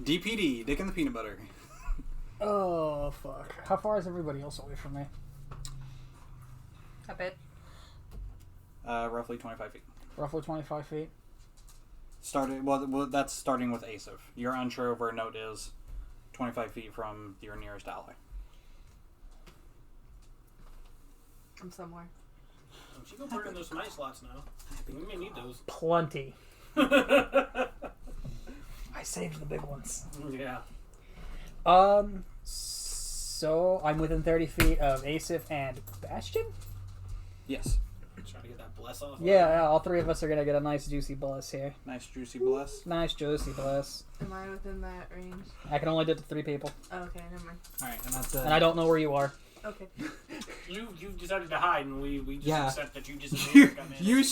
DPD, Dick and the Peanut Butter. Oh, fuck. How far is everybody else away from me? A bit. Roughly 25 feet. Roughly 25 feet. Well, that's starting with Asif. You're unsure of where Note is 25 feet from your nearest ally. I'm somewhere. Don't you go burn in those smite slots now. We may need those. Plenty. I saved the big ones. Yeah. So I'm within 30 feet of Asif and Bastion? Yes. Trying to get that bless off. Yeah, all three of us are gonna get a nice juicy bless here. Nice juicy bless. Nice juicy bless. Am I within that range? I can only do it to 3 people. Oh, okay, never mind. Alright, and that's it. And I don't know where you are. Okay. You decided to hide, and we just Yeah. accept that you disappeared. You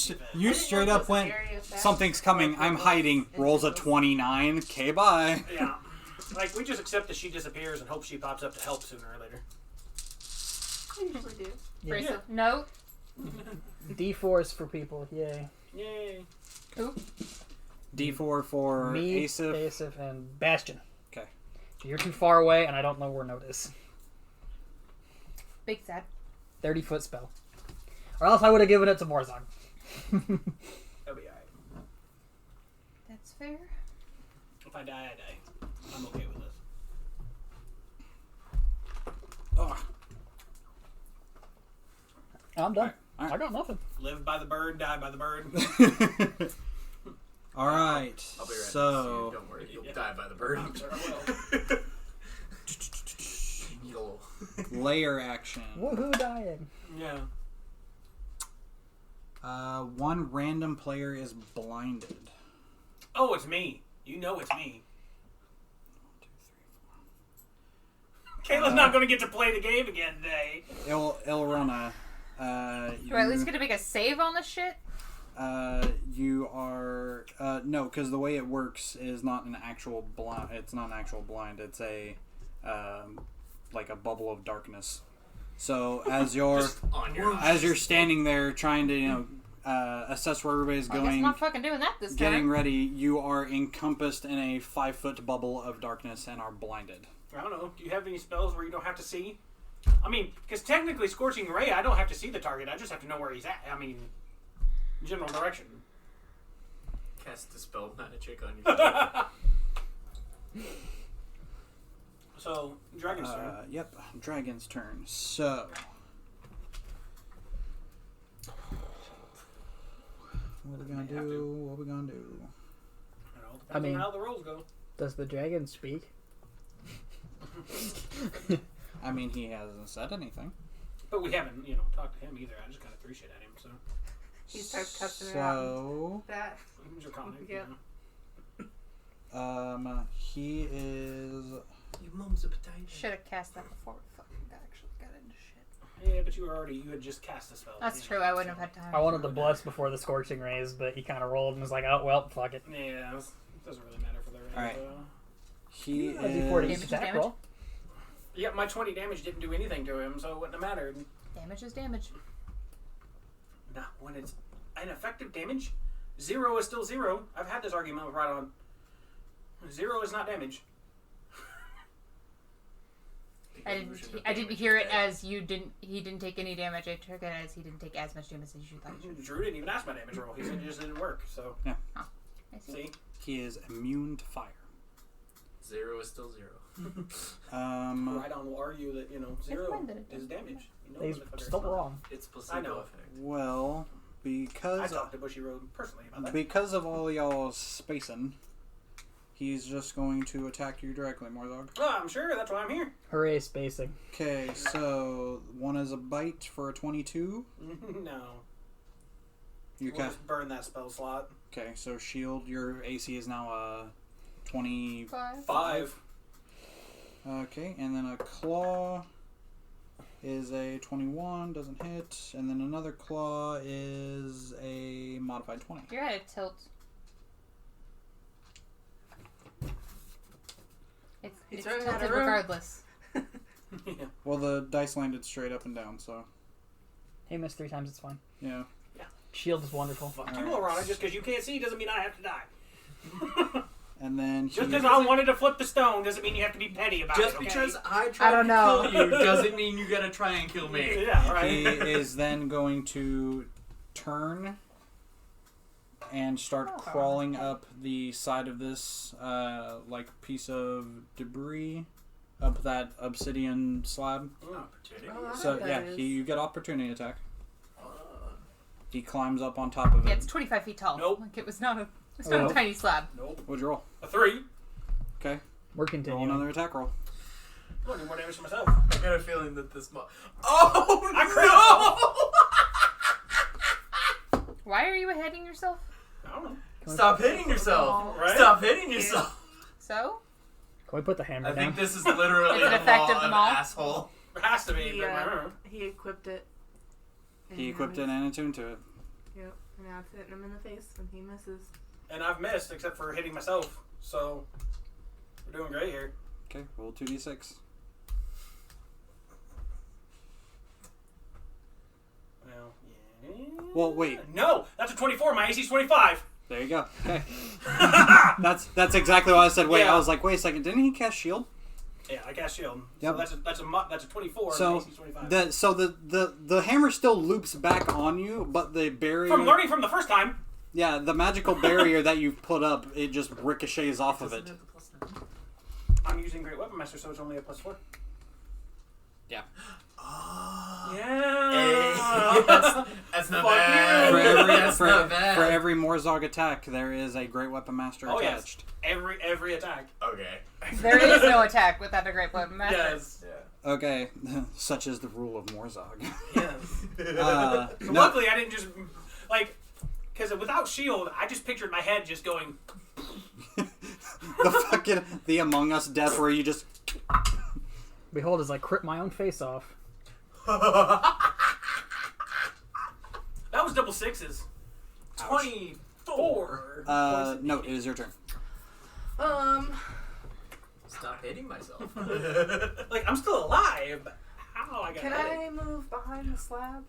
straight up went, something's coming, I'm hiding, rolls a 29, okay, bye. Yeah. Like, we just accept that she disappears and hope she pops up to help sooner or later. I usually do. Yeah. Brace of- No. D4 is for people, yay. Yay. Who? D4 for Me, Asif. Asif, and Bastion. Okay. You're too far away, and I don't know where Note is. Big sad. 30-foot spell. Or else I would have given it to Morzog. That'll be alright. That's fair. If I die, I die. I'm okay with this. Oh. I'm done. Alright. I got nothing. Live by the bird, die by the bird. Alright, I'll be ready. so... Don't worry, you'll die by the bird. I'm sure I will. You'll... Layer action. Woohoo, dying. Yeah. One random player is blinded. Oh, it's me. You know it's me. 1, 2, 3, 4. Kayla's not going to get to play the game again today. Elrona. Do I at least get to make a save on this shit? You are no, because the way it works is not an actual blind. It's not an actual blind. It's a like a bubble of darkness. So as you're Just on your as you're standing there trying to assess where everybody's I guess I'm going, not fucking doing that this getting time. ready, you are encompassed in a 5-foot bubble of darkness and are blinded. I don't know. Do you have any spells where you don't have to see? I mean, because technically Scorching Ray, I don't have to see the target. I just have to know where he's at. I mean, general direction. Cast Dispel Magic on your So, Dragon's turn. Yep, dragon's turn. So, what are we gonna May have do? to. What are we gonna do? You know, I mean- on how the rolls go. Does the dragon speak? I mean, he hasn't said anything. But we haven't, talked to him either. I just kind of threw shit at him, so. He starts cussing it out. So, That. He's draconic, Yeah. he is. You mom's a potato. Should have cast that before we fucking actually got into shit. Yeah, but you had just cast the spell. That's true. I wouldn't have had time. I wanted the bless before the scorching rays, but he kind of rolled and was like, oh, well, fuck it. Yeah, it doesn't really matter for the range. Alright. though. He A D4 to is. each Damage, attack damage. roll. Yeah, my 20 damage didn't do anything to him, so it wouldn't have mattered. Damage is damage. Nah, when it's ineffective damage, 0 is still 0. I've had this argument with Right On. 0 is not damage. I didn't hear it as he didn't take any damage. I took it as he didn't take as much damage as you thought he should. Drew didn't even ask my damage roll. He said it just didn't work, so. I see. See? He is immune to fire. 0 is still 0. Right On will argue that, 0 fine that it is does. damage. He's motherfucker, still it's not. wrong. It's I placebo know. effect. Well, I because talked to Bushy Road personally about that. because of all y'all spacing, he's just going to attack you directly, Mordog. Oh, I'm sure. That's why I'm here. Hooray, spacing. Okay, so one is a bite for a 22. No. You We'll cast. just burn that spell slot. Okay, so shield. Your AC is now 25. 5. Okay, and then a claw is a 21, doesn't hit, and then another claw is a modified 20. You're at a tilt. It's running out of tilted room. regardless. Yeah. Well, the dice landed straight up and down, so He missed 3 times, it's fine. yeah. Shield is wonderful. Fuck All you, right. Lorana. Just because you can't see doesn't mean I have to die. And then Just he, because I wanted to flip the stone doesn't mean you have to be petty about Just it. Okay? because I tried don't to know. kill you doesn't mean you gotta try and kill me. Yeah, right. he is then going to turn and start Oh. crawling up the side of this like piece of debris up that obsidian slab. Opportunity. Oh, I So know what yeah, that is. you get opportunity attack. He climbs up on top of Yeah, it. it's 25 feet tall. Nope. Like it was not a. It's Oh. not a tiny slab. Nope. What'd you roll? A 3. Okay, We're roll continuing. another attack roll. I don't need more damage to myself. I got a feeling that this Oh I no! Why are you aheading yourself? I don't know. Stop hitting yourself! Right? Stop hitting yourself! So? Can we put the hammer I down? think this is literally Is it the effective law them of all? asshole. It has to be. He, But he equipped it. He equipped it and attuned to it. Yep. And now it's hitting him in the face when he misses. and I've missed except for hitting myself. So we're doing great here. Okay, roll 2d6. Well, yeah. Well, wait. No, that's a 24. My AC's 25. There you go. Okay. That's exactly why I said wait. Yeah. I was like, wait a second. Didn't he cast shield? Yeah, I cast shield. Yep. So that's a 24. So and my AC's 25. the hammer still loops back on you, but the barrier. From learning from the first time. Yeah, the magical barrier that you've put up, it just ricochets off of it. I'm using Great Weapon Master, so it's only a +4. Yeah. Yeah. That's not Fuck bad. For every That's not bad. for every Morzog attack, there is a Great Weapon Master Oh, yes. attached. Every attack. Okay. There is no attack without a great weapon master. Yes. Yeah. Okay, such is the rule of Morzog. Yes. So No, luckily, I didn't just because without shield, I just pictured my head just going. the Among Us death where you just Behold, as I crip my own face off. That was double sixes. Ouch. 24. no, it is your turn. Stop hitting myself. Like I'm still alive. But how I got Can hit? I move behind the slab?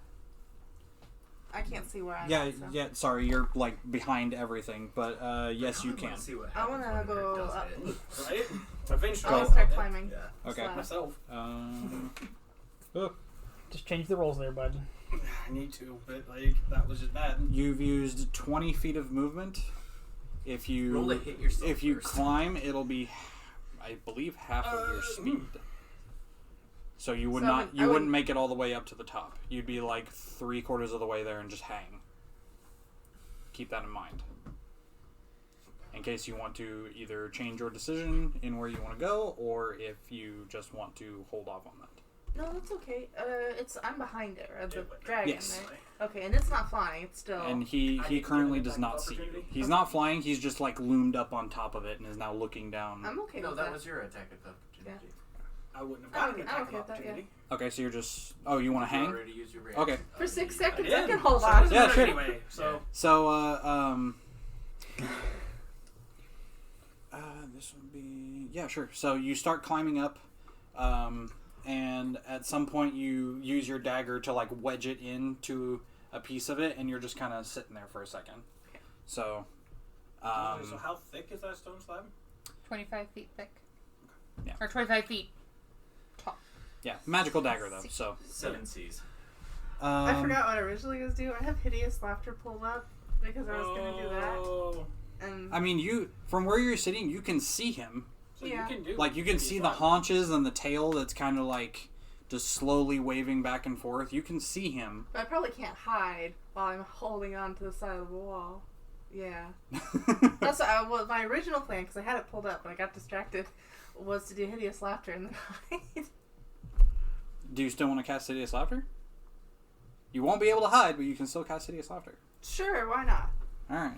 I can't see where I'm Yeah, at, so. yeah. Sorry, you're like behind everything, but yes, you can. See what I wanna happens when go Rick does up. it. Right? Eventually. I want to start climbing. Yeah. Okay. Slab. Myself. Just change the rolls there, bud. I need to, but that was just bad. You've used 20 feet of movement. If Roll to you hit yourself if you first. climb, it'll be, I believe, half of your speed. So you would So not I wouldn't would- make it all the way up to the top. You'd be like 3/4 of the way there and just hang. Keep that in mind. In case you want to either change your decision in where you want to go, or if you just want to hold off on that. No, that's okay. I'm behind it, or the dragon, Yes. right? Okay, and it's not flying. It's still. And I he didn't currently give it does a not attack see you. opportunity? He's not flying. He's just like loomed up on top of it and is now looking down. I'm okay No, with that that. was your attack of opportunity. I wouldn't have I'm gotten an okay attack with of that, yeah. opportunity. Okay, so you're just. Oh, you want to You hang? already used your reaction. Okay. For 6 I seconds, did. I can hold So it on. doesn't Yeah, matter sure. Anyway, so So, this would be yeah, sure. So you start climbing up, and at some point you use your dagger to like wedge it into a piece of it, and you're just kind of sitting there for a second. So, so how thick is that stone slab? 25 feet thick. Yeah. Or 25 feet tall. yeah, magical dagger though. So, 7 C's. I forgot what I originally was doing. I have hideous laughter pulled up because I was going to do that. Oh. And I mean, you from where you're sitting, you can see him. So Yeah. you can do Like you can see the haunches and the tail that's kind of like just slowly waving back and forth. You can see him. I probably can't hide while I'm holding on to the side of the wall. Yeah. That's what my original plan, because I had it pulled up, but I got distracted, was to do hideous laughter and then hide. Do you still want to cast Hideous Laughter? You won't be able to hide, but you can still cast Hideous Laughter. Sure, why not? Alright.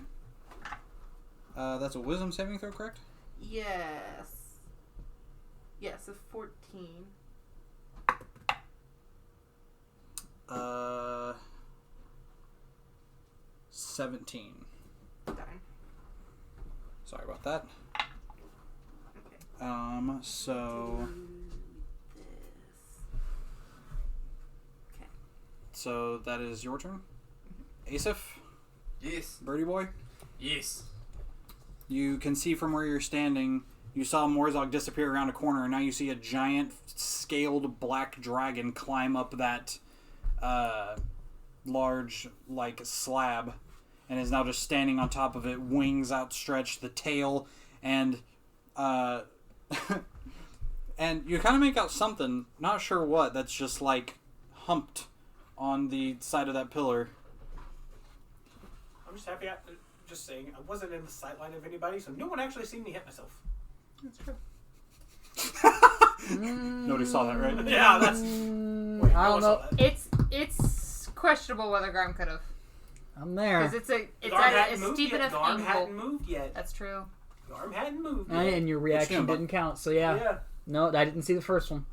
That's a wisdom saving throw, correct? Yes. Yes, a 14. 17. Darn. Sorry about that. Okay. So... Do this. Okay. So that is your turn? Asif? Yes. Birdie Boy? Yes. You can see from where you're standing, you saw Morzog disappear around a corner, and now you see a giant scaled black dragon climb up that large, like, slab, and is now just standing on top of it, wings outstretched, the tail, and and you kind of make out something, not sure what, that's just, like, humped on the side of that pillar. I'm just happy. Just saying, I wasn't in the sightline of anybody, so no one actually seen me hit myself. That's true. Nobody saw that, right? Yeah, that's. Wait, I don't know. It's questionable whether Garm could have. I'm there. Because it's Garm at hadn't a moved steep yet. enough Garm angle. hadn't moved yet. That's true. Garm hadn't moved yet. And your reaction Bud? didn't count, so yeah. Yeah. No, I didn't see the first one.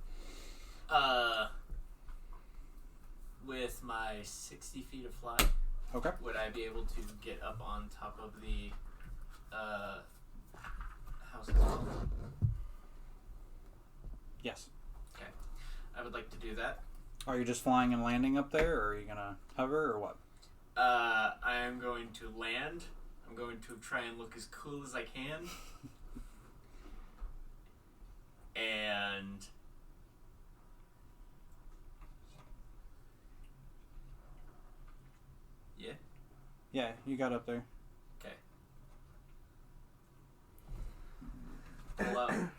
With my 60 feet of fly, Okay. would I be able to get up on top of the house? Yes. Okay. I would like to do that. Are you just flying and landing up there, or are you gonna hover, or what? I am going to land. I'm going to try and look as cool as I can. And yeah. Yeah, you got up there. Okay.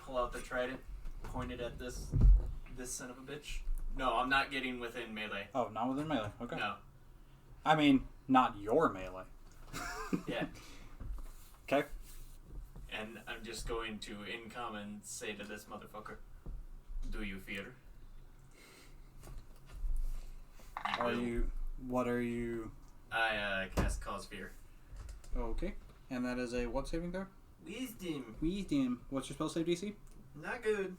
Pull out the trident, point it at this son of a bitch. No, I'm not getting within melee. Oh, not within melee. Okay. No. I mean, not your melee. Yeah. Okay. And I'm just going to, in common, say to this motherfucker, "Do you fear?" What are you? I cast Cause Fear. Okay. And that is a what saving throw? Wisdom. Wisdom. What's your spell save DC? Not good.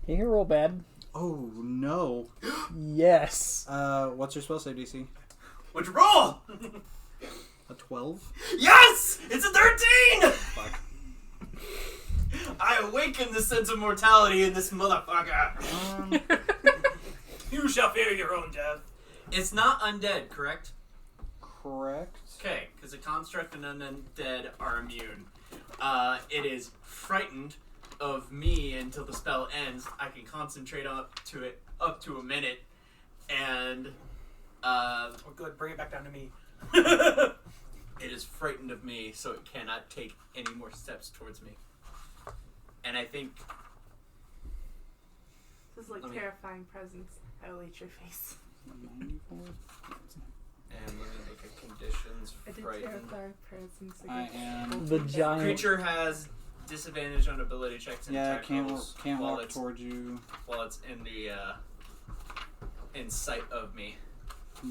Can you roll bad? Oh, no. Yes. What's your spell save DC? What'd you roll? A 12? Yes! It's a 13! Fuck. I awaken the sense of mortality in this motherfucker. You shall fear your own death. It's not undead, correct? Correct. Okay, because a construct and undead are immune. It is frightened of me until the spell ends. I can concentrate up to a minute, and Oh, good. Bring it back down to me. it is frightened of me, so it cannot take any more steps towards me. And I think This is like Let me- terrifying presence. I will eat your face. 94. And let me look at conditions. I did Frightened. terrifying presence I against am. The giant. Creature has disadvantage on ability checks and Yeah, attack can't rolls can't while walk it's towards you. while it's in the in sight of me.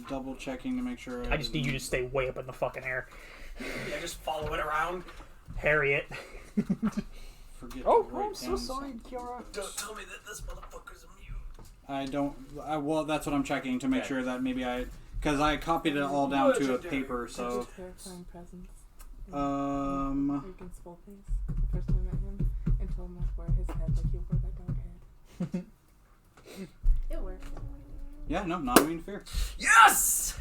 Double checking to make sure. I just need you to stay way up in the fucking air. Yeah, just follow it around. Harriet. forget. Oh, to write I'm so down sorry, something. Kiara. Don't tell me that this motherfucker's immune. I don't. Well, that's what I'm checking to make Okay. sure that maybe because I copied it all down to a Legendary. paper. So, terrifying presence. um, Against Full Face. The first time I met him, and told him I'd wear his head like he wore that dog head. It worked. yeah, no, not immune to fear. Yes!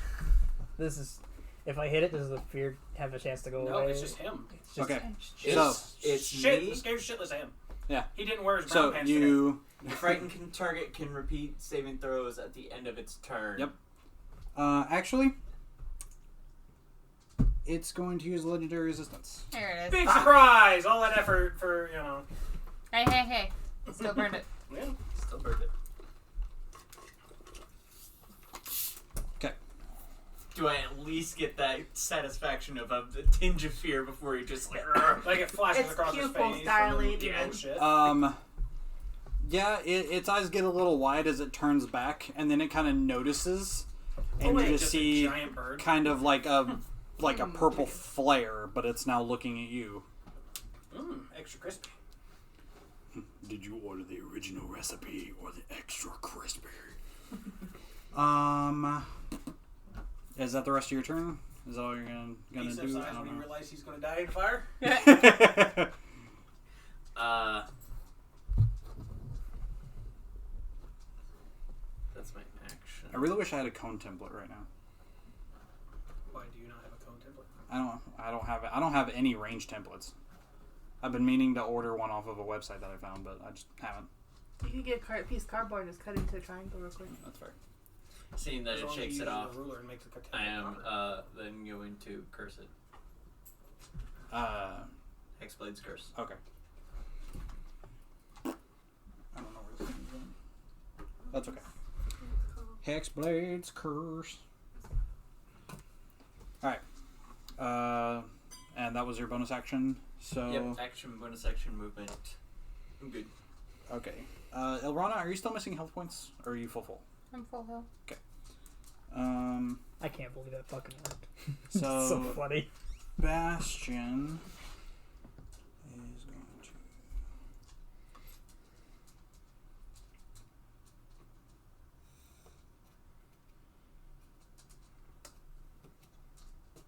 This is. If I hit it, does the fear have a chance to go No, away? it's just him. It's just- Okay, It's Shit, me. the scared shitless him. Yeah. He didn't wear his brown So pants you, Frightened target can repeat saving throws at the end of its turn. Yep. actually, it's going to use legendary resistance. There it today. is. Big surprise! All that effort for, you know. Hey. It still burned it. Yeah. Still burned it. Okay. Do I at least get that satisfaction of a tinge of fear before you just like... Like it flashes Its across his pupils face. dilate And and- shit. Yeah, its eyes get a little wide as it turns back, and then it kind of notices, and you just a see giant bird. kind of like a purple flare, but it's now looking at you. Extra crispy. Did you order the original recipe or the extra crispy? Is that the rest of your turn? Is that all you're gonna He steps do? eyes when he realizes he's going to die in fire. That's my action. I really wish I had a cone template right now. Why do you not have a cone template? I don't have any range templates. I've been meaning to order one off of a website that I found, but I just haven't. You could get a piece of cardboard and just cut it into a triangle real quick. That's fair. Seeing that As it long as shakes you it use off, a ruler and makes a template I am harder. then going to curse it. Hexblade's curse. Okay. I don't know where this thing is. That's okay. Hexblade's curse. Alright. And that was your bonus action. So Yep, action, bonus action, movement. I'm good. okay. Ilrana, are you still missing health points? Or are you full? I'm full health. I can't believe that fucking worked. So, So funny. Bastion is going to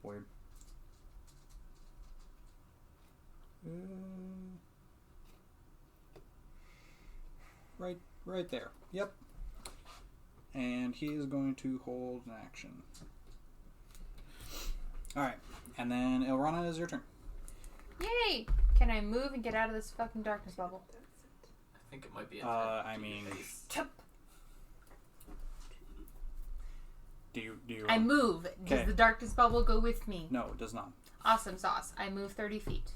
weird. Right there. Yep. And he is going to hold an action. Alright. And then Ilrana, is your turn. Yay! Can I move and get out of this fucking darkness bubble? I think it might be a I mean, do you I move. Does Okay. the darkness bubble go with me? No, it does not. Awesome sauce. I move 30 feet.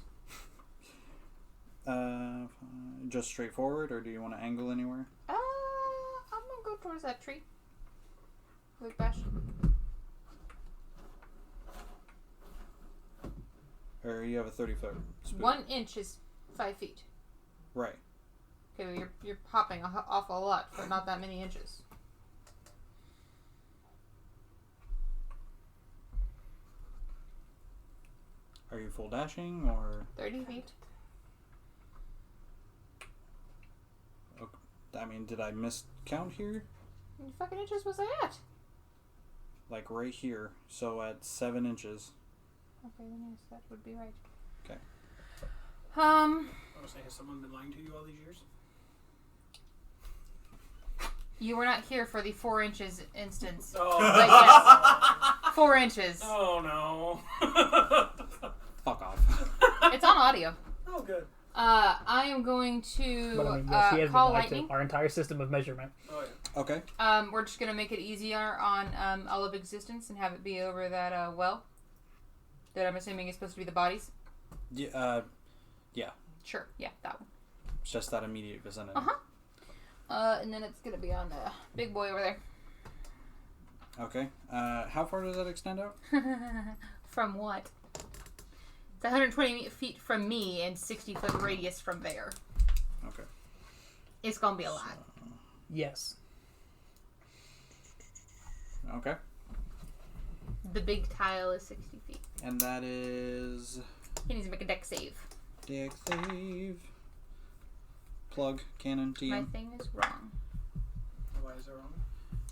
Just straight forward, or do you want to angle anywhere? I'm gonna go towards that tree. With Bastion. Or you have a 30-foot speed? 1 inch is 5 feet. Right. Okay, well, you're hopping off a lot for not that many inches. Are you full dashing, or 30 feet. I mean, did I miscount here? How many fucking inches was I at? Like right here, so at 7 inches. Okay, then yes, that would be right. Okay. I was saying, has someone been lying to you all these years? You were not here for the 4 inches instance. Oh, But yes, 4 inches. oh no. Fuck off. It's on audio. Oh, good. I am going to But I mean, yes, he has call been lied to lightning. our entire system of measurement. Oh, yeah. Okay. We're just gonna make it easier on all of existence and have it be over that well. That I'm assuming is supposed to be the bodies. Yeah. Sure, yeah, that one. It's just that immediate vicinity. And then it's gonna be on the big boy over there. Okay. How far does that extend out? From what? It's 120 feet from me and 60-foot radius from there. Okay. It's gonna be a lot. Yes. Okay. The big tile is 60 feet. And that is He needs to make a deck save. Dex save. Plug cannon My TM. thing is wrong. Why is that wrong?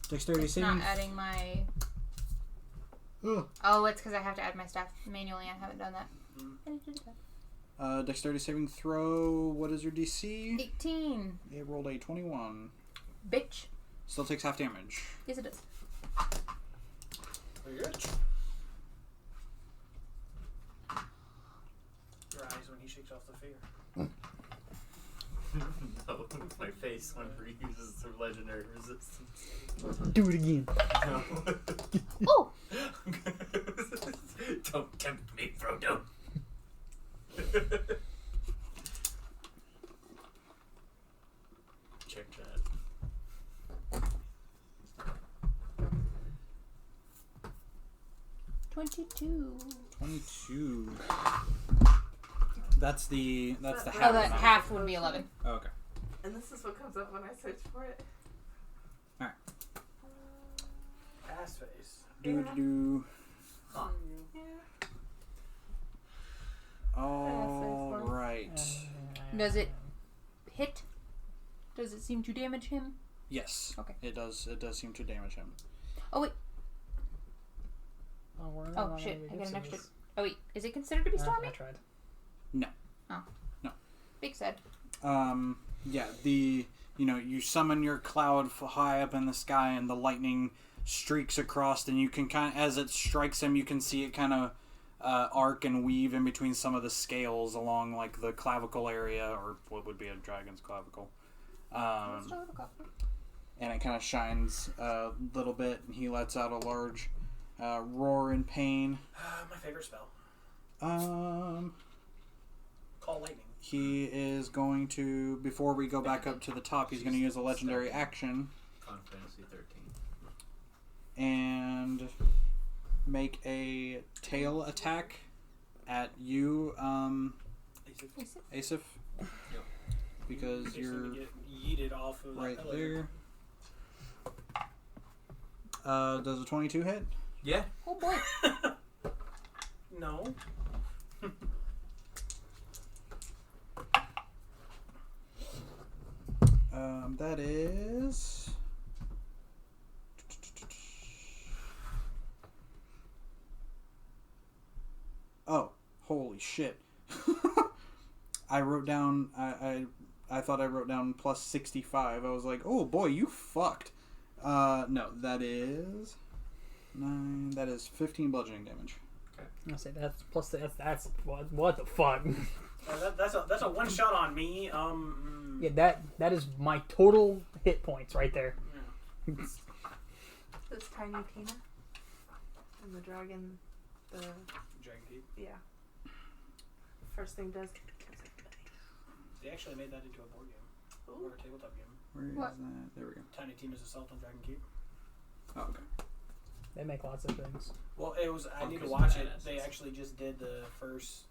Dexterity It's saving. not adding my... Ugh. Oh, it's because I have to add my stuff manually. I haven't done that. I need to do that. Dexterity saving throw. What is your DC? 18. It rolled a 21. Bitch. Still takes half damage. Yes, it does. Very good. Your eyes when he shakes off the fear. No, my face whenever he uses the legendary resistance. Do it again. No. Oh! Don't tempt me, Frodo. Check that. $22. 22. That's the half. Oh, that amount. half would be 11. Oh, okay. And this is what comes up when I search for it. Ass face. Do. Huh. Yeah. All right. Does it hit? Does it seem to damage him? Yes. Okay. It does. It does seem to damage him. Oh wait. Oh Shit! I got an extra. Oh wait, is it considered to be stormy? I tried. Big said. Yeah. You summon your cloud high up in the sky, and the lightning streaks across, and you can as it strikes him, you can see it kind of arc and weave in between some of the scales along like the clavicle area, or what would be a dragon's clavicle. And it kind of shines a little bit, and he lets out a large roar in pain. My favorite spell. Call lightning. He is going to, before we go back up to the top, he's going to use a legendary action Final Fantasy 13. and make a tail attack at you, Asif. Because Basically you're get yeeted off of right that pillar. there. Does a 22 hit? Yeah. Oh boy. No. That is... Oh, holy shit. I wrote down... I thought I wrote down plus 65. I was like, oh boy, you fucked. No, that is... 9... That is 15 bludgeoning damage. I say that's plus that's what the fuck. That's a one shot on me. Yeah, that is my total hit points right there. Yeah. This Tiny Tina. And the dragon. Dragon Teeth. Yeah. First thing does. They actually made that into a board game Ooh. or a tabletop game. Where is What? that? There we go. Tiny Tina's Assault on Dragon Keep. Oh, okay. They make lots of things. Well, it was. I need to Focus watch on it. badasses. They actually just did the first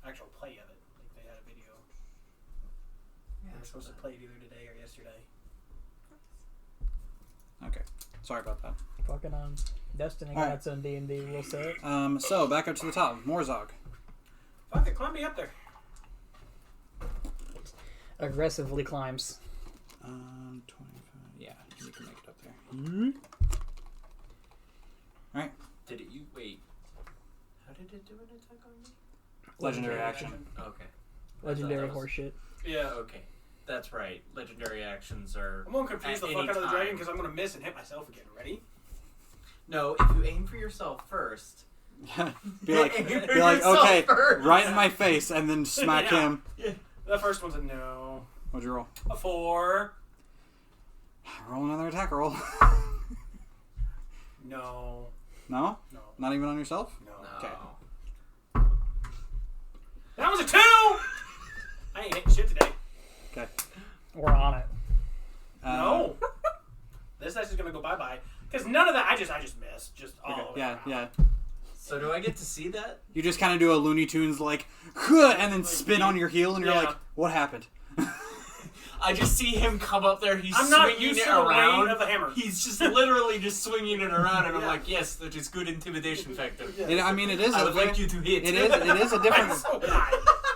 actual play of it. Like they had a video. They were supposed to play it either today or yesterday. Okay. Sorry about that. Fucking Destiny All right. got some D&D rule set. So, back up to the top. Morzog. Fuck it, climb me up there. Aggressively climbs. 25. Yeah, you can make it up there. Did it? You wait. How did it do an attack on me? Legendary action. Okay. Legendary that was- horseshit. Yeah. Okay. That's right. Legendary actions are. I'm gonna confuse the At fuck any out of the time. dragon because I'm gonna miss and hit myself again. Ready? No, if you aim for yourself first. be like, Aim for be like, yourself okay, first. right in my face, and then smack Yeah. him. The first one's a no. What'd you roll? A 4. Roll another attack roll. No. No? No. Not even on yourself? No. No. Okay. That was a 2! I ain't hitting shit today. Okay. We're on it. No. This dice is gonna go bye-bye. Because none of that, I just missed. Just all Okay. of it. Yeah, yeah. So do I get to see that? You just kind of do a Looney Tunes like, "Huh," and then spin on your heel, and you're Yeah. like, what happened? I just see him come up there. He's I'm not swinging used it to the around. weight of the hammer. He's just literally just swinging it around, and I'm Yeah. like, yes, that is good intimidation factor. I mean, it is. I would like you to hit. It is a different. So high.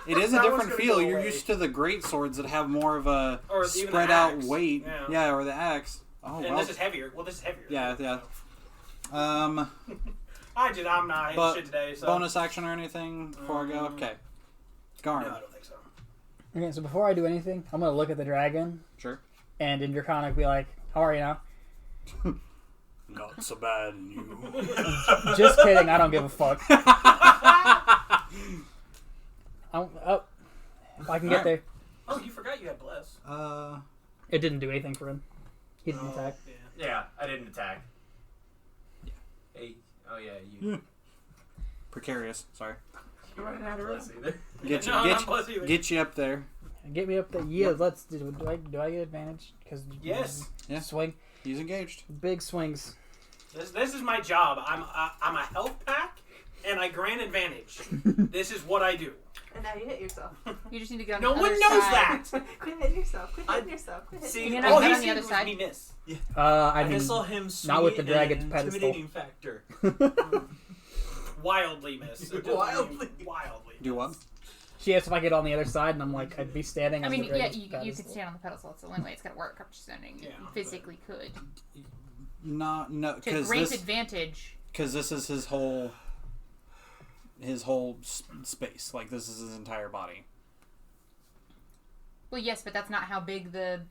It is a That one's different gonna feel. go You're away. used to the great swords that have more of a Or even the spread out axe. weight. Yeah. Or the axe. Oh And well. this is heavier. Well, this is heavier. Yeah. I'm not But hitting shit today, so. bonus action or anything before I go. Okay. No, Garn. I don't think so. Okay, so before I do anything, I'm gonna look at the dragon Sure. and in Draconic be like, "How are you now?" Not so bad, you. Just kidding. I don't give a fuck. If I can get there. Oh, you forgot you had bless. It didn't do anything for him. He didn't Oh, attack. Yeah. Yeah, I didn't attack. Yeah. Hey. Oh yeah, you. Precarious. Sorry. You're running out of room. Bless either. Get you, No, get, not bless either. get you up there. Get me up there. Yeah, let's. Do I get advantage? Because Yes. Yeah. swing, He's engaged. big swings. This is my job. I'm a health pack, and I grant advantage. This is what I do. And now you hit yourself. You just need to get on No the one other knows side. that. Quit hitting yourself. Quit hitting yourself. Quit hitting See, You yourself. know, All get he on the said other was side. me miss. I I mean, saw him swing not with the dragon's pedestal. intimidating factor. Wildly miss. Wildly. Wildly. Do what? she asked if I get on the other side, and I'm like, I'd be standing I on mean, the yeah, dragon's you can pedestal. stand on the pedestal. It's the only way it's gonna work. I'm just saying, you Yeah, physically could. No, To because great this advantage. is his whole space. Like this is his entire body. Well, yes, but that's not how big the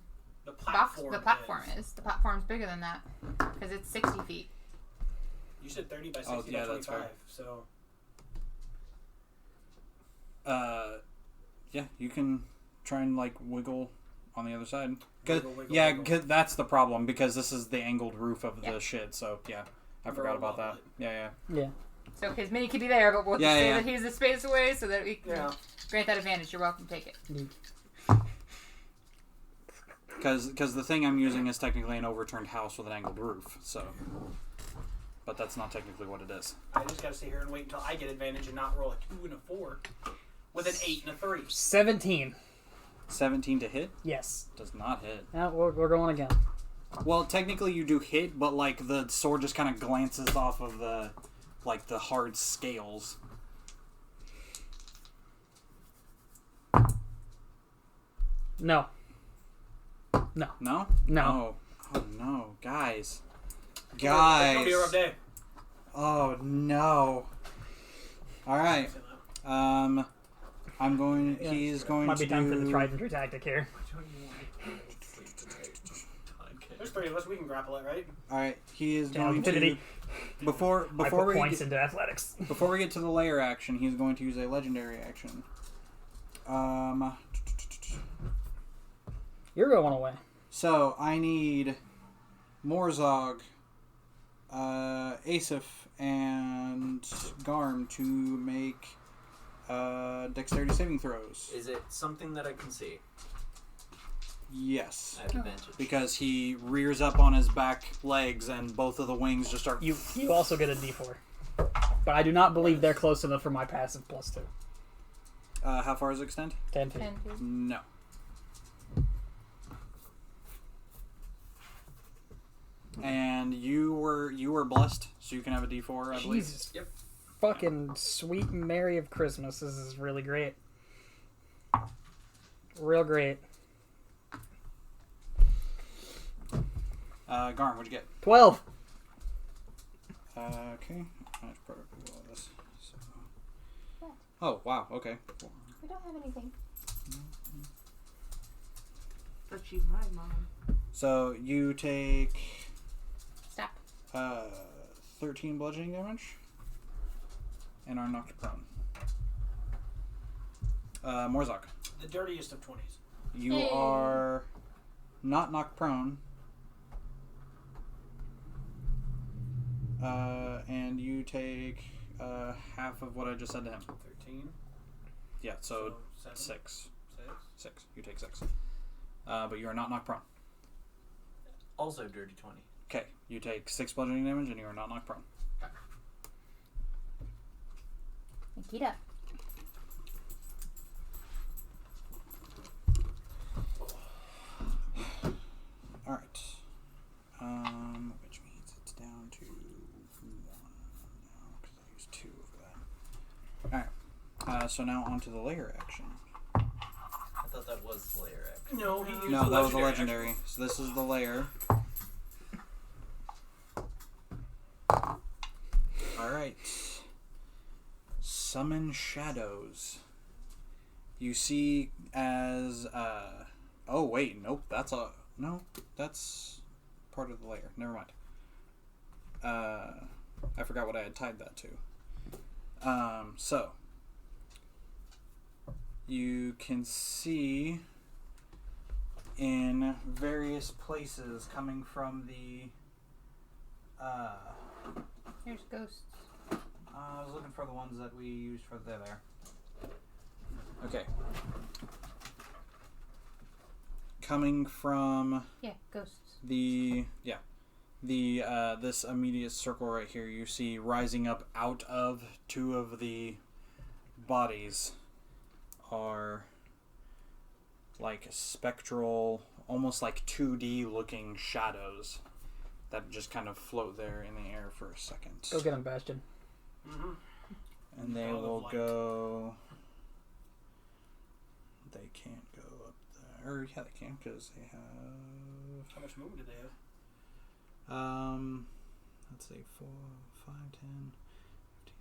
platform is. The platform's bigger than that because it's 60 feet. You said 30 by 60 Oh, yeah, by that's 25. fair. So Yeah, you can try and like wiggle on the other side. Wiggle, wiggle, Yeah, wiggle. 'cause that's the problem because this is the angled roof of Yeah. the shit. So yeah, I Roll forgot about that. up. Yeah. Yeah. So his mini could be there, but we'll Yeah, just say yeah. that he's a space away so that we can Yeah. grant that advantage. You're welcome to take it. Because the thing I'm using is technically an overturned house with an angled roof. So, but that's not technically what it is. I just gotta sit here and wait until I get advantage and not roll a 2 and a 4 with an 8 and a 3. 17. 17 to hit Yes. does not hit. We're going again. Well, technically you do hit, but like the sword just kind of glances off of the hard scales. No. No? No. Oh no, guys. It's gonna be a rough day. Oh no. All right. I'm going. Yeah. He's going Might to be time for the tried and true tactic here. There's 3 of us. We can grapple it, right? All right. He is General going to Infinity. before I put we points get, into athletics. before we get to the layer action. He's going to use a legendary action. You're going away. So I need Morzog, Asif, and Garm to make dexterity saving throws. Is it something that I can see? Yes. I have advantage. Because he rears up on his back legs and both of the wings just start... You also get a D4. But I do not believe they're close enough for my passive +2. How far does it extend? 10 feet. 10 feet. No. And you were blessed, so you can have a D4, I believe. Jesus. Yep. Fucking sweet Mary of Christmas. This is really great. Real great. Garm, what'd you get? 12. Okay. I should probably do all this. So. Oh, wow, okay. We don't have anything. But you might, Mom. So you take Stop. 13 bludgeoning damage and are knocked prone. Morzok, The dirtiest of 20s. you Yay. are not knocked prone. And you take half of what I just said to him. 13. Yeah, so 7. 6. 6. 6. You take 6. But you are not knocked prone. Also dirty 20. Okay, you take 6 bludgeoning damage and you are not knocked prone. Nikita. Alright. Which means it's down to 1 now, because I used 2 for that. Alright. So now onto the layer action. I thought that was the layer action. No, he used No, the that was a legendary legendary. So this is the layer. Alright. Summon shadows. You see as oh wait, nope, that's part of the layer. Never mind. I forgot what I had tied that to. So you can see in various places coming from the Here's ghosts. I was looking for the ones that we used for there. Okay. Coming from Yeah, ghosts. this immediate circle right here, you see rising up out of 2 of the bodies are like spectral, almost like 2D looking shadows that just kind of float there in the air for a second. Go get him, Bastion. Mm-hmm. And they Follow the will light. go. They can't go up there. Or, yeah, they can because they have. How much movement do they have? Let's see, 4, 5, 10, 15.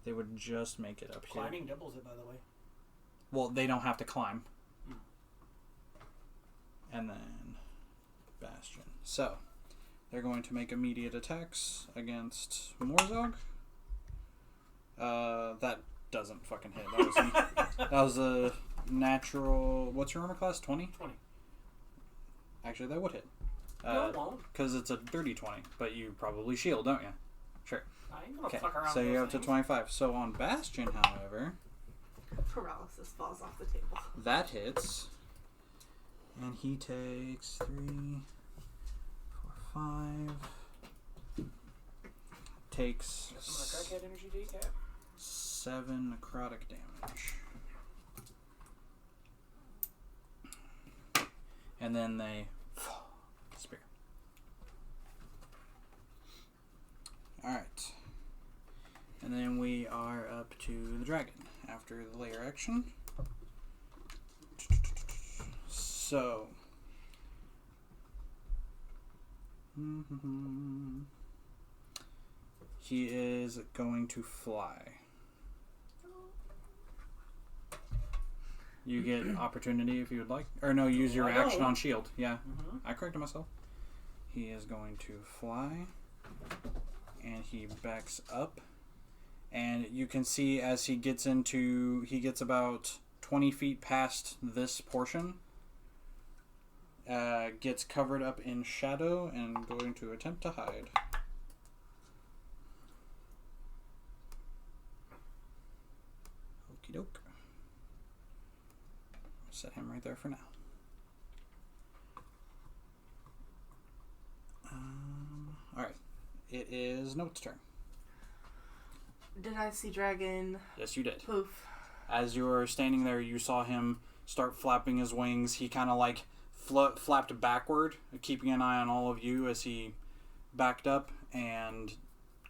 They would just make it up here. Climbing doubles it, by the way. Well, they don't have to climb. Hmm. And then Bastion. So, they're going to make immediate attacks against Morzog. That doesn't fucking hit. That was a natural... What's your armor class? 20? 20. Actually, that would hit. No, it won't. Because it's a dirty 20. But you probably shield, don't you? Sure. I ain't gonna Okay, fuck around so with you're those up to things. 25. So on Bastion, however, Paralysis falls off the table. that hits. And he takes 3, 4, 5. Takes Got some of that crackhead energy decap. 7 necrotic damage. And then they spear. Alright. And then we are up to the dragon after the layer action. So. He is going to fly. You get opportunity if you would like. Or no, use your action on shield. Yeah, Mm-hmm. I corrected myself. He is going to fly. And he backs up. And you can see as he gets about 20 feet past this portion. Gets covered up in shadow and going to attempt to hide. Okie doke. Set him right there for now. Alright. It is Note's turn. Did I see dragon? Yes, you did. Poof. As you were standing there, you saw him start flapping his wings. He kind of like flapped backward, keeping an eye on all of you as he backed up and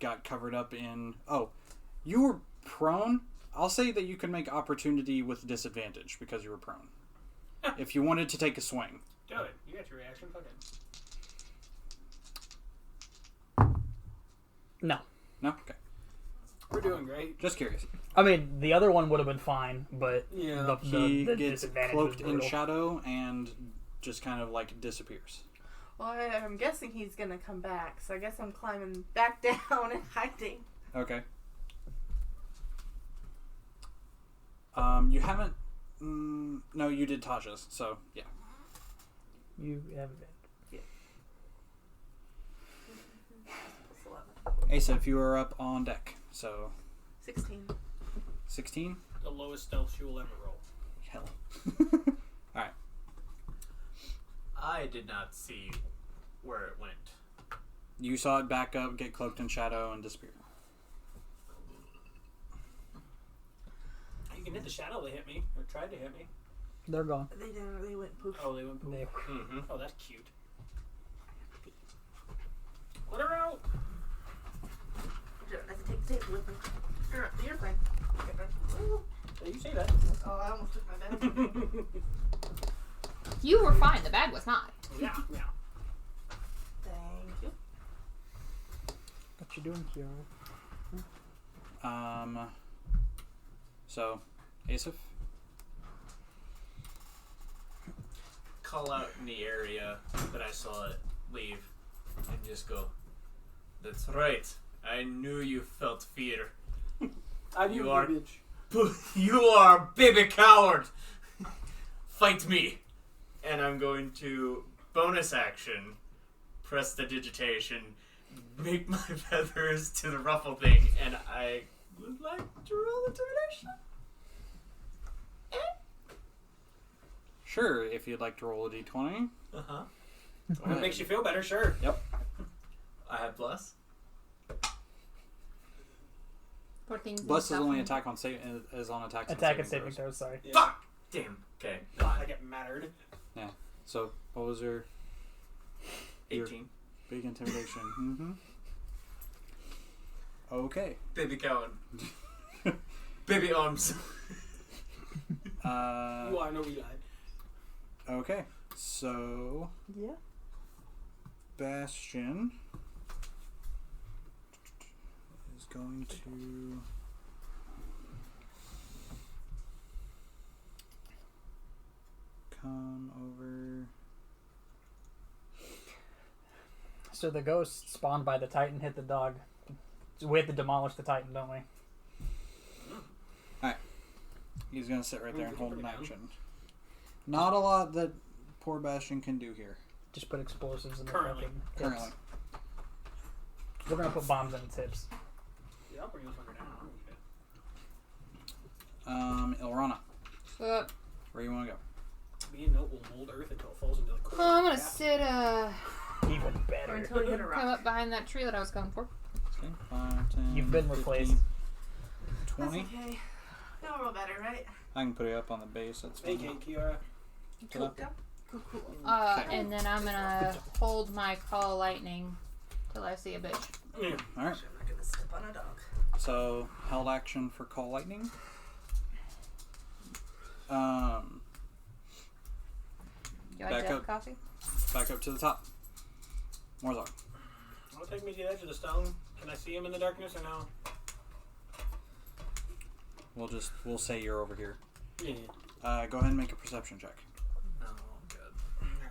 got covered up in... Oh, you were prone? I'll say that you can make opportunity with disadvantage because you were prone. If you wanted to take a swing. Do it. You got your reaction. Fuck it. No. No? Okay. We're doing great. Just curious. I mean, the other one would have been fine, but Yeah. He the gets disadvantage cloaked was in brutal. shadow and just kind of like disappears. Well, I'm guessing he's gonna come back, so I guess I'm climbing back down and hiding. Okay. You haven't... no, you did Tasha's, so yeah. You have Plus 11. Asaph, you are up on deck, so 16. 16? The lowest stealth she will ever roll. Hell. Alright. I did not see where it went. You saw it back up, get cloaked in shadow, and disappear. You can hit the shadow that hit me, or tried to hit me. They're gone. They didn't. They went poof. Oh, they went poof. They, Mm-hmm. Oh, that's cute. Let her out! I have to take the table with me. You're fine. Did you say that? Oh, I almost took my bag. You were fine. The bag was not. Yeah, yeah. Thank you. what you doing, Kiara? So, Asaph? Call out in the area that I saw it leave and just go, "That's right. I knew you felt fear. I You knew are- bitch. You are a baby coward. Fight me." And I'm going to bonus action, press the digitation, make my feathers to the ruffle thing, and I would like to roll intimidation. Sure, if you'd like to roll a d20. Uh-huh. Go If it makes you feel better, sure. Yep. I have plus. For things Bless is and only stuff. attack on is on attacks. Attack and and saving throws. throws, sorry. Yeah. Fuck! Damn. Okay. I get mattered. So what was your 18. big intimidation? Mm-hmm. Okay. Baby coward. Baby arms. You are no Eli. Okay. So Yeah. Bastion is going to come over. So the ghost spawned by the Titan hit the dog. We have to demolish the Titan, don't we? He's going to sit right there and hold an Bring it down. action. Not a lot that poor Bastion can do here. Just put explosives in the Currently. fucking hips. Currently. We're gonna put bombs in its hips. Yeah, I'll bring this fucker down. Ilrana, So, where you want to go? Me and Note will mold Earth until it falls into the core. I'm gonna Yeah. sit Even Or better. until we hit a come rock. up behind that tree that I was going for. Okay, 5, 10, You've been 15, replaced. That's 20. okay. It'll roll better, right? I can put it up on the base. That's fine. Vacate, Kiara. Put up. Cool, cool. Okay. And then I'm gonna hold my call lightning till I see a bitch. Yeah. All right. I'm not gonna step on a dog. So held action for call lightning. Do I Back have up. coffee? Back up to the top. Morzok. I'll take me to the edge of the stone. Can I see him in the darkness or no? We'll say you're over here. Yeah. Go ahead and make a perception check. No, I'm good.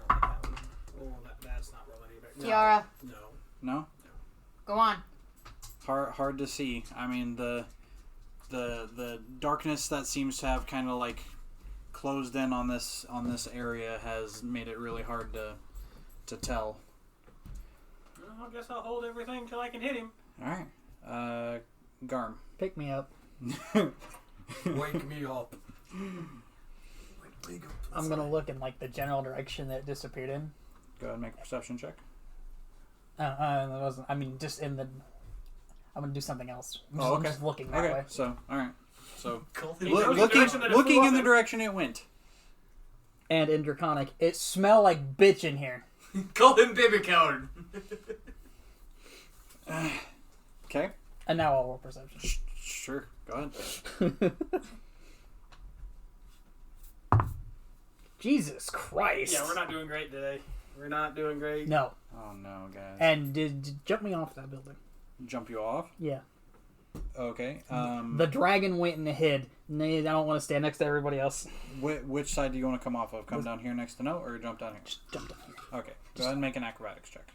I don't like that one. Oh, that's not rolling either. Kiara, No. No? go on. Hard to see. I mean the darkness that seems to have kind of like closed in on this area has made it really hard to tell. Well, I guess I'll hold everything till I can hit him. All right. Garm. Pick me up. Wake me up. I'm gonna look in like the general direction that it disappeared in. Go ahead and make a perception check. That wasn't. I mean, just in the. I'm gonna do something else. Oh, I'm okay. just looking that Okay. way. So all right. So He goes in the looking direction that it looking flew in the up direction it went. And in Draconic, it smell like bitch in here. Call him baby coward. Okay. And now I'll roll perception. Sure. Go ahead. Jesus Christ. Yeah, we're not doing great today. We're not doing great. No. Oh no, guys. And did jump me off that building. Jump you off. Yeah. Okay. The dragon went and hid. Nay, I don't want to stand next to everybody else. Which side do you want to come off of? Come down here next to no, or jump down here? Just jump down here. Okay. Go ahead and make an acrobatics check.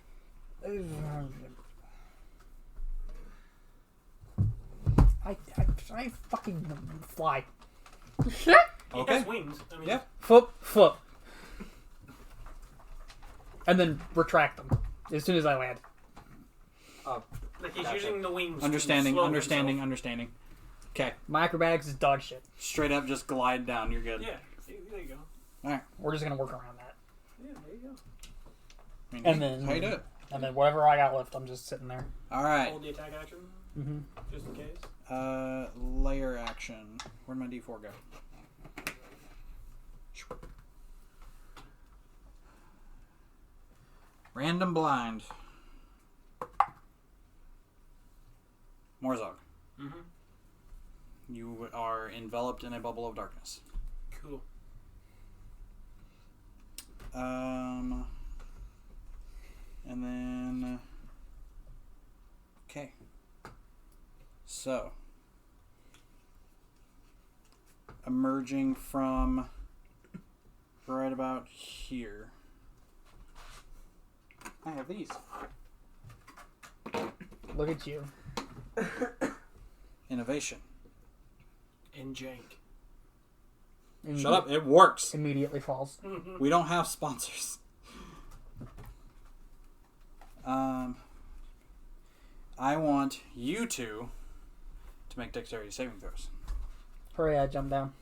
I fucking fly. He Okay. has wings. I mean, Yeah. Flip. And then retract them as soon as I land. Like he's using the wings. Understanding. to slow Understanding. Okay. My acrobatics is dog shit. Straight up, just glide down. You're good. Himself. Yeah. There you go. All right. We're just gonna work around that. Yeah, there you go. I mean, And then- how you do it? And then whatever I got left, I'm just sitting there. All right. Hold the attack action Mm-hmm. just in case. Layer action. Where'd my D4 go? Random blind. Morzog. Mm-hmm. You are enveloped in a bubble of darkness. Cool. And then. Okay. So. Emerging from right about here. I have these. Look at you. Innovation. And jank. Shut up, it works. Immediately falls. We don't have sponsors. I want you two to make dexterity saving throws. Hurry, I jump down.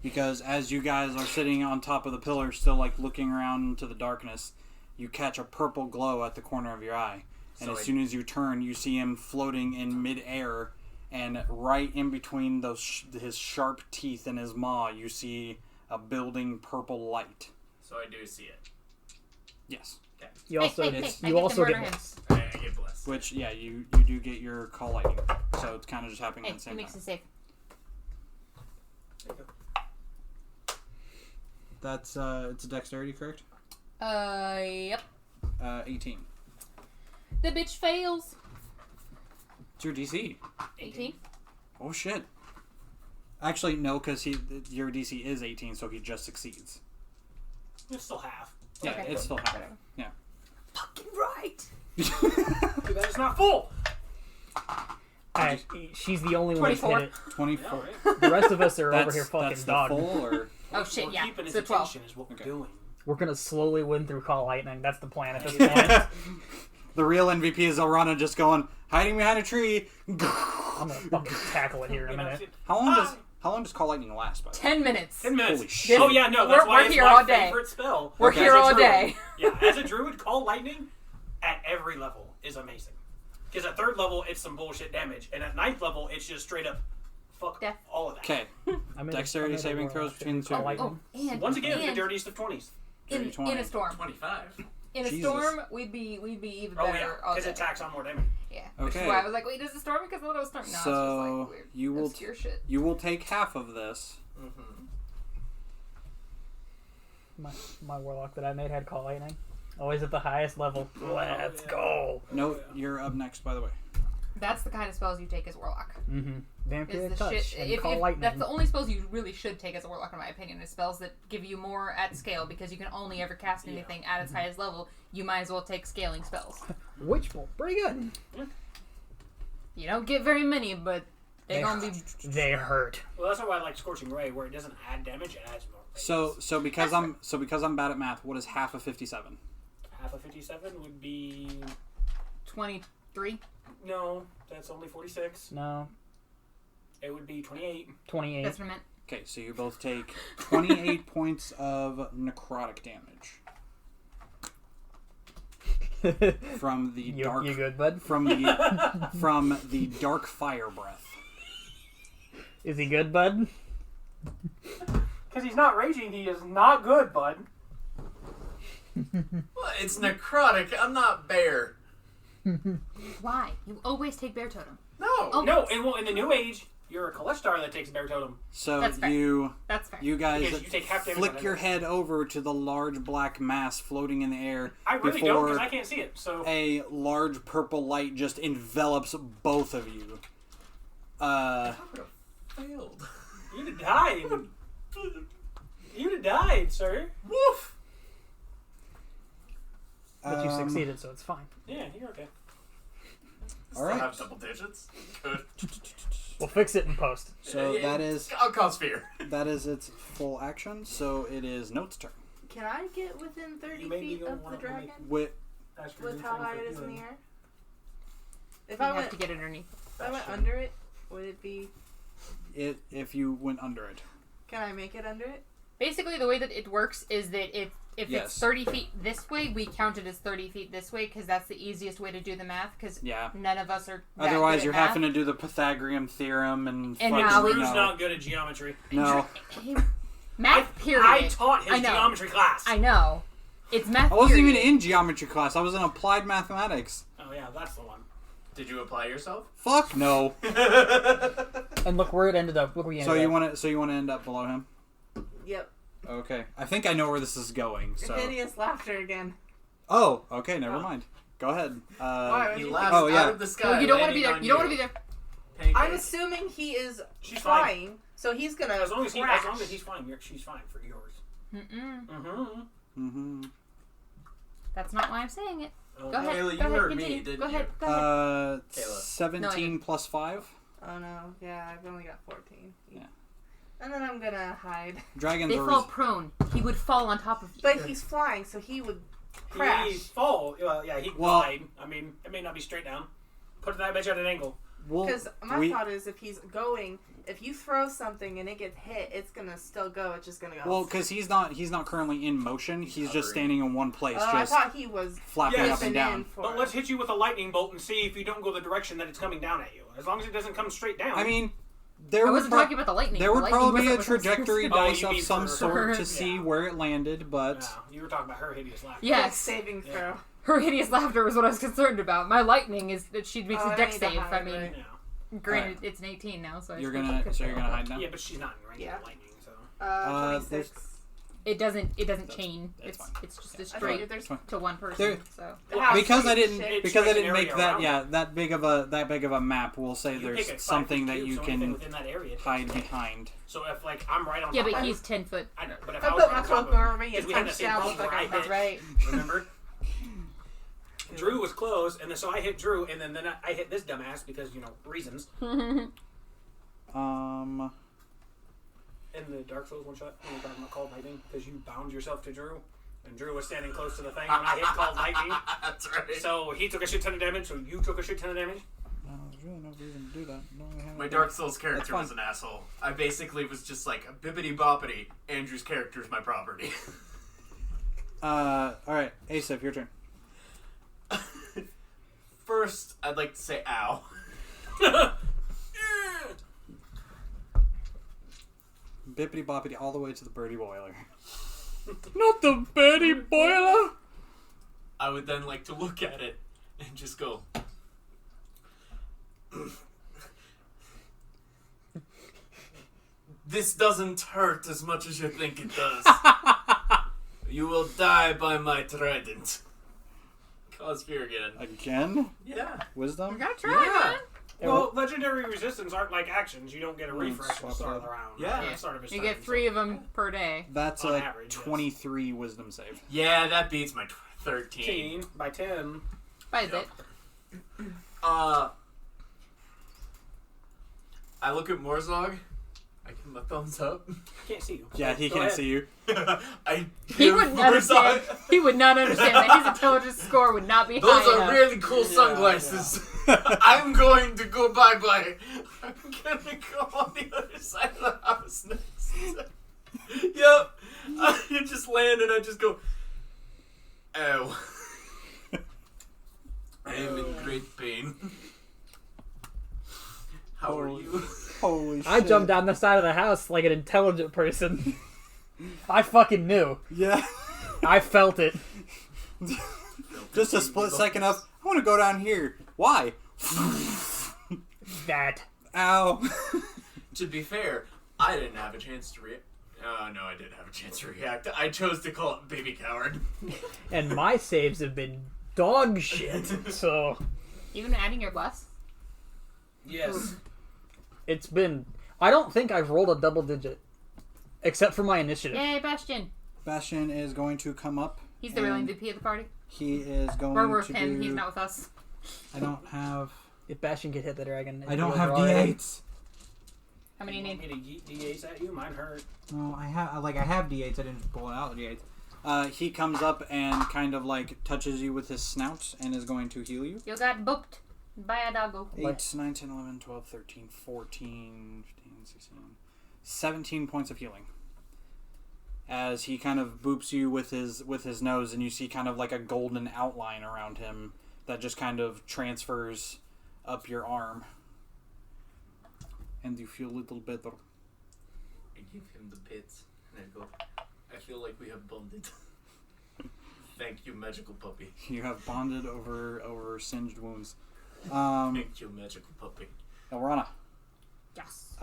Because as you guys are sitting on top of the pillar, still like looking around into the darkness, you catch a purple glow at the corner of your eye. And So as it- soon as you turn, you see him floating in midair, and right in between those his sharp teeth and his maw, you see a building purple light. So I do see it. Yes. You also I you get to also murder get him. blessed. I get blessed. Which, yeah, you do get your call lightning. So it's kind of just happening Hey, at the he same makes time. a save. That's, it's a dexterity, correct? Yep. 18. The bitch fails. It's your DC. 18. Oh, shit. Actually, no, because your DC is 18, so he just succeeds. It's still half. Yeah, Okay. it's still happening. Yeah. Fucking right. Too bad it's not full. She's the only one that's 24. hit it. 24. Yeah, right. The rest of us are That's, over here fucking that's the dog. full, or... Oh shit, We're yeah. keeping his So 12. attention is what we're Okay. doing. We're gonna slowly win through Call Lightning. That's the plan at this point. The real MVP is Elrana just going, hiding behind a tree. I'm gonna fucking tackle it here in a minute. How long does Call Lightning last, by the way? 10 minutes. 10 minutes. Holy shit. Oh yeah, no, that's We're why it's here my all day. favorite spell. We're Okay. here As a all druid. day. Yeah, as a druid, Call Lightning at every level is amazing. Because at 3rd level, it's some bullshit damage. And at 9th level, it's just straight up fuck Death. all of that. Okay. I'm in Dexterity I'm in saving a throws warlock. between the two. Call Lightning. Oh, and Once again, the and dirtiest of 20s. in, 20. in a storm. 25. In a Jesus. storm, we'd be even Oh better. yeah, all because day. it tacks on more damage. Yeah. Which is Okay. why I was like, wait, is it storm because of the little storm? No, So, it's just like weird, you will obscure shit. You will take half of this. Mm-hmm. My warlock that I made had Call Lightning. Always at the highest level. Let's yeah. go. No, you're up next, by the way. That's the kind of spells you take as warlock. Mm-hmm. Vampire Is the touch shit? and Call Lightning. That's the only spells you really should take as a warlock, in my opinion. Is spells that give you more at scale because you can only ever cast anything at its highest level. You might as well take scaling spells. Witchbolt, pretty good. You don't get very many, but they're gonna be. They hurt. Well, that's why I like Scorching Ray, where it doesn't add damage, it adds more. Radius. So because I'm bad at math, what is half of 57? Half of 57 would be 23. no. That's only 46. No, It would be 28. 28. That's what I meant. Okay, so you both take 28 points of necrotic damage from the dark You good, bud? from the dark fire breath. Is he good, bud? Because he's not raging, he is not good, bud. Well, it's necrotic. I'm not bear. Why? You always take bear totem. No. Oh. No, in the new age, you're a Kaleshtar that takes Bear Totem. So That's fair. That's fair. you guys Because you take half damage flick on your it. head over to the large black mass floating in the air I really don't, before because I can't see it. So a large purple light just envelops both of you. I would have failed. you'd have died. You'd have died, sir. Woof. But you succeeded, so it's fine. Yeah, you're okay. Still right. have double digits. Good. We'll fix it in post. So that is I'll cause fear. that is its full action. So it is Note's turn. Can I get within 30 You maybe feet don't of the want to dragon? With That's for With new how thing high for it is in the doing. air? If You I have went, to get underneath. if I went under it, would it be... it, if you went under it. Can I make it under it? Basically, the way that it works is that if Yes. it's 30 feet this way, we count it as 30 feet this way because that's the easiest way to do the math because Yeah. none of us are that Otherwise, good you're at math. having to do the Pythagorean theorem and And fucking, now we- you Drew's know. not good at geometry. No, Math period. I taught his I know. geometry class. I know. It's math I wasn't period. even in geometry class. I was in applied mathematics. Oh yeah, that's the one. Did you apply yourself? Fuck no. And look where it ended up. Look where you ended So you up. want to end up below him? Yep. Okay. I think I know where this is going. So. Hideous laughter again. Oh, okay. Never mind. Go ahead. Why? He you laughs Oh, yeah. out of the sky. Well, you don't want to be landing there. on You don't want to be there. Pancake. I'm assuming he is She's flying, so he's gonna As long as crash. he's fine, she's fine for yours. Mm-mm. Mm-hmm. Mm-hmm. That's not why I'm saying it. Go ahead. Kayla, Go you ahead. heard Continue. me, didn't Go ahead. you? Go ahead. Kayla. 17 plus 5. Oh no, yeah, I've only got 14. Yeah. And then I'm gonna hide. Dragons They are fall prone. He would fall on top of you. But he's flying, so he would crash. He fall. Well, yeah, he Well- glide. I mean, it may not be straight down. Put that bitch at an angle. Well, Because my thought is, if he's going, if you throw something and it gets hit, it's gonna still go. It's just gonna go. Well, because he's not currently in motion. He's just standing in one place, I just thought he was flapping up and dipping down. in for But it. let's hit you with a lightning bolt and see if you don't go the direction that it's coming down at you. As long as it doesn't come straight down. I mean, I there would wasn't talking about the lightning. there The would lightning probably be a wasn't what I was trajectory Oh, dice you of mean some for sort her. to see where it landed, but yeah, you were talking about her hideous laugh. Yes. saving throw. Yeah. Her hideous laughter was what I was concerned about. My lightning is that she makes Oh, a I dex need to save. I hide, mean, right? Yeah. granted, it's an 18 now, so you're I gonna hide now. Yeah, but she's not in range Yeah. of lightning, so. 26. It doesn't chain. That's fine. It's just a I straight think there's fine. to one person. There- So the house Because I is didn't shit. because I like an didn't make area that around that big of a map. We'll say You there's pick a 5 something foot that cube, you so anything can within that area hide takes- behind. So if like I'm right on yeah, top but of he's 10 foot. I know, but if I I was put on my top cloak of over me because and we had the punched same down problem like where I I'm hit, Right. remember? Drew was close, and then so I hit Drew, and then I hit this dumbass because reasons. In the Dark Souls one shot, when we were talking about Called Lightning, because you bound yourself to Drew, and Drew was standing close to the thing when I hit Called Lightning. That's right. So he took a shit ton of damage, so you took a shit ton of damage. No, there's really no reason to do that. My Dark Souls That's character fine. was an asshole. I basically was just like, bippity boppity, Andrew's character's my property. All right, Asaph, your turn. First, I'd like to say ow. Bippity boppity all the way to the birdie boiler. Not the birdie boiler. I would then like to look at it and just go. This doesn't hurt as much as you think it does. You will die by my trident. Cause fear again. Again? Yeah. Wisdom? Gotta try, Yeah. man. Well, legendary resistance aren't like actions. You don't get a refresh at the swap start it of the round. Yeah. At the start of his You turn, get 3 of them per day. That's On a average, yes. 23 wisdom save. Yeah, that beats my 13. 15 by 10. By a bit. I look at Morzog. I give him a thumbs up. I can't see you. Yeah, he Go can't ahead. see you. I He give wouldn't understand. He would not understand that his intelligence score would not be Those high are enough. really cool sunglasses. I'm going to go bye-bye. I'm gonna go on the other side of the house next. Yep. I just land and I just go, ow. I am in great pain. How are you? Holy shit. I jumped down the side of the house like an intelligent person. I fucking knew. Yeah. I felt it. Just a split second of, I want to go down here. Why? That. Ow. To be fair, I didn't have a chance to react. Oh, no, I did have a chance to react. I chose to call it baby coward. And my saves have been dog shit. So Even adding your bless? Yes. it's been. I don't think I've rolled a double digit. Except for my initiative. Yay, Bastion. Bastion is going to come up. He's the real and MVP of the party. He is going We're with to him. do... He's not with us. I don't have... If Bastion could hit the dragon. I don't have alright. D8s. How many You you want need? me to yeet D8s at you? Mine hurt. No, I have D8s. I didn't pull out D8s. He comes up and kind of like touches you with his snout and is going to heal you. You got booked by a doggo. 8, 9, 10, 11, 12, 13, 14, 15, 16, 17 points of healing. As he kind of boops you with his nose, and you see kind of like a golden outline around him that just kind of transfers up your arm. And you feel a little better. I give him the pits, and I go, I feel like we have bonded. Thank you, magical puppy. You have bonded over singed wounds. Thank you, magical puppy. Elrana. Yes.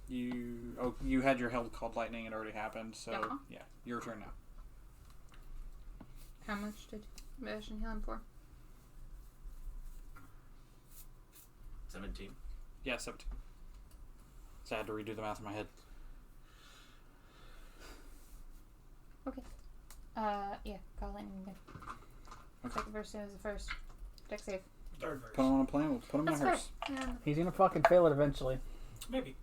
You had your held called lightning. It already happened. So Uh-huh. yeah, your turn now. How much did Bastion heal him for? 17. Yeah, 17. So I had to redo the math in my head. Yeah, call lightning again. Okay. Second verse is the first. Dex save. Third verse. Put him on a plane. We'll put him in a That's hearse. fair. Yeah. He's gonna fucking fail it eventually. Maybe.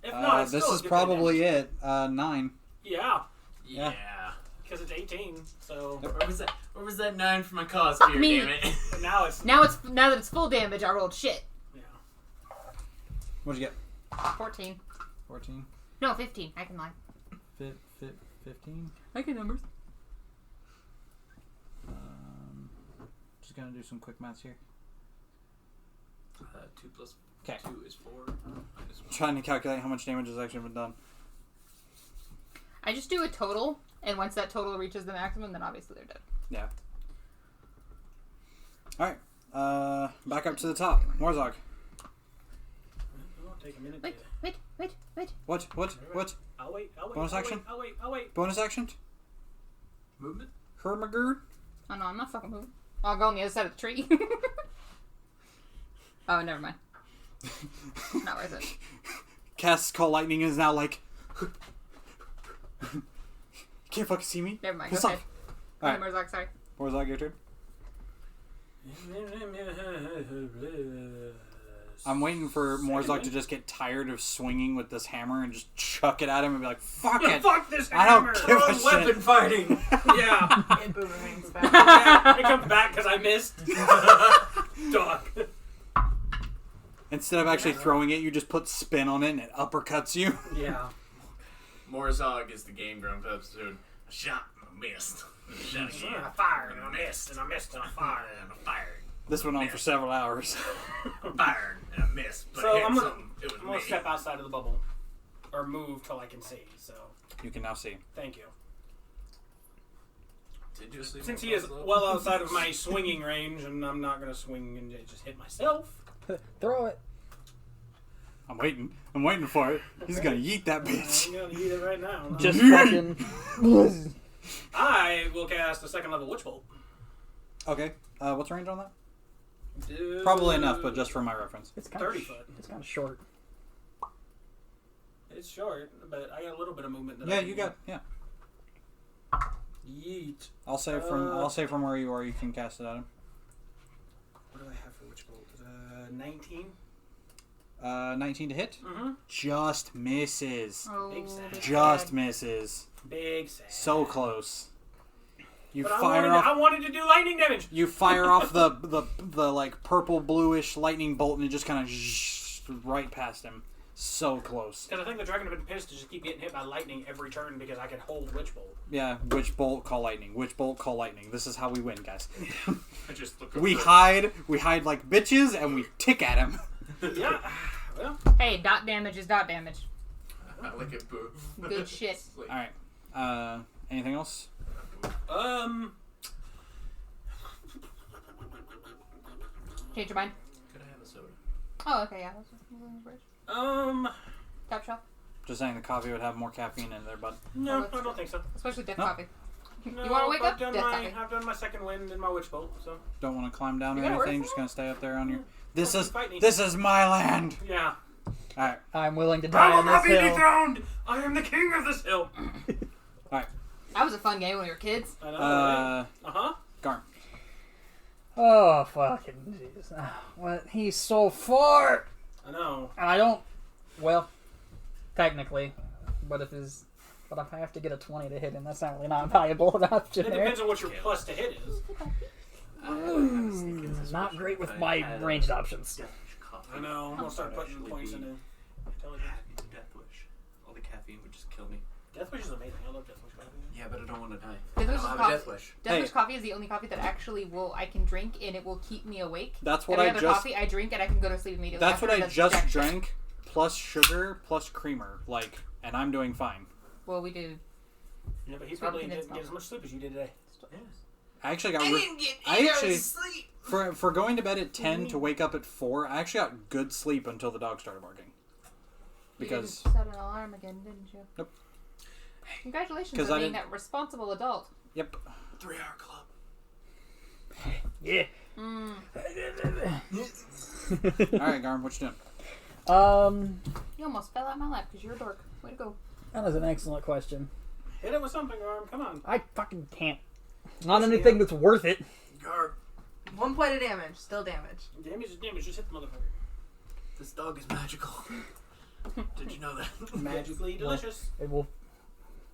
If not, it's This still is a good probably damage. it. 9. Yeah, Yeah. because it's 18. So Where was that 9 for my cause, Peter, me. damn it? but now it's Now that it's full damage, I rolled shit. yeah. What'd you get? 14. 14? No, 15. I can lie. 15? I can numbers. Just gonna do some quick maths here. 2 plus 'Kay. 2 is 4. Minus 1. Trying to calculate how much damage has actually been done. I just do a total, and once that total reaches the maximum, then obviously they're dead. Yeah. Alright. Back up to the top. Morzog. It'll take a minute. Wait. What? I'll wait. Bonus action? I'll wait. Bonus action? Movement? Hermagerd? Oh no, I'm not fucking moving. I'll go on the other side of the tree. Oh, never mind. Not worth it. Casts Call Lightning is now like... You can't fucking see me? Never mind. What's Okay. up? Alright. Morzog, sorry. Morzog, your turn. I'm waiting for Morzog to just get tired of swinging with this hammer and just chuck it at him and be like, fuck it! Fuck this I don't hammer! give a Oh, shit! weapon fighting! Yeah. It boomerangs back. Yeah, it comes back because I missed. Dog. Instead of actually throwing it, you just put spin on it and it uppercuts you. Yeah. Morzog is the Game Grumps episode. I shot and I missed. And I shot again. I fired and I missed and I missed and I fired. And I fired. This went on for several hours. I fired and I missed. But So I hit I'm gonna, something. It was I'm gonna me. step outside of the bubble. Or move till I can see, so You can now see. thank you. Did you sleep Since on he is those, though? well outside of my swinging range and I'm not gonna swing and just hit myself. Throw it. I'm waiting for it. He's gonna yeet that bitch. I'm gonna eat it right now. Just fucking. I will cast a second level Witch Bolt. Okay. What's the range on that? Probably enough, but just for my reference. It's kind 30 of foot. It's kind of short. It's short, but I got a little bit of movement. That Yeah, I can you got. Yeah. Yeet. I'll say from where you are, you can cast it at him. What do I have for Witch Bolt? 19. 19 to hit. Mm-hmm. Just misses. Oh, Big sad. big Just sad. misses. Big sad. So close. You But fire off. I wanted to do lightning damage. You fire off the like purple bluish lightning bolt and it just kind of right past him. So close. Because I think the dragon would have been pissed to just keep getting hit by lightning every turn because I could hold Witch Bolt. Yeah, Witch Bolt, Call Lightning. Witch Bolt, Call Lightning. This is how we win, guys. I just look we over. hide like bitches and we tick at him. Yeah. Well, Hey, dot damage is dot damage. I like it, boo. Good shit. Like, Alright. Anything else? Change your mind. Could I have a soda? Oh, okay, yeah. That's top shelf. Just saying the coffee would have more caffeine in there, but no, I don't think so. Especially death No. coffee. No, You wanna wake I've up? Done Death my, coffee. I've done my second wind and my Witch Bolt, so. don't want to climb down You or gotta work anything. for Just gonna stay up there on your. Fight me. This is my land. Yeah. Alright. I'm willing to die I will on not this be hill. dethroned! I am the king of this hill! That was a fun game when we were kids. I know, right? Uh-huh. Garm. Oh fucking Jesus! What? He's so far, I know. and I don't. Well, technically, but if I have to get a 20 to hit him, that's not really not valuable enough. It depends on what your plus to hit is. Not great with my ranged options. I know. I'm gonna start putting points into intelligence. Into Death Wish. All the caffeine would just kill me. Death Wish is amazing. I love Death Wish coffee. Yeah, but I don't want to die. Death I Wish don't is have a coffee. Death Wish. Death Hey. Wish coffee is the only coffee that actually I can drink and it will keep me awake. That's what Every I other just. coffee I drink and I can go to sleep immediately. That's what after I the just jack shit. drank, plus sugar, plus creamer, and I'm doing fine. Well, we do. Yeah, but he It's probably not didn't convinced get as much sleep as you did today. I actually got. get I actually- sleep. For going to bed at 10 to wake up at 4, I actually got good sleep until the dog started barking. Because You didn't set an alarm again, didn't you? Nope. Congratulations 'Cause on I being didn't- that responsible adult. yep. 3-hour club. Yeah. Mm. All right, Garm, what you doing? You almost fell out my lap because you're a dork. Way to go. That is an excellent question. Hit it with something, Arm. Come on. I fucking can't. Not anything that's worth it. Garb, 1 point of damage. Still damage. Damage is damage. Just hit the motherfucker. this dog is magical. Did you know that? Magically delicious. It will.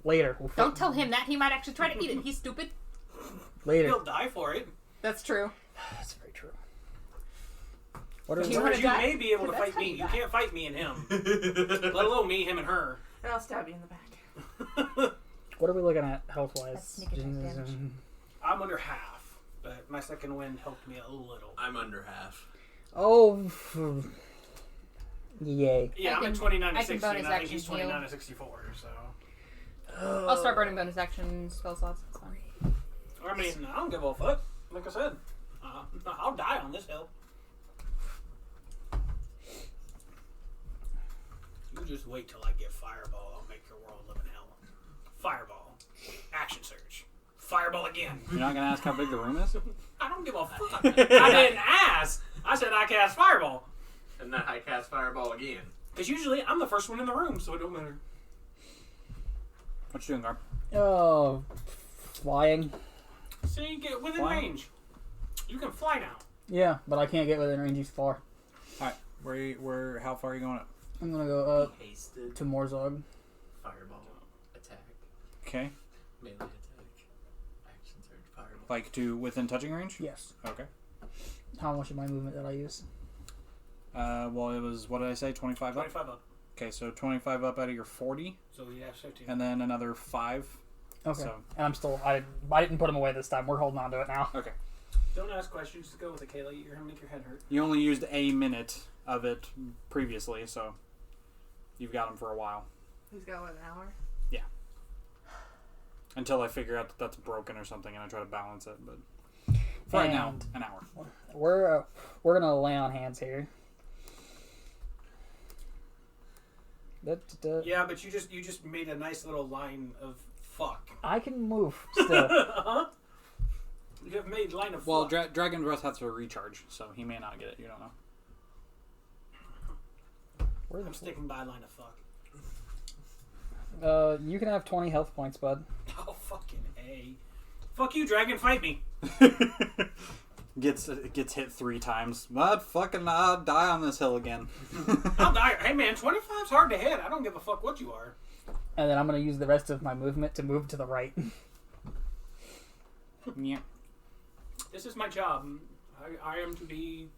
Later. We'll Don't tell him that. He might actually try to eat it. He's stupid. Later. He'll die for it. That's true. That's very true. What are Do you we? wanna You die? may be able to That's fight how me. you You die. can't fight me and him. Let alone me, him, and her. And I'll stab you in the back. What are we looking at health That's wise? sneak attack damage. I'm under half, but my second wind helped me a little. I'm under half. Oh, yay! Yeah, I I'm can- at 29 to I can 60, bonus and I think he's action heal. 29 to 64, so. I'll start burning bonus action spell slots. It's fine. I mean, I don't give a fuck. Like I said, I'll die on this hill. You just wait till I get Fireball. I'll make your world live in hell. Fireball. Action surge. Fireball again. You're not gonna ask how big the room is? I don't give a fuck. I didn't ask. I said I cast Fireball. And then I cast Fireball again. Because usually I'm the first one in the room, so it don't matter. What you doing, Garb? Oh, flying. See, get within Fly? range. You can fly now. Yeah, but I can't get within range he's far. Alright, where, how far are you going up? I'm gonna go up Hasted. to Morzog. Fireball. Attack. Okay. Melee attack. Action surge. Fireball. Like to within touching range? Yes. Okay. How much of my movement did I use? Well, it was, what did I say, 25 up? 25 up. Okay, so 25 up out of your 40, So you have 15. and then another 5. Okay. So, And I'm still. I didn't put him away this time. We're holding on to it now. okay. Don't ask questions. Just go with it, Kayla. You're going to make your head hurt. You only used a minute of it previously, so you've got him for a while. Who's got what, an hour? Until I figure out that that's broken or something and I try to balance it, but for right now, And an hour. we're gonna lay on hands here. Yeah, but you just made a nice little line of fuck. I can move still. You have made line of Well, fuck. Dragon Breath has to recharge, so he may not get it. You don't know. Where I'm sticking by line of fuck. you can have 20 health points, bud. Oh, fucking A. Fuck you, dragon, fight me. Gets hit 3 times, but fucking I'll die on this hill again. I'll die. Hey, man, 25's hard to hit. I don't give a fuck what you are. And then I'm gonna use the rest of my movement to move to the right. Yeah. This is my job. I am to be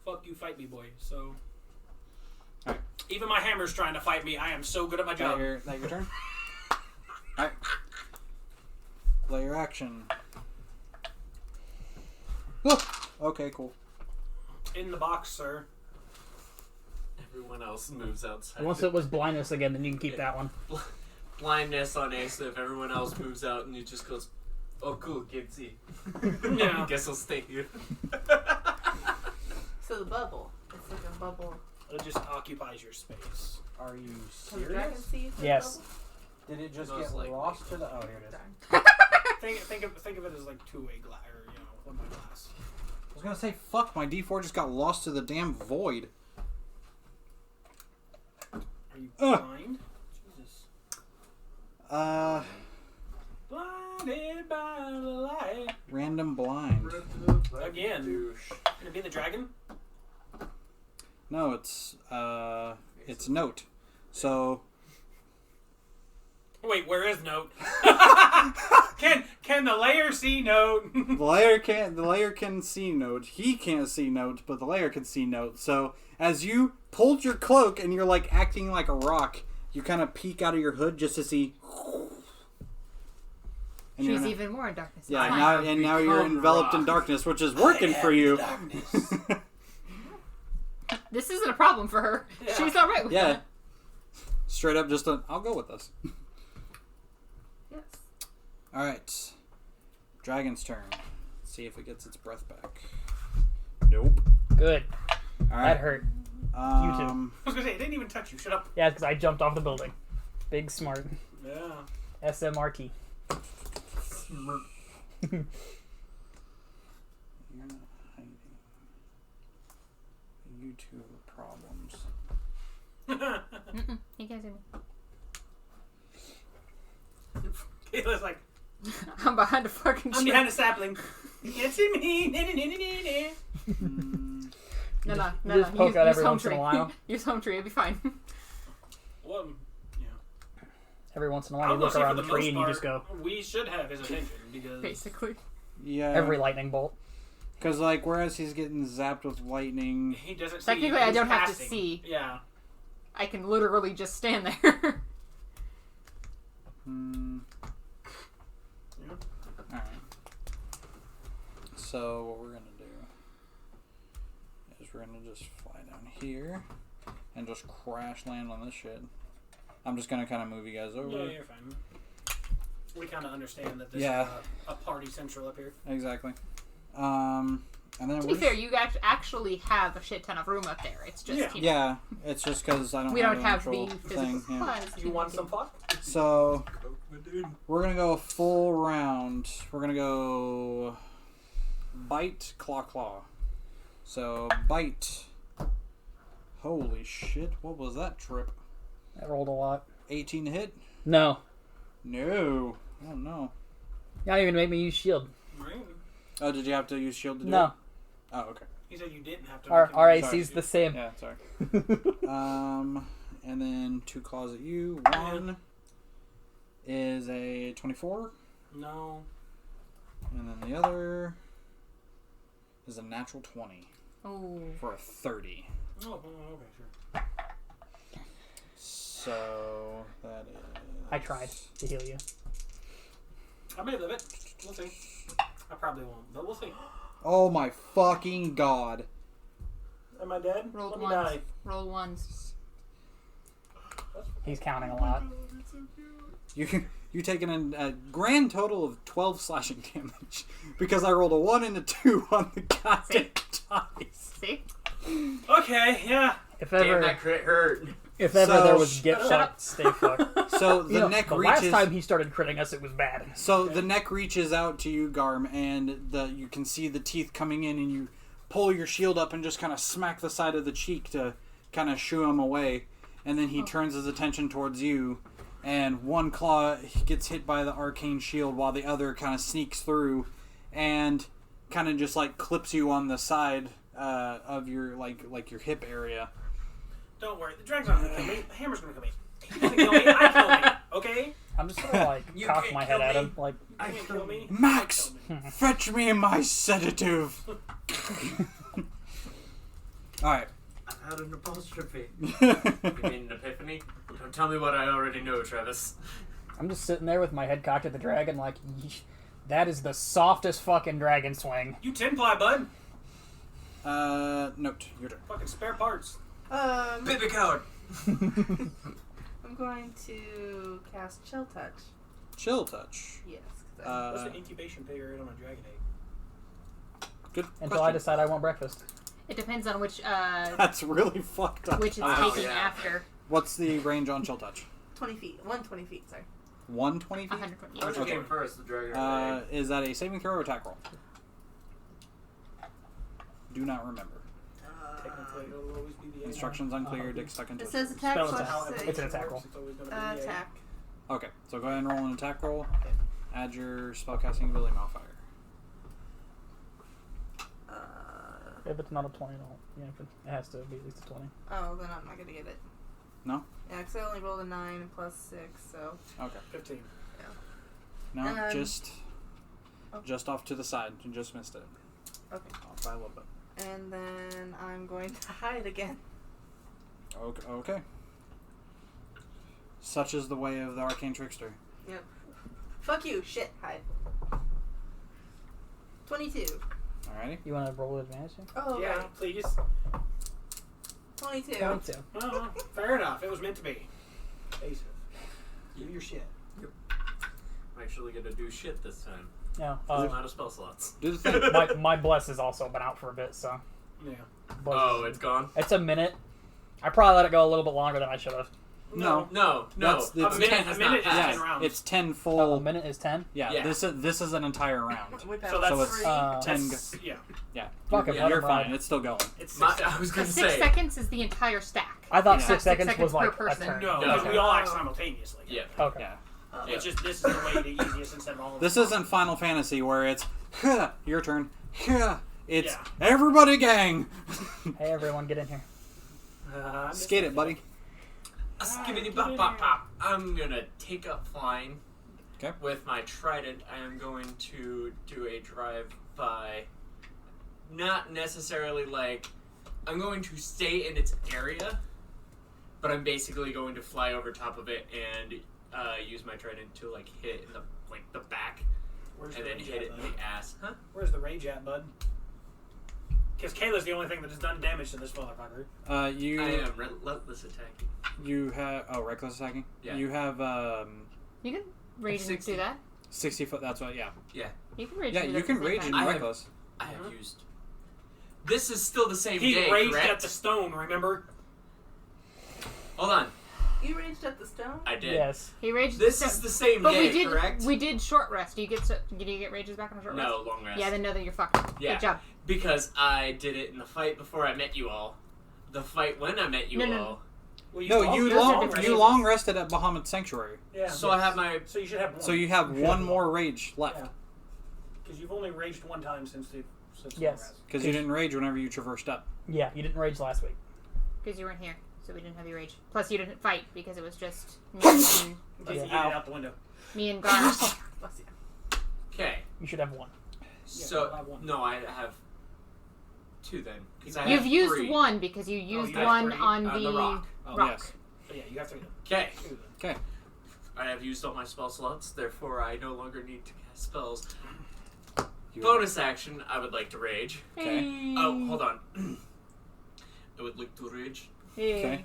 fuck you, fight me, boy. So Alright. even my hammer's trying to fight me. I am so good at my job. That your turn? Alright. Play your action. Okay, cool. In the box, sir. Everyone else moves outside. Once it was blindness again, then you can keep that one. Blindness on Asa. If everyone else moves out and he just goes, oh cool, can't see. Yeah. Guess I'll stay here. So the bubble. It's like a bubble. It just occupies your space. Are you Can the dragon see through Yes. the bubble? Did it just Most get likely. lost to the? Oh, here it is. Darn. Think of it as like two-way glass, or one-way glass. I was gonna say, fuck, my D4 just got lost to the damn void. Are you blind? Jesus. Blinded by the light. Random blind. Again. Gonna be the dragon? No, it's note. So, Wait, where is note? Can the layer see note? the layer can see note. He can't see note, but the layer can see note. So, as you pulled your cloak and you're like acting like a rock, you kind of peek out of your hood just to see. And She's you're even more in darkness. Yeah, It's fine. now you're become enveloped in rock. darkness, which is working for you. This isn't a problem for her. Yeah. She's all right with Yeah. that. Straight up, I'll go with this. Yes. All right, dragon's turn. Let's see if it gets its breath back. Nope. Good. All That right. hurt. Um, I was gonna say, it didn't even touch you. Shut up. Yeah, because I jumped off the building. Big smart. Yeah. SMRT. You're not hiding. You two have problems. Mm-mm. You can't see me. Kayla's like, I'm behind a fucking I'm tree. behind a sapling. You can't see me. No. You just poke out every home once in a tree. while. Use home tree. It'll be fine. Well, yeah. Every once in a while, you I'll go look say for around the the tree most and you just go, part, we should have his attention because Basically. Yeah. every lightning bolt. Because, like, whereas he's getting zapped with lightning... He doesn't see. Technically, I He's don't have to casting. see. Yeah. I can literally just stand there. Alright. So, what we're going to do is we're going to just fly down here and just crash land on this shit. I'm just going to kind of move you guys over. Yeah, you're fine. We kind of understand that this Yeah. is a party central up here. Exactly. And then To we're be fair, you actually have a shit ton of room up there. It's just, you know, Yeah, it's just because I don't we have don't an have the actual physical thing. Yeah. supplies. to You want make some it. fun? So, we're going to go a full round. We're going to go bite, claw, claw. So, bite. Holy shit, what was that trip? I rolled a lot. 18 to hit? No. No. Oh, no. Not even make me use shield. Right. Oh, did you have to use shield to do No. it? Oh, okay. He said you didn't have to. Our, make him our use AC's it. the same. Yeah, sorry. And then 2 claws at you. One is a 24. No. And then the other is a natural 20 Oh. for a 30. Oh, okay, sure. So that is. I tried to heal you. I may live it. We'll see. I probably won't, but we'll see. Oh my fucking god! Am I dead? Rolled Let me ones. die. Roll ones. He's counting a lot. You're taking a grand total of 12 slashing damage because I rolled a 1 and a 2 on the goddamn dice. See? Okay, yeah. If Damn, ever, that crit hurt. if ever So- there was get Shut fucked, stay fucked. So the You know, neck the reaches. last time he started critting us, it was bad. So the neck reaches out to you, Garm, and you can see the teeth coming in, and you pull your shield up and just kind of smack the side of the cheek to kind of shoo him away. And then he turns his attention towards you, and one claw gets hit by the arcane shield while the other kind of sneaks through and kind of just like clips you on the side of your like your hip area. Don't worry. The dragon's not gonna kill me. The hammer's gonna kill me. He doesn't kill me. I kill me. Okay? I'm just gonna like You cock can't my head kill at me. him, like You can't kill me. Max, Kill me. fetch me my sedative. All right. I had an apostrophe. You mean an epiphany? Don't tell me what I already know, Travis. I'm just sitting there with my head cocked at the dragon, like "Yeesh, that is the softest fucking dragon swing. You 10-ply, bud. Note, your turn. Fucking spare parts. Baby coward! I'm going to cast Chill Touch. Chill touch. Yes. 'Cause What's the incubation period on a dragon egg? Good Until I question. decide I want breakfast. It depends on which That's really fucked up. which it's Wow, taking yeah. after. What's the range on chill touch? 20 feet. 120 feet, sorry. 120 feet? 120. Which Okay. came first, the dragon or the egg? Is that a saving throw or attack roll? Do not remember. Technically, it'll always be the egg. Instructions unclear. Dick stuck into It says it. attack Spell plus attack. six. It's an attack roll. It's always gonna be the egg. Attack. Okay, so go ahead and roll an attack roll. Add your spellcasting ability modifier. If it's not a 20, no. Yeah, it has to be at least a 20. Oh, then I'm not gonna get it. No? Yeah, because I only rolled a 9 plus 6, so. Okay. 15. No, And- just off to the side. You just missed it. Okay. Off by a little bit. And then I'm going to hide again. Okay. Such is the way of the arcane trickster. Yep. Fuck you, shit, hide. 22. Alrighty. You want to roll advantage here? Oh, Yeah, right. please. 22. 22. Oh, fair enough. It was meant to be. Ace. Do your shit. I'm actually gonna do shit this time. Yeah. I'm out of spell slots. Do the thing. My bless has also been out for a bit, so. Yeah. Bless Oh, is- it's gone? It's a minute. I probably let it go a little bit longer than I should have. No. No. That's- A it's minute 10 has a minute not is passed. 10 rounds. It's 10 Oh, a full. minute is 10? Yeah, Yeah. This is an entire round. We passed So that's So it's 3. 10. That's, yeah. Yeah. Fuck it, You're, let you're him ride. fine. It's still going. It's My, 6 I was The gonna 6 say. seconds is the entire stack. I thought Yeah. 6 seconds 6 was seconds like per a person. turn. No, No. because we all act simultaneously. Yeah. Okay. Yeah. It's just this is the way the easiest instead of all of This them. isn't Final Fantasy where it's huh, your turn. Huh, it's Yeah. everybody gang. Hey, everyone, get in here. I'm just- Skate it, buddy. Skibbity bop bop bop. I'm gonna take up flying. 'Kay. With my trident, I am going to do a drive by not necessarily like I'm going to stay in its area, but I'm basically going to fly over top of it and use my trident to like hit it in the back, Where's and the then rage hit at, it in bud? the ass. Huh? Where's the rage at, bud? Because Kayla's the only thing that has done damage to this motherfucker. You I am relentless attacking. you have reckless attacking. Yeah. You have You can rage and 60. do that. 60 foot. That's what. Yeah. You can rage. Yeah, and do you that can at the same rage time. in I have- reckless. I have used. This is still the same He day, raged correct? at the stone, remember? Hold on, You raged at the stone? I did. Yes. He raged. This so- is the same But day, we did. correct? We did short rest. Do you get rages back on a short rest? No, long rest. Yeah, then no, then you're fucked. Yeah. Good job. Because I did it in the fight before I met you all. The fight when I met you No, no, all. Well, No, still- you those are long different you rages. long rested at Bahamut Sanctuary, Yeah. So I have my. So you should have one. so you have one more rage left Yeah. Because you've only raged one time since the Yes. long rest. because you didn't rage whenever you traversed up. Yeah, you didn't rage last week. Because you weren't here, so we didn't have you rage. Plus, you didn't fight because it was just me and Just eat it Ow. out the window. Gar. Bless you. Okay. You should have one. So I have one. no, I have two then. 'Cause I You've have used three. one because you used you have one three? on On the, the rock. Oh, rock. Yes. So yeah, you have to. Okay. Two then. Okay. I have used all my spell slots, therefore I no longer need to cast spells. You- Bonus action, I would like to rage. Okay. Hey. Oh, hold on. I would like to rage. Hey. Okay.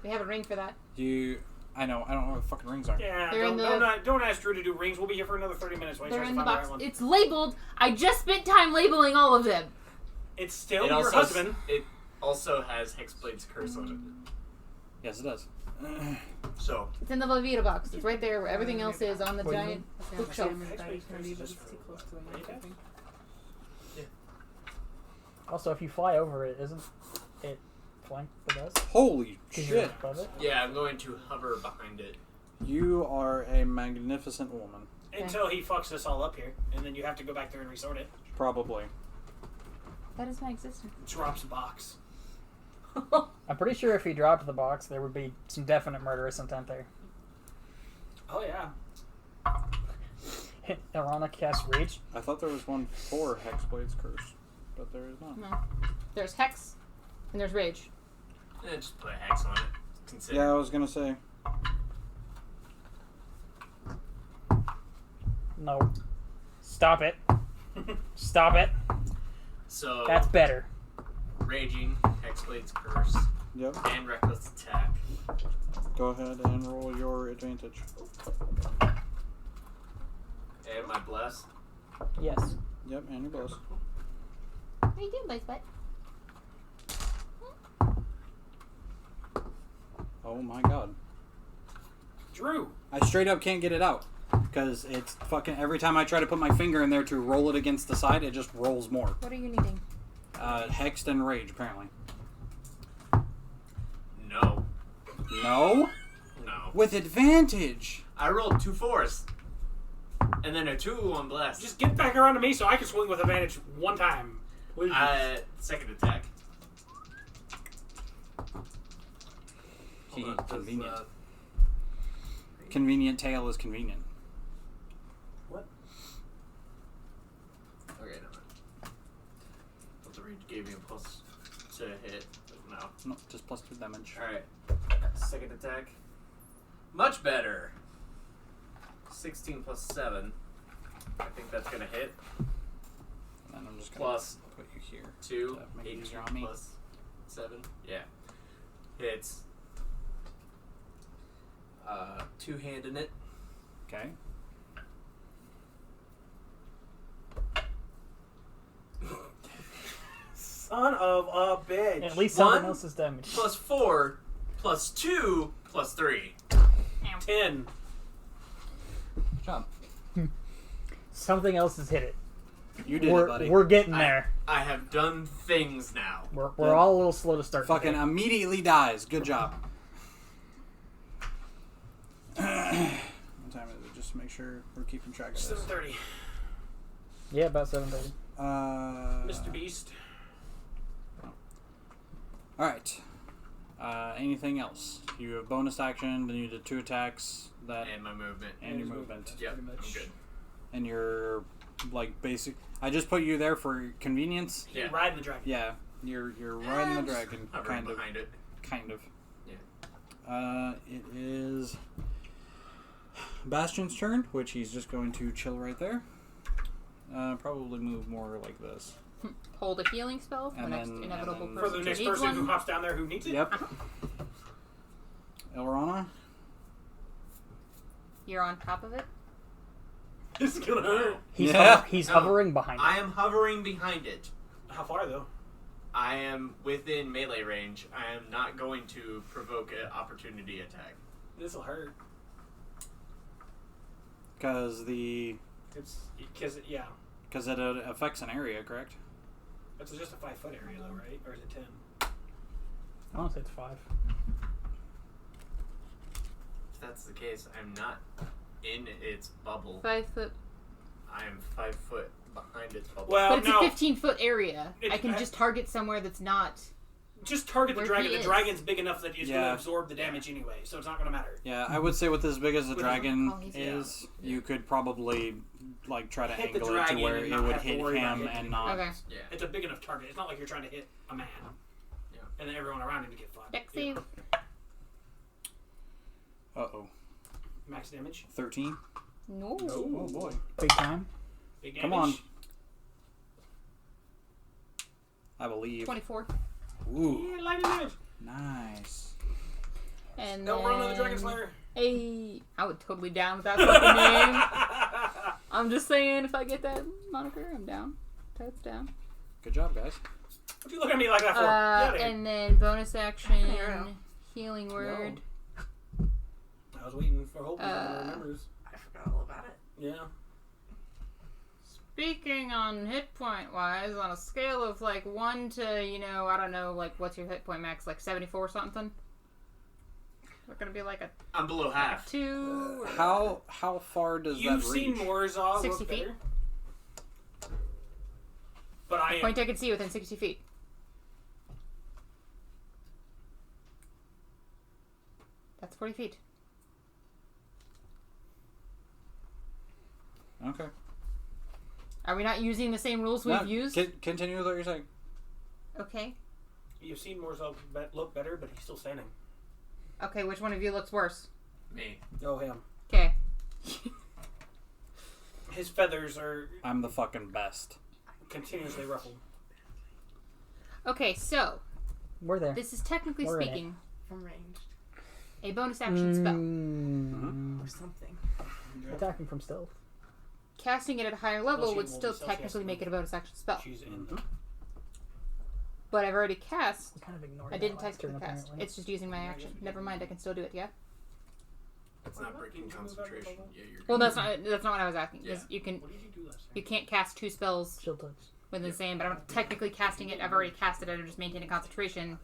We have a ring for that. I know. I don't know what the fucking rings are. Yeah, They're in don't ask Drew to do rings. We'll be here for another 30 minutes. When he They're tries in to the find box. the right one. It's labeled. I just spent time labeling all of them. It's still It your also husband. It also has Hexblade's curse on Yes, it does. it. So It's in the Velveeta box. It's right there where everything else is on the What do you giant Yeah, bookshelf. my dice can be, but it's too close to the mic, I think. Also, if you fly over it, isn't it flanked with us? Holy 'Cause you're shit! above it? yeah, I'm going to hover behind it. You are a magnificent woman. Until he fucks us all up here, and then you have to go back there and resort it. Probably. That is my existence. Drops a box. I'm pretty sure if he dropped the box, there would be some definite murderous intent there. Oh yeah. Arana cast Reach. I thought there was one for Hexblade's curse, but there is not. No. There's Hex, and there's Rage. Yeah, just put a hex on it. Consider. Yeah, I was gonna say. No. Stop it. Stop it. So That's better. raging, Hexblade's curse, Yep. and reckless attack. Go ahead and roll your advantage. And my bless. Yes. Yep, and your bless. How you doing, Blaze Butt? Oh my god. Drew. I straight up can't get it out. Because it's fucking every time I try to put my finger in there to roll it against the side, it just rolls more. What are you needing? Hexed and Rage, apparently. No. No? No. With advantage! I rolled 2 4s. And then a 2 on bless. Just get back around to me so I can swing with advantage one time. Please. Second attack. He, Hold on, does, convenient. Convenient tail is convenient. What? Okay, never mind. But the rage gave me a plus to hit. No. No, just plus 2 damage. Alright. Second attack. Much better. 16 plus 7. I think that's gonna hit. And then I'm just gonna Plus put you here. 2. to make it 18 easier on me. plus 7. Yeah. Hits. Two-handing it. Okay. Son of a bitch. At least something One else is damaged. Plus 4. Plus 2. Plus 3. 10. Good job. Something else has hit it. You did it, We're, buddy. we're getting there. I have done things now. We're all a little slow to start. Fucking today. immediately dies. Good job. What time is it? Just to make sure we're keeping track of this. 7:30. Yeah, about 7:30. Mr. Beast. Alright. Anything else? You have bonus action, then you did 2 attacks, that And my movement. and your movement. Yep, pretty I'm much. good. And your like basic I just put you there for convenience. You Yeah. ride the dragon. Yeah, you're riding the dragon, I'm right kind of. behind it. Kind of. Yeah. It is Bastion's turn, which he's just going to chill right there. Probably move more like this. Hold a healing spell for the And next then- inevitable and then- For person the who next needs person one. who hops down there who needs it. Yep. Elrana. You're on top of it. It's gonna hurt. He's No. hovering behind it. I am hovering behind it. How far though? I am within melee range. I am not going to provoke an opportunity attack. This will hurt. Because It's because yeah. it affects an area, correct? It's just a 5-foot area though, right? Or is it 10? I want to say it's 5. If that's the case, I'm not in its bubble. 5 foot. I am 5 foot behind its bubble. Well, But it's no. a 15-foot area. It- I can just target somewhere that's not. Just target the Where dragon. he The is. dragon's big enough that it's Yeah. gonna absorb the damage anyway, so it's not gonna matter. Yeah, I would say with as big as the With dragon Oh, he's- is, you could probably like try to Hit the angle it to dragon where and it not would have to hit worry about him hitting and him. not. Okay. Yeah. It's a big enough target. It's not like you're trying to hit a man. Yeah. And then everyone around him to get fucked. Dex save. Uh-oh. Max damage. 13. No. Oh boy. Big time. Big damage. Come on. I believe. 24. Ooh, Yeah, lightning damage. nice. And Don't run on the Dragon then- Slayer. Hey, I would totally down with that fucking name. I'm just saying, if I get that moniker, I'm down. Totes down. Good job, guys. What you look at me like that for? Get outta here. And then bonus action, Hero. healing word. I was waiting for Hope to remembers. I forgot all about it. Yeah. Speaking on hit point wise, on a scale of like 1 to, I don't know, like what's your hit point max, like 74 or something? We're gonna be like a I'm below half. 2. How far does You've that seen reach? Morzov 60 look feet. better. But I am. Point I can see within 60 feet. That's 40 feet. Okay. Are we not using the same rules we've No, used? Continue with what you're saying. Okay. You've seen Morzov look better, but he's still standing. Okay, which one of you looks worse? Me. Oh, him. Okay. His feathers are I'm the fucking best. continuously ruffled. Okay, so We're there. this is technically We're in it. speaking From ranged. a bonus action spell. Mm. Or something. Attacking from stealth. Casting it at a higher level Well, she would will still be technically stealthy. make it a bonus action spell. She's in. But I've already cast. We kind of ignored I that didn't last turn, technically cast. apparently. It's just using my action. Never mind, I can still do it. Yeah. It's not breaking concentration. Yeah, you're Well, good. that's not what I was asking. Because Yeah. you can What did you do last time? you can't cast 2 spells Shield touch. within the same. But I'm technically casting it. I've already cast it. I'm just maintaining concentration.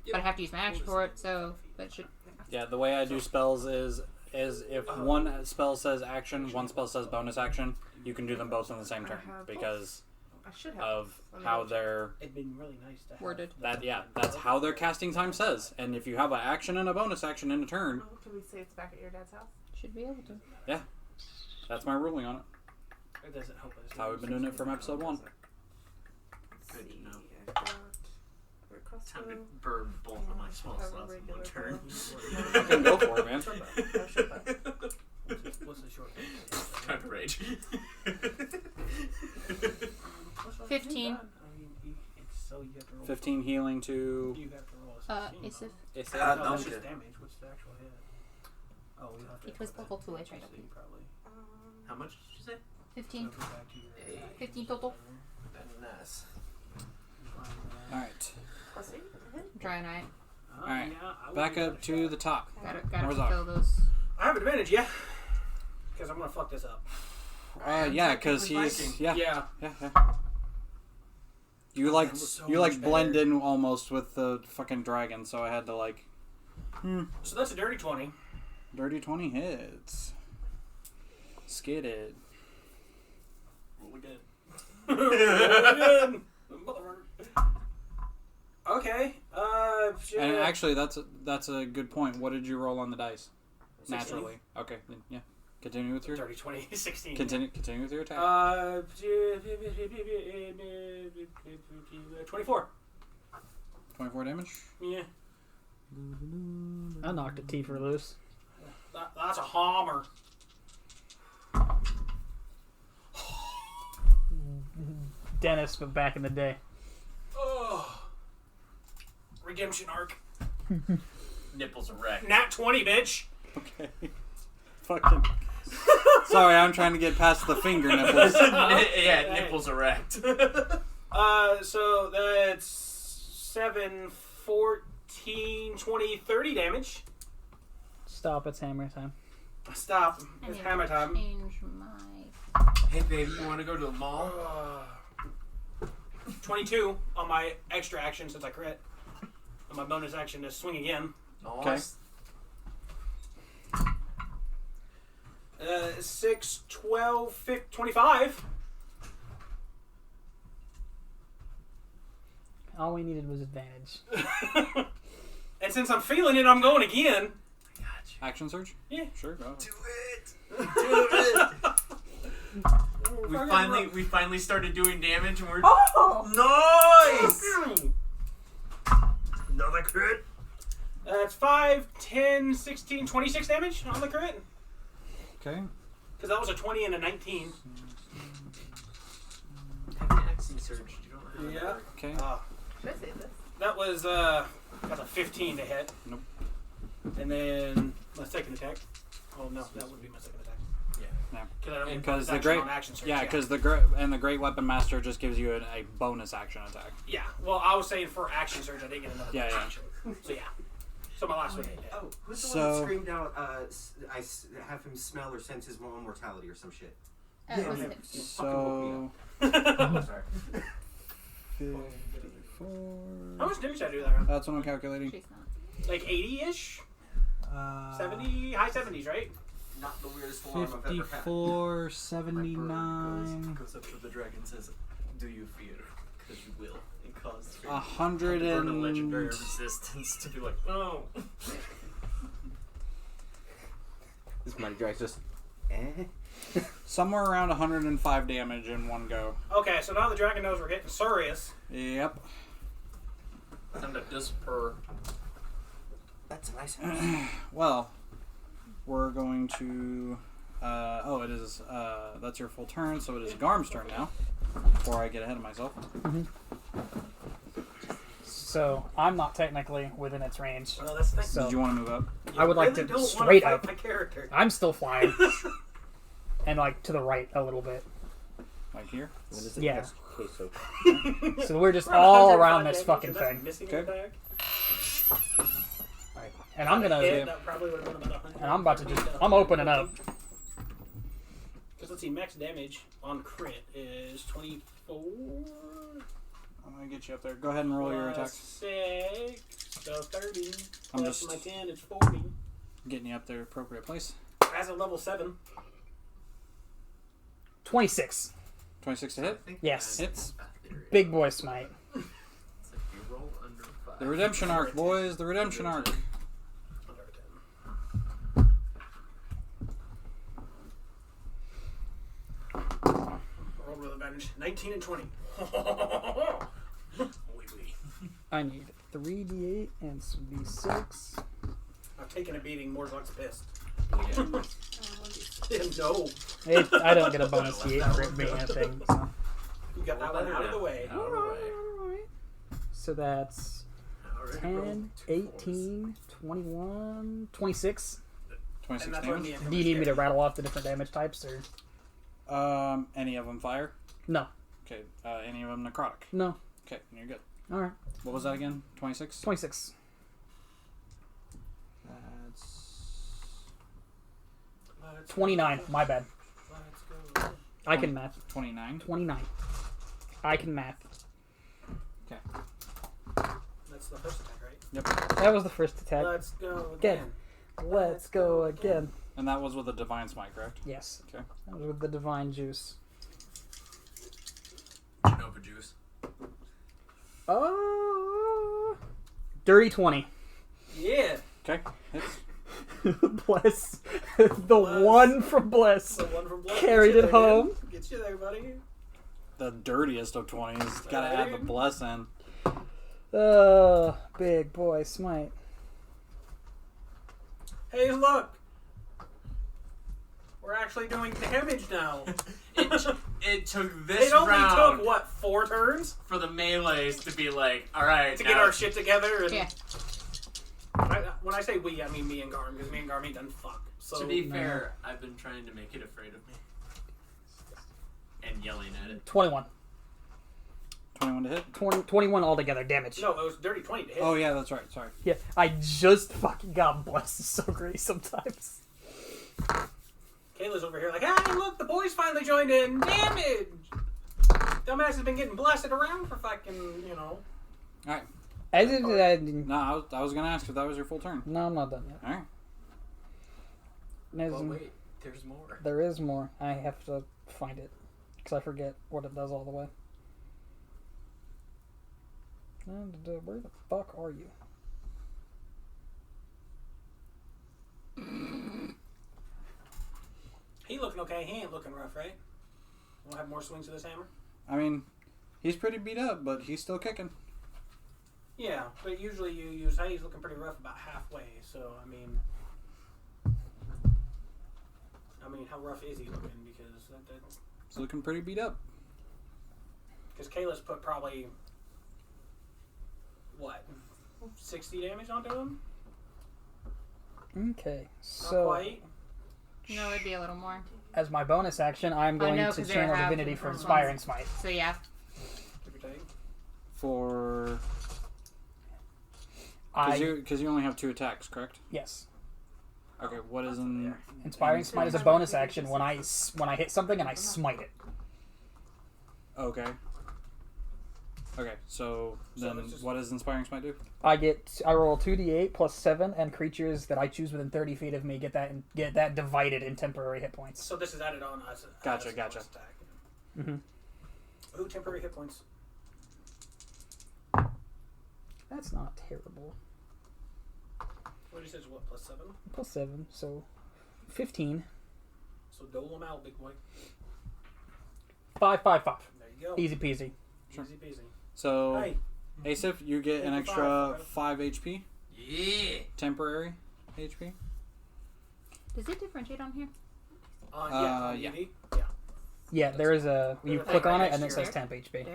But I have to use my action for it. So that should. Yeah, the way I do spells is if one spell says action, one spell says bonus action, you can do them both in the same turn because I should have. of how they're It'd been really nice to have Worded. that's how their casting time says. And if you have an action and a bonus action in a turn, Can we say it's back at your dad's house? Should be able to. that's my ruling on it. It doesn't help us. That's how we've been doing it from episode 1. Good to know. I've got red Time to crossbow. burn both of my small Have a slots in regular one turn. Fucking go for it, man. What's the short? Time to rage. 15. I mean, it's so you have to roll. 15 healing to You have to roll a 16. Isif. No, don't that's get just it. damage. What's the actual hit? Oh, we have to. It was level 2, I tried to. Probably. How much did you say? 15. So go back to your- 15 total. Nice. Alright. Plus 8. Dry and eye. Alright. Yeah, I would Back do up that. to the top. Gotta Where's our- fulfill those. I have advantage, yeah. Because I'm gonna fuck this up. Yeah, because technically he's Viking. yeah. Yeah. You like That was so you much like blend better. in almost with the fucking dragon, so I had to like So that's a dirty 20. dirty 20 hits. Skidded. Roll again. Roll again. Motherfucker. Okay. Shit. And actually, that's a good point. What did you roll on the dice? 16. Naturally. Okay. Then, yeah. Continue with your 30, 20, 16. continue with your attack. 24. 24 damage. Yeah. I knocked a Tiefler loose. That's a hammer. Dennis, but back in the day. Oh. Redemption arc. Nipples erect. Nat 20, bitch. Okay. Fucking. Sorry, I'm trying to get past the finger nipples. Yeah, nipples erect. So that's 7, 14, 20, 30 damage. Stop, it's hammer time. Stop. I It's need hammer to time. Change my. Hey, baby, you want to go to the mall? 22 on my extra action since I crit. On my bonus action to swing again. Nice. 6, 12, 15, 25. All we needed was advantage. And since I'm feeling it, I'm going again. Action surge? Yeah. Sure, go. Do it! We finally started doing damage and we're nice. Another crit. That's 5, 10, 16, 26 damage on the crit. Okay. Because that was a 20 and a 19. Have an action surge. You don't have Yeah. another. Okay. Should I save this? That was that's a 15 to hit. Nope. And then my second attack. Oh no, that would be my second attack. No. Because I don't get Because bonus the action great, on action surge. yeah, because the great weapon master just gives you a bonus action attack. Yeah. Well, I was saying for action surge, I didn't get another bonus Yeah. action. So yeah. So my last one hit. Oh, who's the one So- that screamed out, have him smell or sense his own mortality or some shit? It was yeah. him. So. Sorry. 54. How much damage did I do that round? That's what I'm calculating. She's not. Like 80-ish? 70? High 70s, right? Not the weirdest alarm I've ever had. 54, 79. Goes up to the dragon and says, "Do you fear? Because you will." It causes 100 burn a and legendary resistance to be like, "Oh." This mighty drag's just, somewhere around 105 damage in one go. Okay, so now the dragon knows we're getting serious. Yep. Time to disper. That's a nice house. Well, we're going to. It is. That's your full turn, so it is Garm's turn now. Before I get ahead of myself. So I'm not technically within its range. Well, that's the thing. So Did you want to move up? I would like really to don't straight wanna up. fight my character. I'm still flying, and like to the right a little bit. Like here? What is it? Yeah. Okay, so So we're just We're all 105 around this damage, fucking so that's thing. missing Okay. attack. And I'm gonna. Hit, that probably would have been about 100. And I'm about to just. I'm opening up. Because let's see, max damage on crit is 24. I'm gonna get you up there. Go ahead and roll your plus attacks. 6, so 30. I'm Plus just my 10 is 40. getting you up there, appropriate place. As a level 7. 26. 26 to hit. Yes. Hits. Big boy smite. It's like you roll under 5. The redemption arc, boys. The redemption arc. Under a 10. Roll with advantage. 19 and 20. I need 3d8 and some d6. I've taken a beating. Morzok's pissed. Yeah. No. I don't get a bonus d8 for it being a thing. So, You got that one out of the way. Out of the way. so that's Already 10, rolled 2 fours. 18, 21, 26. 26 And that's what me damage. and him Do you are need me to scared. rattle off the different damage types or Any of them fire? no? Okay. Any of them necrotic? No. Okay, you're good. All right. What was that again? 26? 26. Let's 29. go. My bad. Let's go. I can math. 29. 29. I can math. That's the first attack, right? Yep. That was the first attack. Let's go Again. again. Let's go again. And that was with a divine smite, correct? Yes. Okay. That was with the divine juice. Genova juice. Dirty 20. Yeah. Okay. Hits. Bless. The Bless. one from Bless. The one from Blood Carried gets you it there, home. dude. Gets you there, buddy. The dirtiest of 20s. Gotta add the Right. bless in. Big boy smite. Hey, look! We're actually doing damage now. It took this It only round took, what, 4 turns? for the melees to be like, all right, To now get our shit together? And Yeah. when I say we, I mean me and Garm, because me and Garm ain't done fuck. So, To be fair, I've been trying to make it afraid of me. And yelling at it. 21. 21 to hit. 21 altogether damage. no, it was dirty 20 to hit. Oh, yeah, that's right. Sorry. Yeah, I just fucking got Blessed. It's so great sometimes. Kayla's over here like, hey, look, the boys finally joined in. Damage! Dumbass has been getting blasted around for fucking, you know. Alright. I did, No, I was gonna ask if that was your full turn. no, I'm not done yet. Alright. There's, But wait, there's more. there is more. I have to find it. Because I forget what it does all the way. And, where the fuck are you? He looking okay. He ain't looking rough, right? We'll have more swings of this hammer? I mean, he's pretty beat up, but he's still kicking. Yeah, but usually you use, hey, he's looking pretty rough about halfway, so, I mean, how rough is he looking? Because He's looking pretty beat up. because Kayla's put probably, what, 60 damage onto him? Okay, Not so quite. No, it'd be a little more. as my bonus action, I'm going no, to 'cause they channel have Divinity for different Inspiring ones. Smite. So yeah. Give or take. For... I Because you only have 2 attacks, correct? yes, Okay, what is in... Inspiring Smite is a bonus action when I hit something and I smite it. Okay. Okay, so then it's just- what does Inspiring Smite do? I roll 2d8 plus 7, and creatures that I choose within 30 feet of me get that divided in temporary hit points. So this is added on as Gotcha, as a gotcha. bonus attack. Mm-hmm. Ooh, temporary hit points. That's not terrible. What he says, what, plus 7? Plus 7, so 15. So dole them out, big boy. 5, 5, 5. There you go. Easy peasy. Sure. Easy peasy. So, Hey, Asif, you get an 55, extra okay. 5 HP. Yeah. Temporary HP. Does it differentiate on here? yeah, yeah. UD? Yeah. Yeah, there is a. You There's a click thing on right it and it next says to temp HP.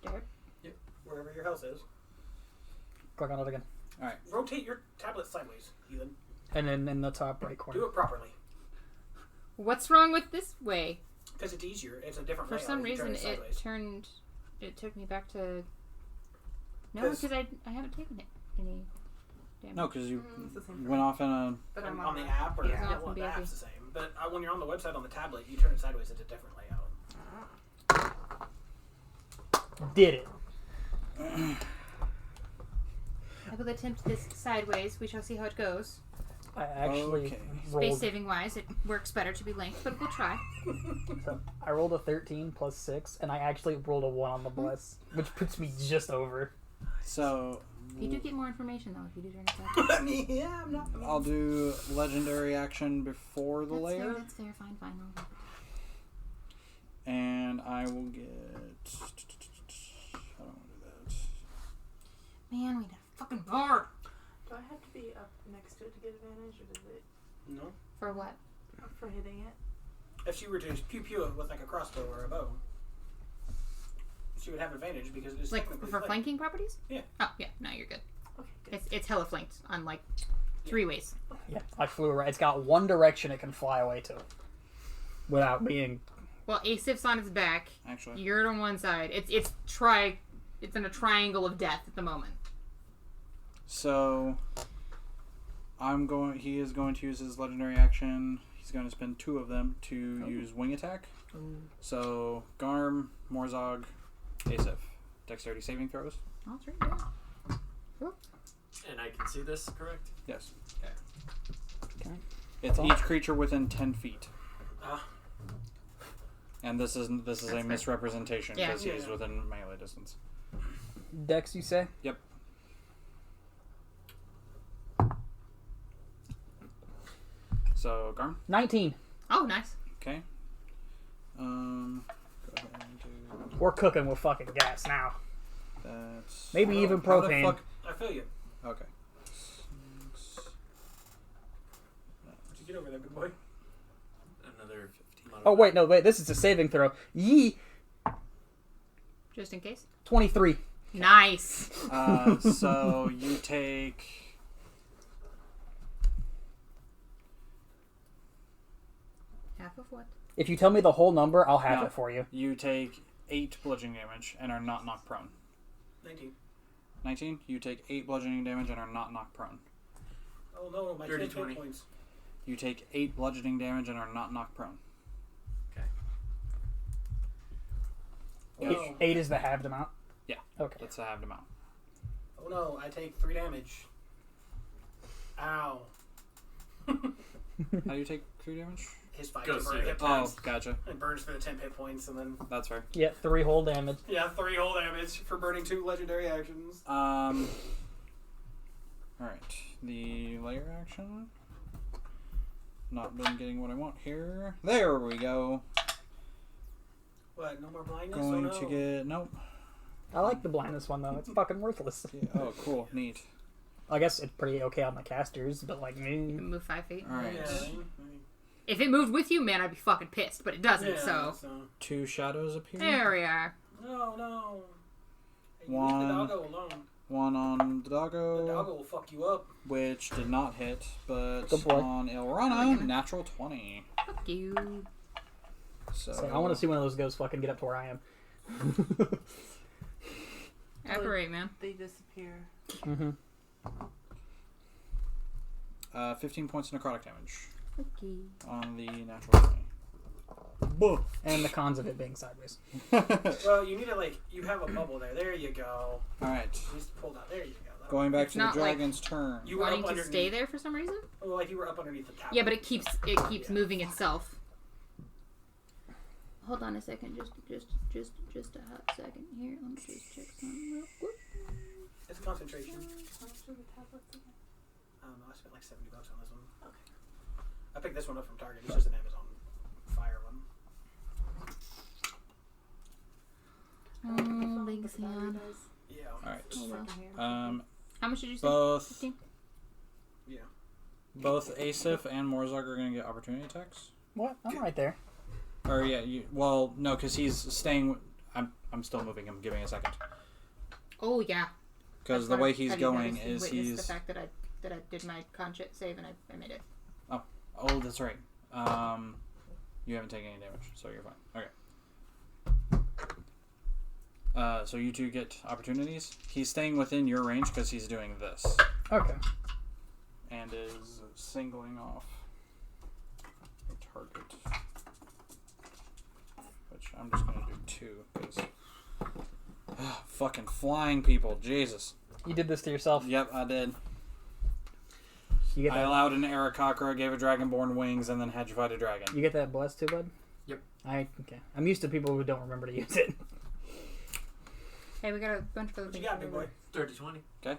Derp. Wherever your house is. Click on it again. Rotate your tablet sideways, heathen. And then in the top right Do corner. it properly. What's wrong with this way? Because it's easier. It's a different For layout some if you turn reason, it sideways. it took me back to. No, 'Cause- because I haven't taken it any damage. No, because you It's the same for went off in a... But I'm on the the app, or yeah. well, From the BFE. app's the same. But when you're on the website on the tablet, you turn it sideways. It's a different layout. Did it. I will attempt this sideways. We shall see how it goes. I actually Okay. Space rolled. saving wise, it works better to be linked, but we'll try. So I rolled a 13 plus 6, and I actually rolled a 1 on the bless, which puts me just over. So, You do get more information though if you do turn it sideways. I mean, yeah, I'm not. I'll do legendary action before the layer. That's fair. Fine. Roll. And I will get... I don't want to do that. Man, we need a fucking board. Do I have to be up next to it to get advantage, or does it No. For what? for hitting it? If she were to pew pew it with like a crossbow or a bow, she would have advantage because it's Like technically for flanked. flanking properties? Yeah. Oh yeah. No, you're good. Okay, good. It's hella flanked on like 3 ways. Yeah, I flew right. It's got one direction it can fly away to, without being. Well, Asif's on its back. Actually. You're on one side. It's in a triangle of death at the moment. So, he is going to use his legendary action. He's going to spend 2 of them to use wing attack. So, Garm, Morzog, Asif. Dexterity saving throws. I'll try that. And I can see this, correct? Yes. Okay. It's Oh. each creature within 10 feet. Ah. And this is a fair. misrepresentation Yeah. because he's Yeah. within melee distance. Dex, you say? Yep. So, Garm? 19. Oh, nice. Okay. Go ahead and do... We're cooking with fucking gas now. That's... Maybe even How the propane. fuck... I feel you. Okay. Did you get over there, good boy? Another 15. Oh, wait, no, wait. This is a saving throw. Yee! Just in case. 23. Nice. So you take... Half of what? If you tell me the whole number, I'll have No. it for you. You take 8 bludgeoning damage and are not knocked prone. 19. 19. You take 8 bludgeoning damage and are not knocked prone. Oh no, my 30, 10 20. hit points. You take 8 bludgeoning damage and are not knocked prone. Oh no. 8 is the halved amount? Yeah. Okay. That's a halved amount. Oh no, I take 3 damage. Ow. How do you take 3 damage? His 5 Go to burn see hit Oh, points. gotcha. It burns for the 10 hit points and then... That's fair. Yeah, 3 whole damage. Yeah, 3 whole damage for burning 2 legendary actions. Alright. The layer action. Not been getting what I want here. There we go. What, no more blindness? Going oh, no. to get... Nope. I like the blindness one, though. It's fucking worthless. Yeah. Oh, cool. Neat. I guess it's pretty okay on the casters, but like You me. can move 5 feet. Alright. Yeah. If it moved with you, man, I'd be fucking pissed. But it doesn't, Yeah, so... 2 shadows appear. There we are. No, no. Hey, One. leave the doggo alone. 1 on the The doggo, doggo will fuck you up. which did not hit, but Good boy. on Oh, Ilrana, yeah. natural 20. Fuck you. So, So I want to see one of those ghosts fucking get up to where I am. Apparate, man. They disappear. Mm-hmm. 15 points of necrotic damage Okay. on the natural 20. Buh. And the cons of it being sideways. Well, you need to, like, you have a bubble there. There you go. Alright. You just pulled out. There you go. That'll- Going back It's to the not like- dragon's turn. You were Wanting up to underneath. stay there for some reason? Oh, like you were up underneath the tower. Yeah, but it keeps moving itself. Hold on a second, just a hot second here. Let me just check something real quick. It's concentration. How much are the tablets again? I don't know. I spent like $70 on this one. Okay. I picked this one up from Target. It's just an Amazon Fire one. Oh, legacy on. Yeah. Alright. Oh, well. How much did you say? Both 15? Yeah. both Asif and Morzarg are going to get opportunity attacks. What? I'm right there. Or yeah, well, no, because he's staying. I'm still moving him. Give me a second. Oh yeah. Because That's the what way I- he's have you going noticed- is witnessed he's. the fact that I did my con save and I made it. Oh, that's right. You haven't taken any damage, so you're fine. Okay. So you two get opportunities. He's staying within your range because he's doing this Okay. and is singling off a target. Which I'm just gonna do 2 because fucking flying people, Jesus. You did this to yourself. Yep, I did. You get I that. allowed an Aarakocra, gave a Dragonborn wings, and then had you fight a dragon. You get that blessed too, bud. Yep. Okay. I'm used to people who don't remember to use it. Hey, we got a bunch of other What you things. got, to big do. boy? 30-20. Nat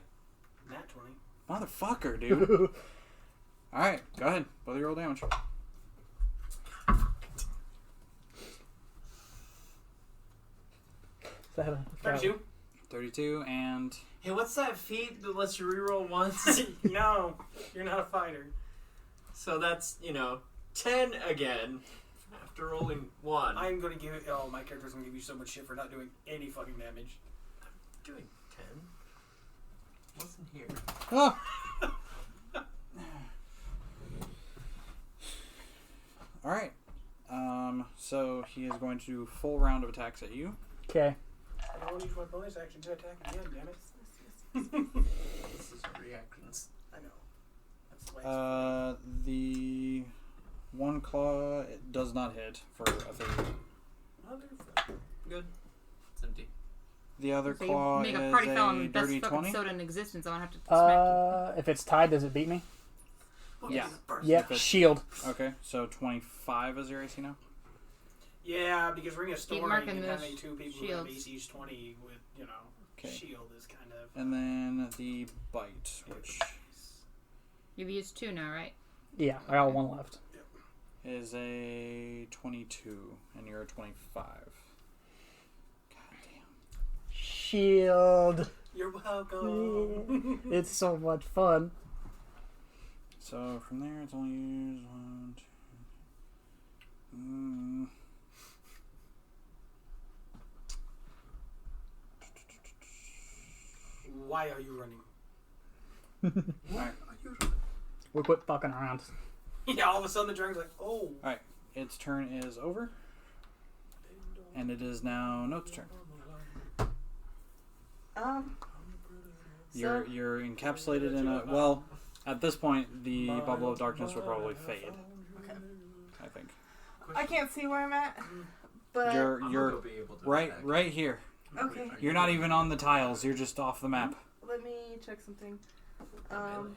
20. Motherfucker, dude. Alright, go ahead. Both your roll damage. So I have a- 32. 32 and... Hey, what's that feat that lets you reroll once? No, you're not a fighter. So that's, 10 again after rolling 1. I'm gonna give it. Oh, my character's gonna give you so much shit for not doing any fucking damage. doing 10. Wasn't here. Oh! Alright. So he is going to do full round of attacks at you. Okay. I don't use my bonus action to attack again, damn it. This is reactions. I know. That's the way it's The one claw it does not hit for a 30. Motherfucker. Good. It's empty. The other So you claw make is a party foul on the a best dirty fucking 20. soda in existence. I'm gonna have to smack If it's tied, does it beat me? Yeah. Yep. If it's- Shield. Okay, so 25 is your AC now? Yeah, because Ring of Story marking and having those 2 people who have shields. AC's 20 with, Okay. shield is kind of... And then the bite, which... You've used 2 now, right? Yeah, I got one left. Is a 22, and you're a 25. God damn. Shield. You're welcome. It's so much fun. So from there, it's only used 1, 2. Why are you running? We quit fucking around. Yeah, all of a sudden the dragon's like, oh. Alright, its turn is over. And it is now Note's turn. You're encapsulated in a... Well, at this point, the bubble of darkness will probably fade. Okay. I think. I can't see where I'm at, but You're right here. okay. You're not even on the tiles. You're just off the map. Let me check something. Am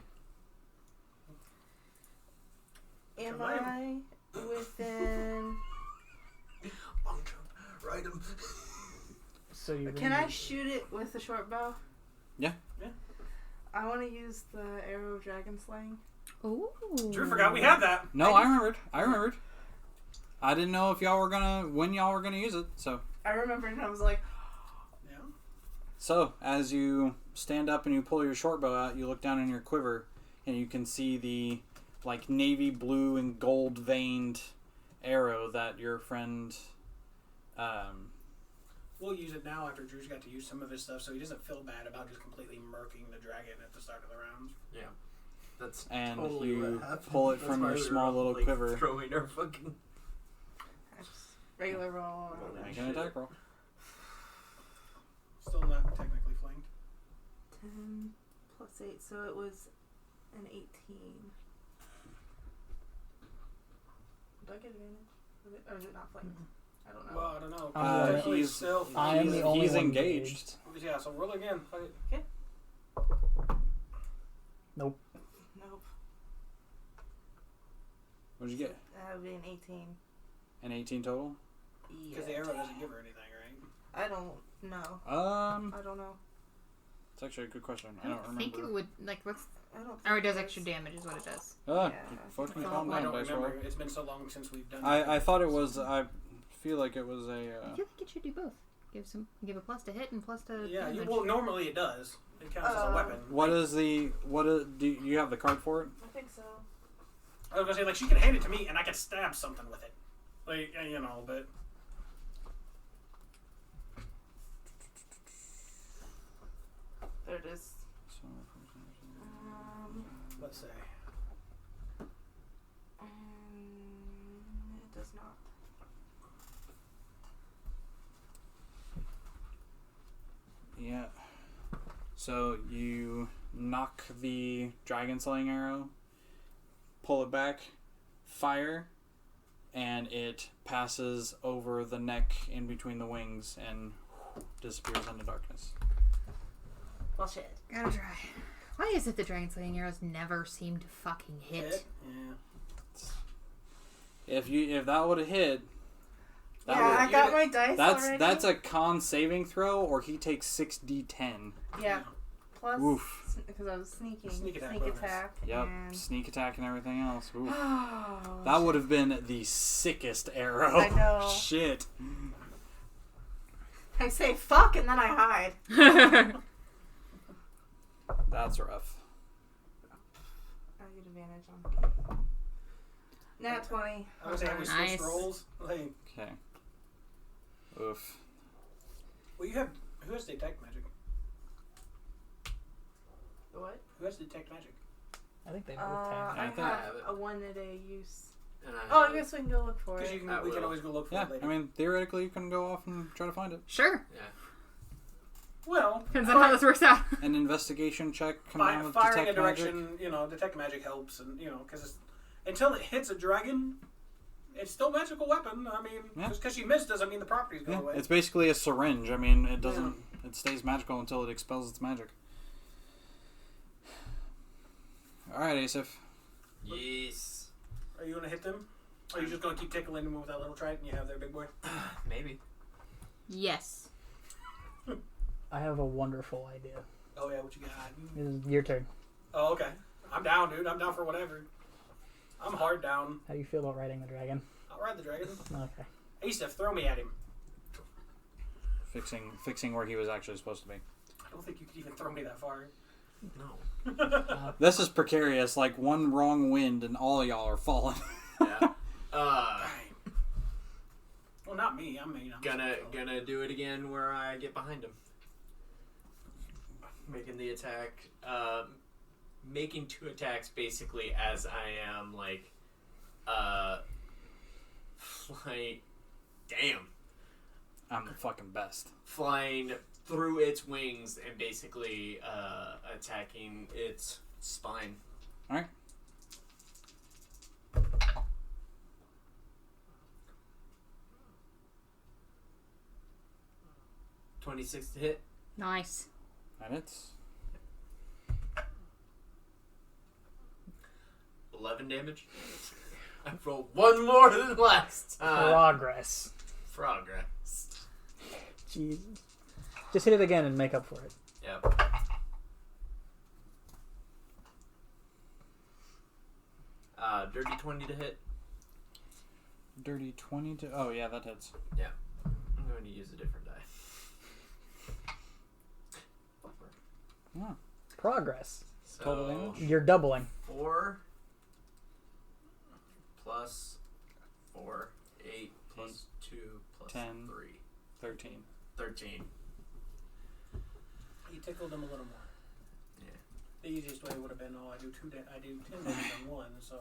I within? Long jump. Ride him. So you Can I shoot it with a short bow? Yeah. Yeah. I want to use the arrow of dragon slaying. Ooh. Drew forgot we had that. No, I remembered. I didn't know if y'all were when y'all were gonna use it, so. I remembered and I was like, Yeah. So, as you stand up and you pull your short bow out, you look down in your quiver, and you can see the, like, navy blue and gold veined arrow that your friend, We'll use it now after Drew's got to use some of his stuff, so he doesn't feel bad about just completely murking the dragon at the start of the rounds. Yeah. That's and totally you what happened. pull it That's from why your we were small all, little like, quiver. Throwing our fucking... just regular roll. Make an attack roll. Still not technically flanked. 10 plus 8, so it was an 18. Do I get advantage? Or is it not flanked? I don't know. Well, I don't know. Uh, Technically he's- still I am the only He's one engaged. Yeah, so roll again. Okay. Nope. What'd you get? That would be an 18. An 18 total? Because the arrow doesn't give her anything, right? I don't know. I don't know. It's actually a good question. I I don't don't think it remember. would, like, what's... I don't. Or it think does it extra is. damage is what it does. Ah, Yeah. fucking Oh, calm I down, don't dice remember. roll. It's been so long since we've done I thought it was. I feel like it was a. I feel like it should do both. Give a plus to hit and plus to Yeah, damage. well, normally it does. It counts as a weapon. What is the? Do you have the card for it? I think so. I was gonna say, like, she could hand it to me and I could stab something with it. Like, you know, but... There it is. Let's say. It does not. Yeah. So you knock the dragon slaying arrow, pull it back, fire, and it passes over the neck in between the wings and disappears into darkness. Bullshit. Gotta try. Why is it the dragon slaying arrows never seem to fucking hit? Yeah. If that would have hit, that Yeah, I would, got my dice already. that's a con saving throw, or he takes 6d10. Yeah. Plus, Oof. because I was sneaking. Sneak attack bonus. attack. Yep, And... sneak attack and everything else. Oof. Oh, That would have been the sickest arrow. I know. Shit. I say fuck and then I hide. That's rough. I get advantage on. Nat 20. I would say we switched Nice. rolls. Like, Okay. Oof. well, you have... Who has detect magic? What? Who has detect magic? I think they both I have. I think- have a 1 a day use. And Oh, I guess we can go look for Because it. we can always go look for Yeah, it later. I mean, theoretically, you can go off and try to find it. Sure. Yeah. well, Depends on how this works out. An investigation check combined with firing a detect direction, magic. you know, detect magic helps, and you know, because until it hits a dragon, it's still a magical weapon. I mean, Yeah. just because she missed doesn't mean the properties go Yeah, away. it's basically a syringe. I mean, it doesn't. It stays magical until it expels its magic. All right, Asif. Yes. Are you gonna hit them? Or are you just gonna keep tickling them with that little trident you have there, big boy? Maybe. Yes. I have a wonderful idea. Oh yeah, what you got? This is your turn. Oh okay, I'm down, dude. I'm down for whatever. I'm hard down. How do you feel about riding the dragon? I'll ride the dragon. Okay. Aesif, throw me at him. Fixing where he was actually supposed to be. I don't think you could even throw me that far. No. This is precarious. Like one wrong wind and all y'all are falling. Yeah. Well, not me. I'm Gonna do it again where I get behind him. Making the attack. Making 2 attacks basically as I am like flying. Damn. I'm the fucking best. Flying through its wings and basically attacking its spine. All right. $26 to hit. Nice. And it's 11 damage. I rolled 1 more than last time. Progress. Progress. Jesus. Just hit it again and make up for it. Yep. Dirty 20 to hit. dirty 20 to... Oh, yeah, that hits. Yeah. I'm going to use a different die. Yeah. Progress. So, Total damage? You're doubling. 4 plus 4, 8 plus 2 plus 10. 3. 13. 13. You tickled him a little more. Yeah. The easiest way would have been, I do 10 damage on 1, so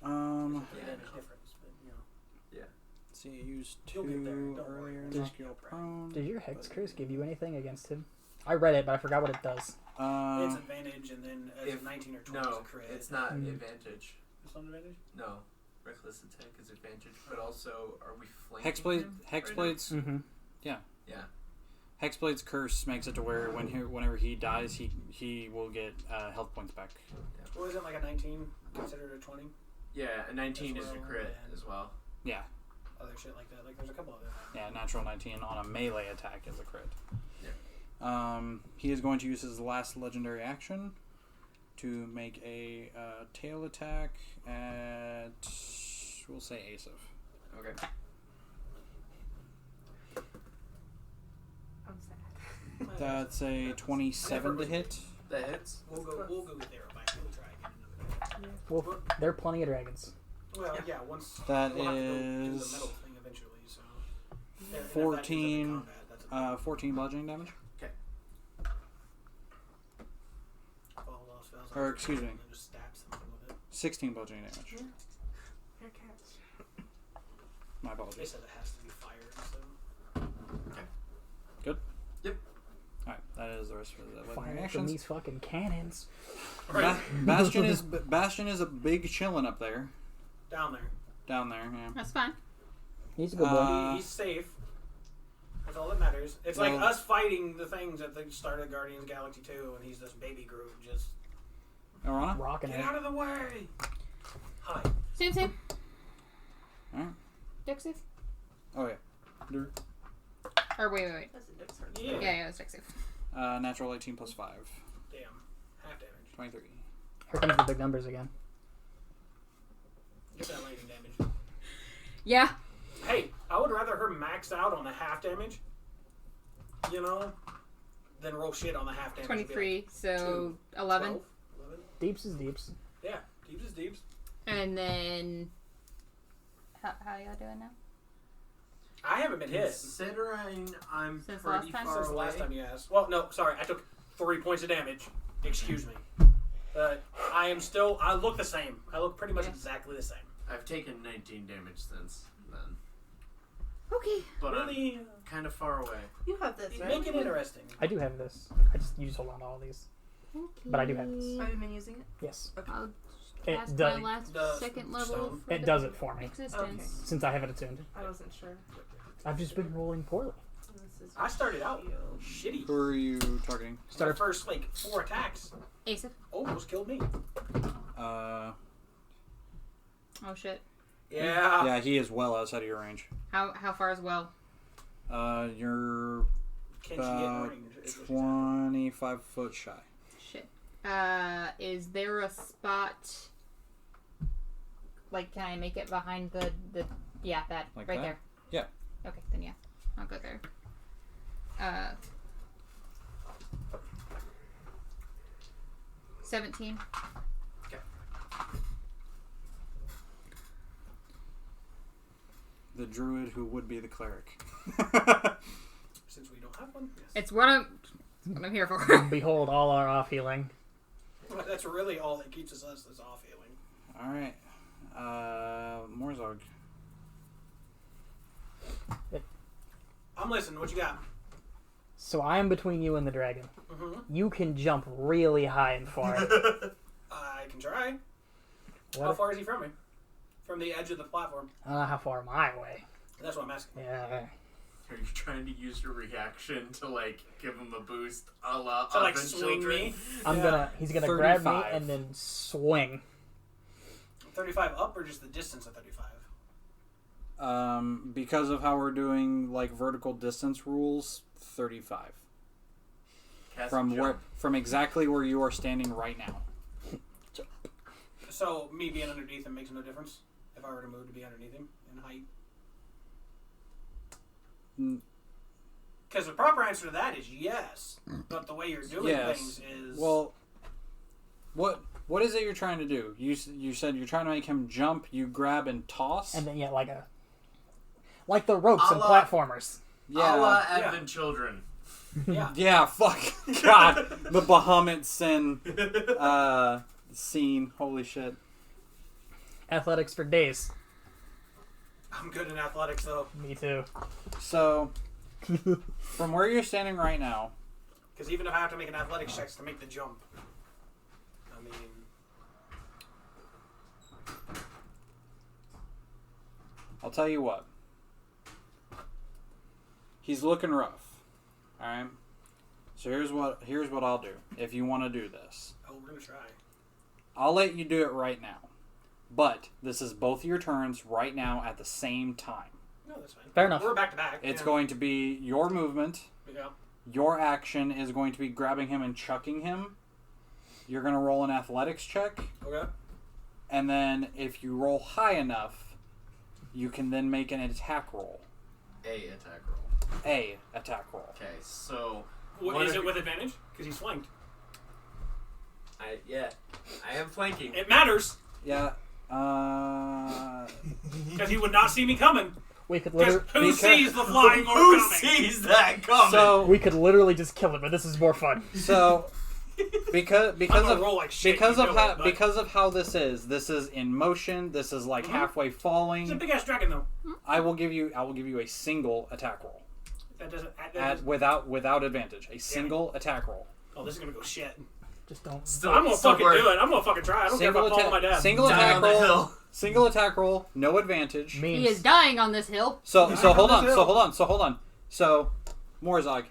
it's a 3 damage difference. But See, you used You'll get there, 2 don't worry. earlier. Just Knock you get prone. Did your Hex Curse give you anything against him? I read it, but I forgot what it does. it's advantage, and then as if- a 19 or 20 is No, a crit. it's not Mm. advantage. It's not advantage. No. Reckless attack is advantage, but also, are we flanking him Hexblade's Mm-hmm. Yeah. Hexblade's curse makes it to where whenever he dies, he will get health points back. What is it, like a 19 considered a 20? Yeah, a 19 As is a well, crit and- as well. Yeah, Other shit like that. Like there's a couple of them. yeah. Natural 19 on a melee attack is a crit. Yeah. He is going to use his last legendary action to make a tail attack at, we'll say Asif. Okay. I'm sad. That's a 27 to hit. That hits. We'll go with arrow back. We'll try again. Well, there are plenty of dragons. Well, yeah. Once That we'll have to go do the is metal thing eventually. So yeah, and if that ends up in 14, combat, that's a 14 bludgeoning damage. all else fails, or I'll excuse me. and then just stab something with it. 16 bludgeoning damage. Fair catch. My They apologies. said it has to be fired. So Alright, that is the rest of the legendary Fire from actions. these fucking cannons. Bastion is a big chillin' up there. down there, Down there, yeah. That's fine. He's a good boy. he's safe. That's all that matters. It's like Well- us fighting the things at the start of Guardians of the Galaxy 2, and he's this baby Groot. Just Arana? Rocking get it. out of the way. Hi. Same. Alright. DexSave? Oh, yeah. Or wait. That's a dex hard. Yeah. Yeah, it's DexSave. Natural 18 plus 5. Damn. Half damage. 23. Here comes the big numbers again. Get that lightning damage. Yeah. Hey, I would rather her max out on the half damage, than roll shit on the half damage. 23, so 11. 12, 11. Deeps is deeps. Yeah, deeps is deeps. And then... How y'all doing now? I haven't been hit Considering I'm Since pretty last time? far since the away. last time you asked. Well, no, sorry, I took 3 points of damage. Excuse me. I look the same. I look pretty much Yeah. exactly the same. I've taken 19 damage since then. Okay. But Really, I'm kind of far away. You have this, right? make it interesting. I do have this. You just hold on to all these. But I do have this. Have you been using it? Yes. I'll It cast does- my last the second level. stone. for It the does it for me. Existence. Since I have it attuned. I wasn't sure. I've just been rolling poorly. This is I started out shitty. Who are you targeting? My first 4 attacks Asif. almost killed me. Uh, Oh shit. Yeah. yeah, he is well outside of your range. How far as well? You're Can she get in about range? is what she's 25 foot shy. Shit. Is there a spot Like, can I make it behind the yeah, that Like right that? there? Yeah. Okay, then yeah, I'll go there. 17. The druid who would be the cleric. Since we don't have one, yes. It's what I'm here for. Behold all our off healing. Well, that's really all that keeps us is off healing. Alright. Morzog. I'm listening. What you got? So I am between you and the dragon. Mm-hmm. You can jump really high and far. I can try. What? How far is he from me? From the edge of the platform. I don't know how far my way. That's what I'm asking. Yeah. Are you trying to use your reaction to like give him a boost, a la To like Oven swing Children? me. He's gonna grab me 35. and then swing. 35 up or just the distance of 35? Because of how we're doing like vertical distance rules, 35. Cast From jump. exactly where you are standing right now. So me being underneath him makes no difference if I were to move to be underneath him in height. Mm. Because the proper answer to that is yes, but the way you're doing Yes. things is Well, what is it you're trying to do? You said you're trying to make him jump. You grab and toss. And then like the ropes in A la- platformers. A la yeah. Advent Children. yeah. Yeah. Fuck. God. The Bahamut sin scene. Holy shit. Athletics for days. I'm good in athletics though, Me too. So, from where you're standing right now, because even if I have to make an athletics check to make the jump, I mean, I'll tell you what. He's looking rough. All right. So here's what I'll do. If you want to do this, oh, we're gonna try. I'll let you do it right now. But this is both your turns right now at the same time. No, that's fine. Fair enough. We're back to back. It's yeah. going to be your movement. Yeah. Your action is going to be grabbing him and chucking him. You're going to roll an athletics check. Okay. And then if you roll high enough, you can then make an attack roll. A attack roll. A attack roll. Okay, so What, is if it with advantage? Because he's flanked. I am flanking. It matters Yeah. because he would not see me coming. We could Because literally who sees the flying orb Who coming? sees that coming? literally just kill it, but this is more fun. So because I'm gonna of roll like shit. because you of know how it, but because of how this is in motion. This is like halfway it's a falling. big ass dragon though. I will give you a single attack roll That doesn't. without advantage. A single attack roll. Oh, this is gonna go shit. Just don't. Still, I'm gonna still fucking work. do it. I'm gonna fucking try. I don't care if I fall on my dad. Single Die attack on the roll. hill. Single attack roll. No advantage. Means He is dying on this hill. So Die hold on on. this So hill. hold on. So Morzog,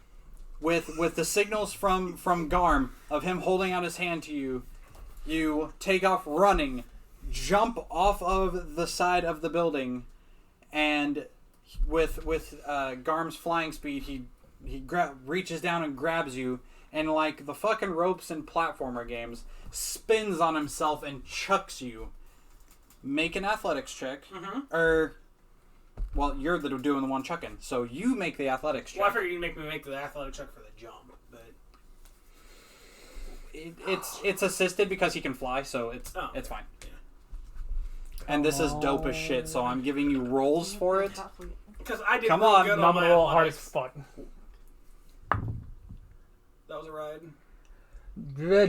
with the signals from Garm of him holding out his hand to you, you take off running, jump off of the side of the building, and with Garm's flying speed, he reaches down and grabs you, and like the fucking ropes in platformer games, spins on himself and chucks you. Make an athletics check, or well, you're doing the one chucking, so you make the athletics check. Well, I figured you'd make me make the athletic check for the jump, but It's assisted because he can fly, so it's fine. Yeah. And this is dope as shit, so I'm giving you rolls for it. because I did Come real on, good I'm on gonna my roll hard as athletics. fuck. That was a ride.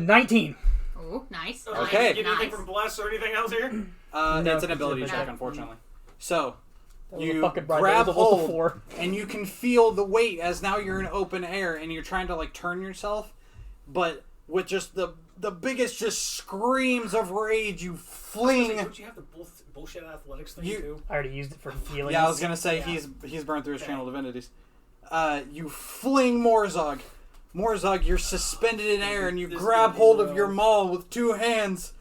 19. Oh, nice. Okay. Get anything Nice. from Bless or anything else here? No, It's an ability it's a check, bit- unfortunately. So That was a you fucking ride. grab That was a level hold, 4. and you can feel the weight as now you're in open air, and you're trying to like turn yourself, but with just the biggest just screams of rage, you fling. Don't you have the bullshit athletics thing too? I already used it for healing. Yeah, I was gonna say Yeah. he's burned through his Okay. channel divinities. You fling Morzog. Morzog, you're suspended in air, and you This grab is gonna be hold of rough. your maul with 2 hands.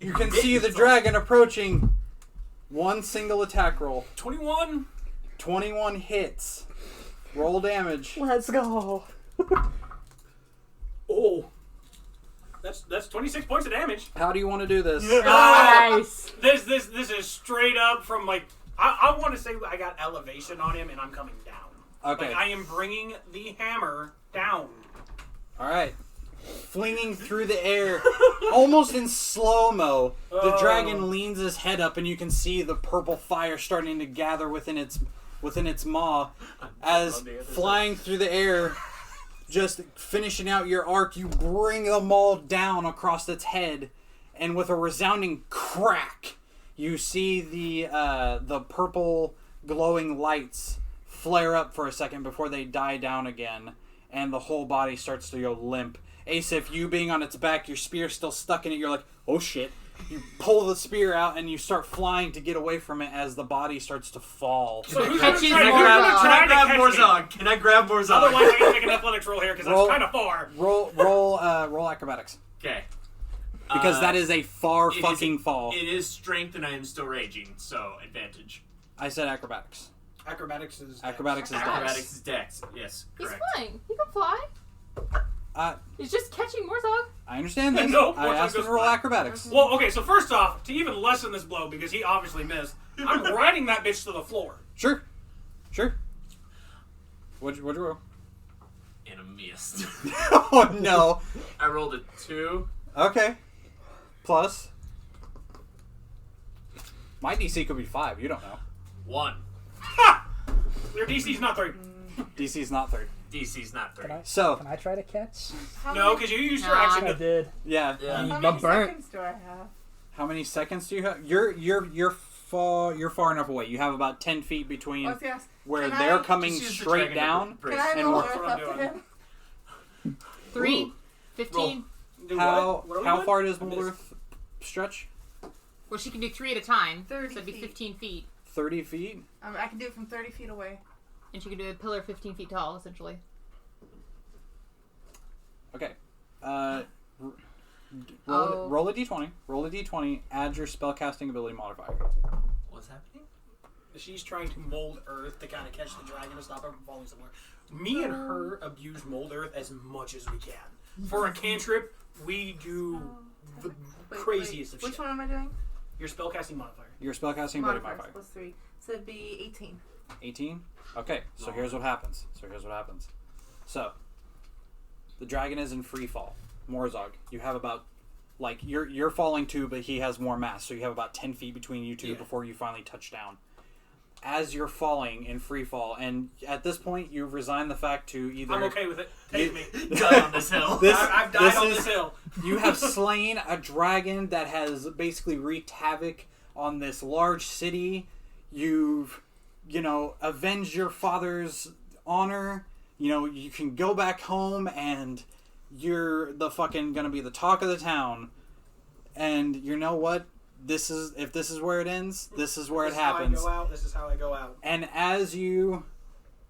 You can see the dragon approaching. One single attack roll. 21. 21 hits. Roll damage. Let's go. Oh, That's 26 points of damage. How do you want to do this? Nice. This is straight up from like I want to say I got elevation on him and I'm coming down. Okay. Like I am bringing the hammer down. All right. Flinging through the air, almost in slow-mo, the dragon leans his head up, and you can see the purple fire starting to gather within its maw. As flying through the air, just finishing out your arc, you bring the maul down across its head, and with a resounding crack, you see the purple glowing lights flare up for a second before they die down again, and the whole body starts to go limp. Asif, you being on its back, your spear still stuck in it, you're like, oh shit. You pull the spear out and you start flying to get away from it as the body starts to fall. So who's Catches gonna Morzog. try to catch me? Morzog? Can I grab Morzog? Otherwise, I gotta make an athletics roll here because Roll- that's kind of far. Roll acrobatics. Okay. Because that is a far it is- fucking fall. It is strength and I am still raging, so advantage. I said acrobatics. Acrobatics is Acrobatics is dex. Acrobatics is dex. Yes, He's correct. flying. He can fly. He's just catching Morzog. I understand this. No, I asked him goes to roll flat. acrobatics. Well, okay. So first off, to even lessen this blow because he obviously missed, I'm riding that bitch to the floor. Sure. What'd you roll? And a missed. Oh no. I rolled a 2. Okay. Plus. My DC could be 5. You don't know. 1. Your DC's not 3. DC's not 3. DC's not 3. So, Can I try to catch? No, because you used your Nah. action I to. did. yeah. Yeah. I'm How many burnt. seconds do I have? How many seconds do you have? You're far enough away. You have about 10 feet between Let's ask. where can they're I- coming Just use the straight dragon down. to brace. Can I And roll what- Earth what I'm up to doing. him? 3, Ooh. 15. Do How what are we how doing? far does I missed. Moldorf stretch? Well, she can do 3 at a time. 30 So it'd be feet. 15 feet. 30 feet? I can do it from 30 feet away. And she can do a pillar 15 feet tall, essentially. Okay. Oh. Roll a d20. Roll a d20. Add your spellcasting ability modifier. What's happening? She's trying to mold Earth to kind of catch the dragon to stop her from falling somewhere. Me and her abuse mold Earth as much as we can. For a cantrip, we do the Wait, craziest wait. of shit. Which one am I doing? Your spellcasting modifier. Your spellcasting ability Modifiers modifier. plus 3. So it'd be 18. 18? Okay, so here's what happens. So, the dragon is in free fall. Morzog, you have about, like, you're falling too, but he has more mass, so you have about 10 feet between you two Yeah. before you finally touch down. As you're falling in free fall, and at this point, you've resigned the fact to either... I'm okay with it. Take me. Die on this hill. I've died on this hill. You have slain a dragon that has basically wreaked havoc on this large city. You've, avenged your father's honor. You can go back home and you're the fucking gonna be the talk of the town. And you know what? If this is where it ends, this is where it happens. This is how I go out. And as you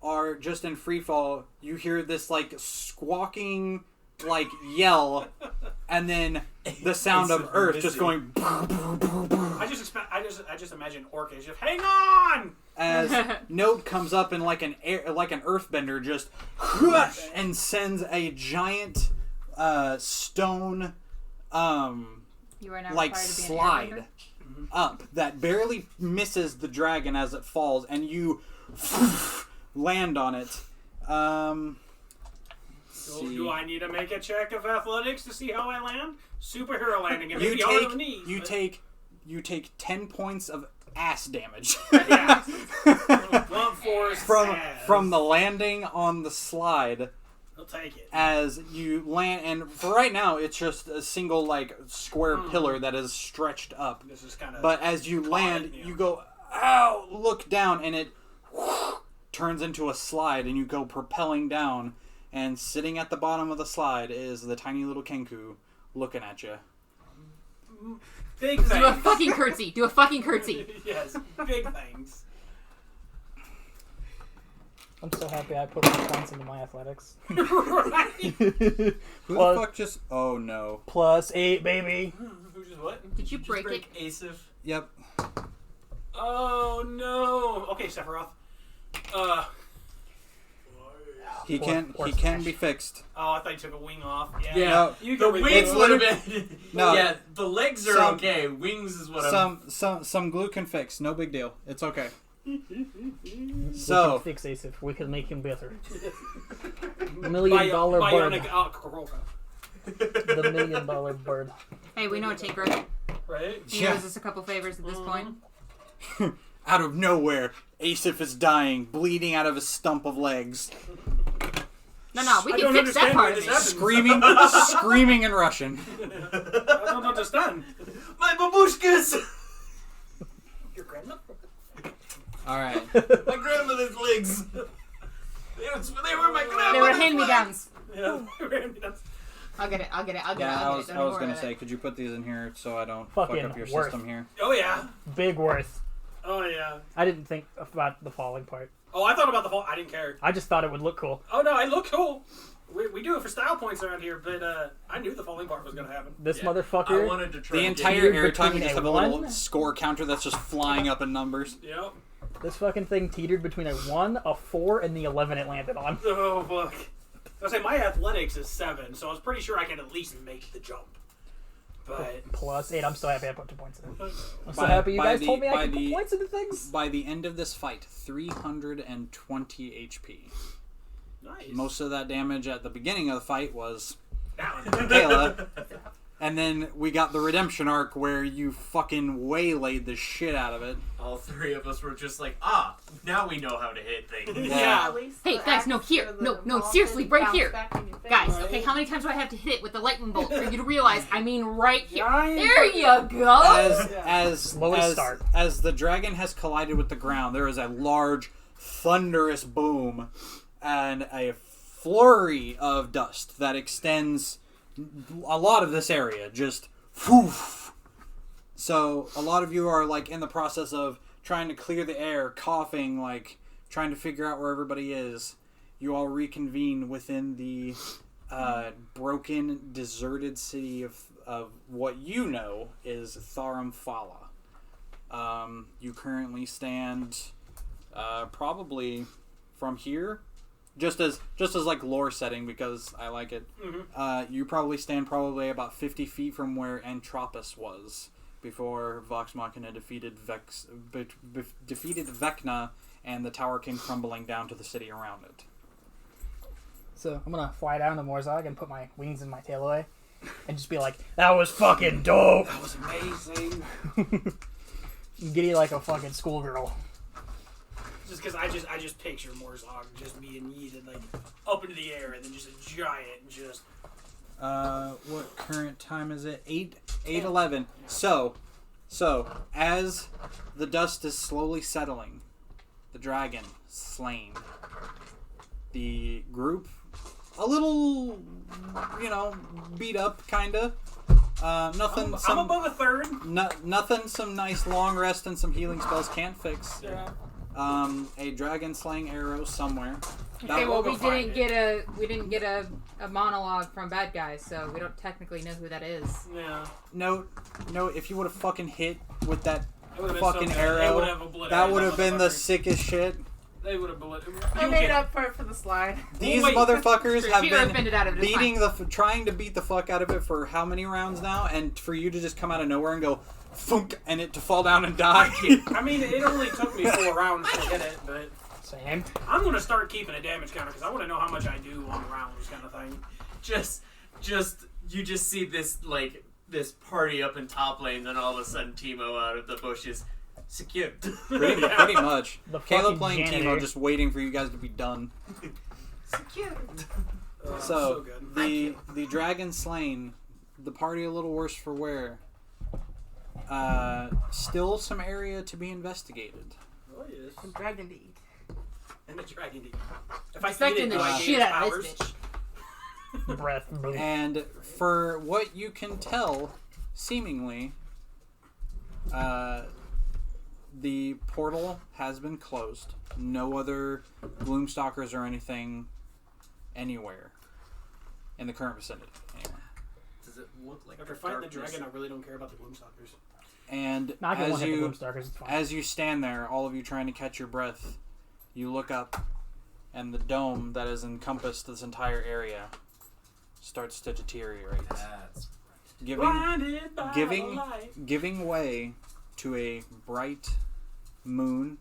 are just in free fall, you hear this like squawking like yell, and then the sound of earth just going I just imagine Orcish just hang on. as Note comes up and like an earthbender just and sends a giant stone You are now like required to be an slide airbender. up that barely misses the dragon as it falls, and you land on it. Do I need to make a check of athletics to see how I land? Superhero landing and You maybe out of the knees. you take 10 points of ass damage Yeah. Blunt force from the landing on the slide. I'll take it. As you land, and for right now, it's just a single like square pillar that is stretched up. This is kind of. But as you land, you go, ow! Look down, and it turns into a slide, and you go propelling down. And sitting at the bottom of the slide is the tiny little Kenku looking at you. Big Do a thanks. fucking curtsy. Do a fucking curtsy. Yes, big thanks. I'm so happy I put more points into my athletics. Right? Who the Plus- fuck just? Oh no. Plus 8, baby. Who's just what? Did you break it? Asif. Yep. Oh no. Okay, Sephiroth. He can Smash. be fixed. Oh, I thought you took a wing off. Yeah. No, You The can wings It's would have literally- been. No. Yeah, the legs are Some- okay. Wings is what I'm. Some glue can fix. No big deal. It's okay. We So can fix Asif. We can make him better. Bi- $1,000,000 bird. bionic Corolla, The $1,000,000 bird. Hey, we know a Tigger. right? He owes us a couple favors at this point. out of nowhere, Asif is dying, bleeding out of a stump of legs, No, we I can don't fix that understand part why of this it. happened. screaming in Russian. I don't understand. My babushkas! Your grandma? All right. My grandmother's legs! They were my grandmother's They were hand-me-downs. Yeah. I'll get it. Yeah, I was Don't gonna worry. say, could you put these in here so I don't Fucking fuck up your worth. system here? Oh yeah. Big worth. Oh yeah. I didn't think about the falling part. Oh, I thought about the fall. I didn't care. I just thought it would look cool. Oh no, it looked cool. We do it for style points around here, but I knew the falling part was gonna happen. This I motherfucker. wanted to try The and get- entire Teetered airtime, you between just a have a little 1? score counter that's just flying up in numbers. Yep. This fucking thing teetered between a 1, a 4, and the 11 it landed on. Oh fuck. I was saying my athletics is 7, so I was pretty sure I could at least make the jump. But Plus 8. I'm so happy I put 2 points in it. I'm so By- happy you by guys the- told me I by could the- put points into things. By the end of this fight, 320 HP. nice. Most of that damage at the beginning of the fight was That one. Kayla. And then we got the redemption arc where you fucking waylaid the shit out of it. All three of us were just like, now we know how to hit things. Yeah. At least Hey, the guys, no, axe here. or the No, ball seriously, didn't right bounce here. back in your face. Guys, Right. okay, how many times do I have to hit it with the lightning bolt for you to realize? I mean, right here. Giant There you go. Slowest start. As the dragon has collided with the ground, there is a large, thunderous boom and a flurry of dust that extends a lot of this area. Just whoof. So a lot of you are like in the process of trying to clear the air, coughing, like trying to figure out where everybody is. You all reconvene within the broken, deserted city of what you know is Tharum Fala. You currently stand probably from here, just as like lore setting because I like it. You probably stand about 50 feet from where Entropis was before Vox Machina defeated Vecna, and the tower came crumbling down to the city around it. So I'm gonna fly down to Morzog and put my wings and my tail away, and just be like, "That was fucking dope." That was amazing. Giddy like a fucking schoolgirl. Just because I just picture Morzog just being yeeted like up into the air and then just a giant just. What current time is it? 8:11. So as the dust is slowly settling, the dragon slain. The group a little, beat up, kinda. Nothing. I'm above a third. Nothing. Some nice long rest and some healing spells can't fix. Yeah. A dragon slaying arrow somewhere. Okay, well, we'll we go find didn't get a monologue from bad guys, so we don't technically know who that is. Yeah. No. If you would have fucking hit with that It would've been fucking so good. They arrow, would've obliterated that would have been the motherfucker. sickest shit. They would have bullet. I made up for it for the slide. These wait. motherfuckers have She would've been been it out of it, it's beating trying to beat the fuck out of it for how many rounds now, and for you to just come out of nowhere and go thunk and it to fall down and die. I mean, it only took me 4 rounds to hit it, but Same. I'm gonna start keeping a damage counter because I want to know how much I do on rounds, kind of thing. You just see this party up in top lane, then all of a sudden Teemo out of the bushes, secured. pretty much. The Caleb fucking playing janitor. Teemo, just waiting for you guys to be done. Secured. So good. the dragon slain, the party a little worse for wear. Still some area to be investigated. Oh yes. Some dragon to eat. And the dragon deep. If I Expecting eat it, the do I gain shit its out of powers? this bitch. Breath. Boom. And for what you can tell, seemingly, the portal has been closed. No other Gloomstalkers or anything anywhere in the current vicinity. Anywhere. Does it look like After the fighting the darkness- dragon, I really don't care about the Gloomstalkers. And Not gonna as one hit the Gloomstalkers. It's fine. you stand there, all of you trying to catch your breath, you look up and the dome that has encompassed this entire area starts to deteriorate, That's Blinded by the light. giving way to a bright moon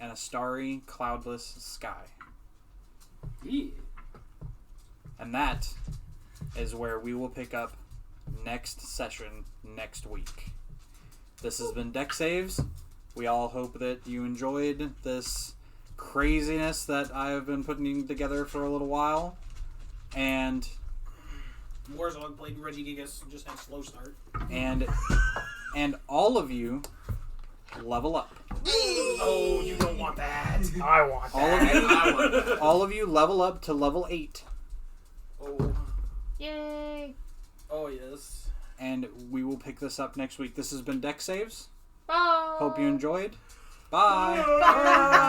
and a starry, cloudless sky. Yeah. And that is where we will pick up next session next week. This has been DexSaves. We all hope that you enjoyed this craziness that I have been putting together for a little while. And Warzone played Regigigas, just had slow start. and all of you level up. Oh, you don't want that. I want All of that. you I want that. all of you level up to level 8. Oh. Yay! Oh, yes. And we will pick this up next week. This has been DexSaves. Bye! Hope you enjoyed. Bye. Bye!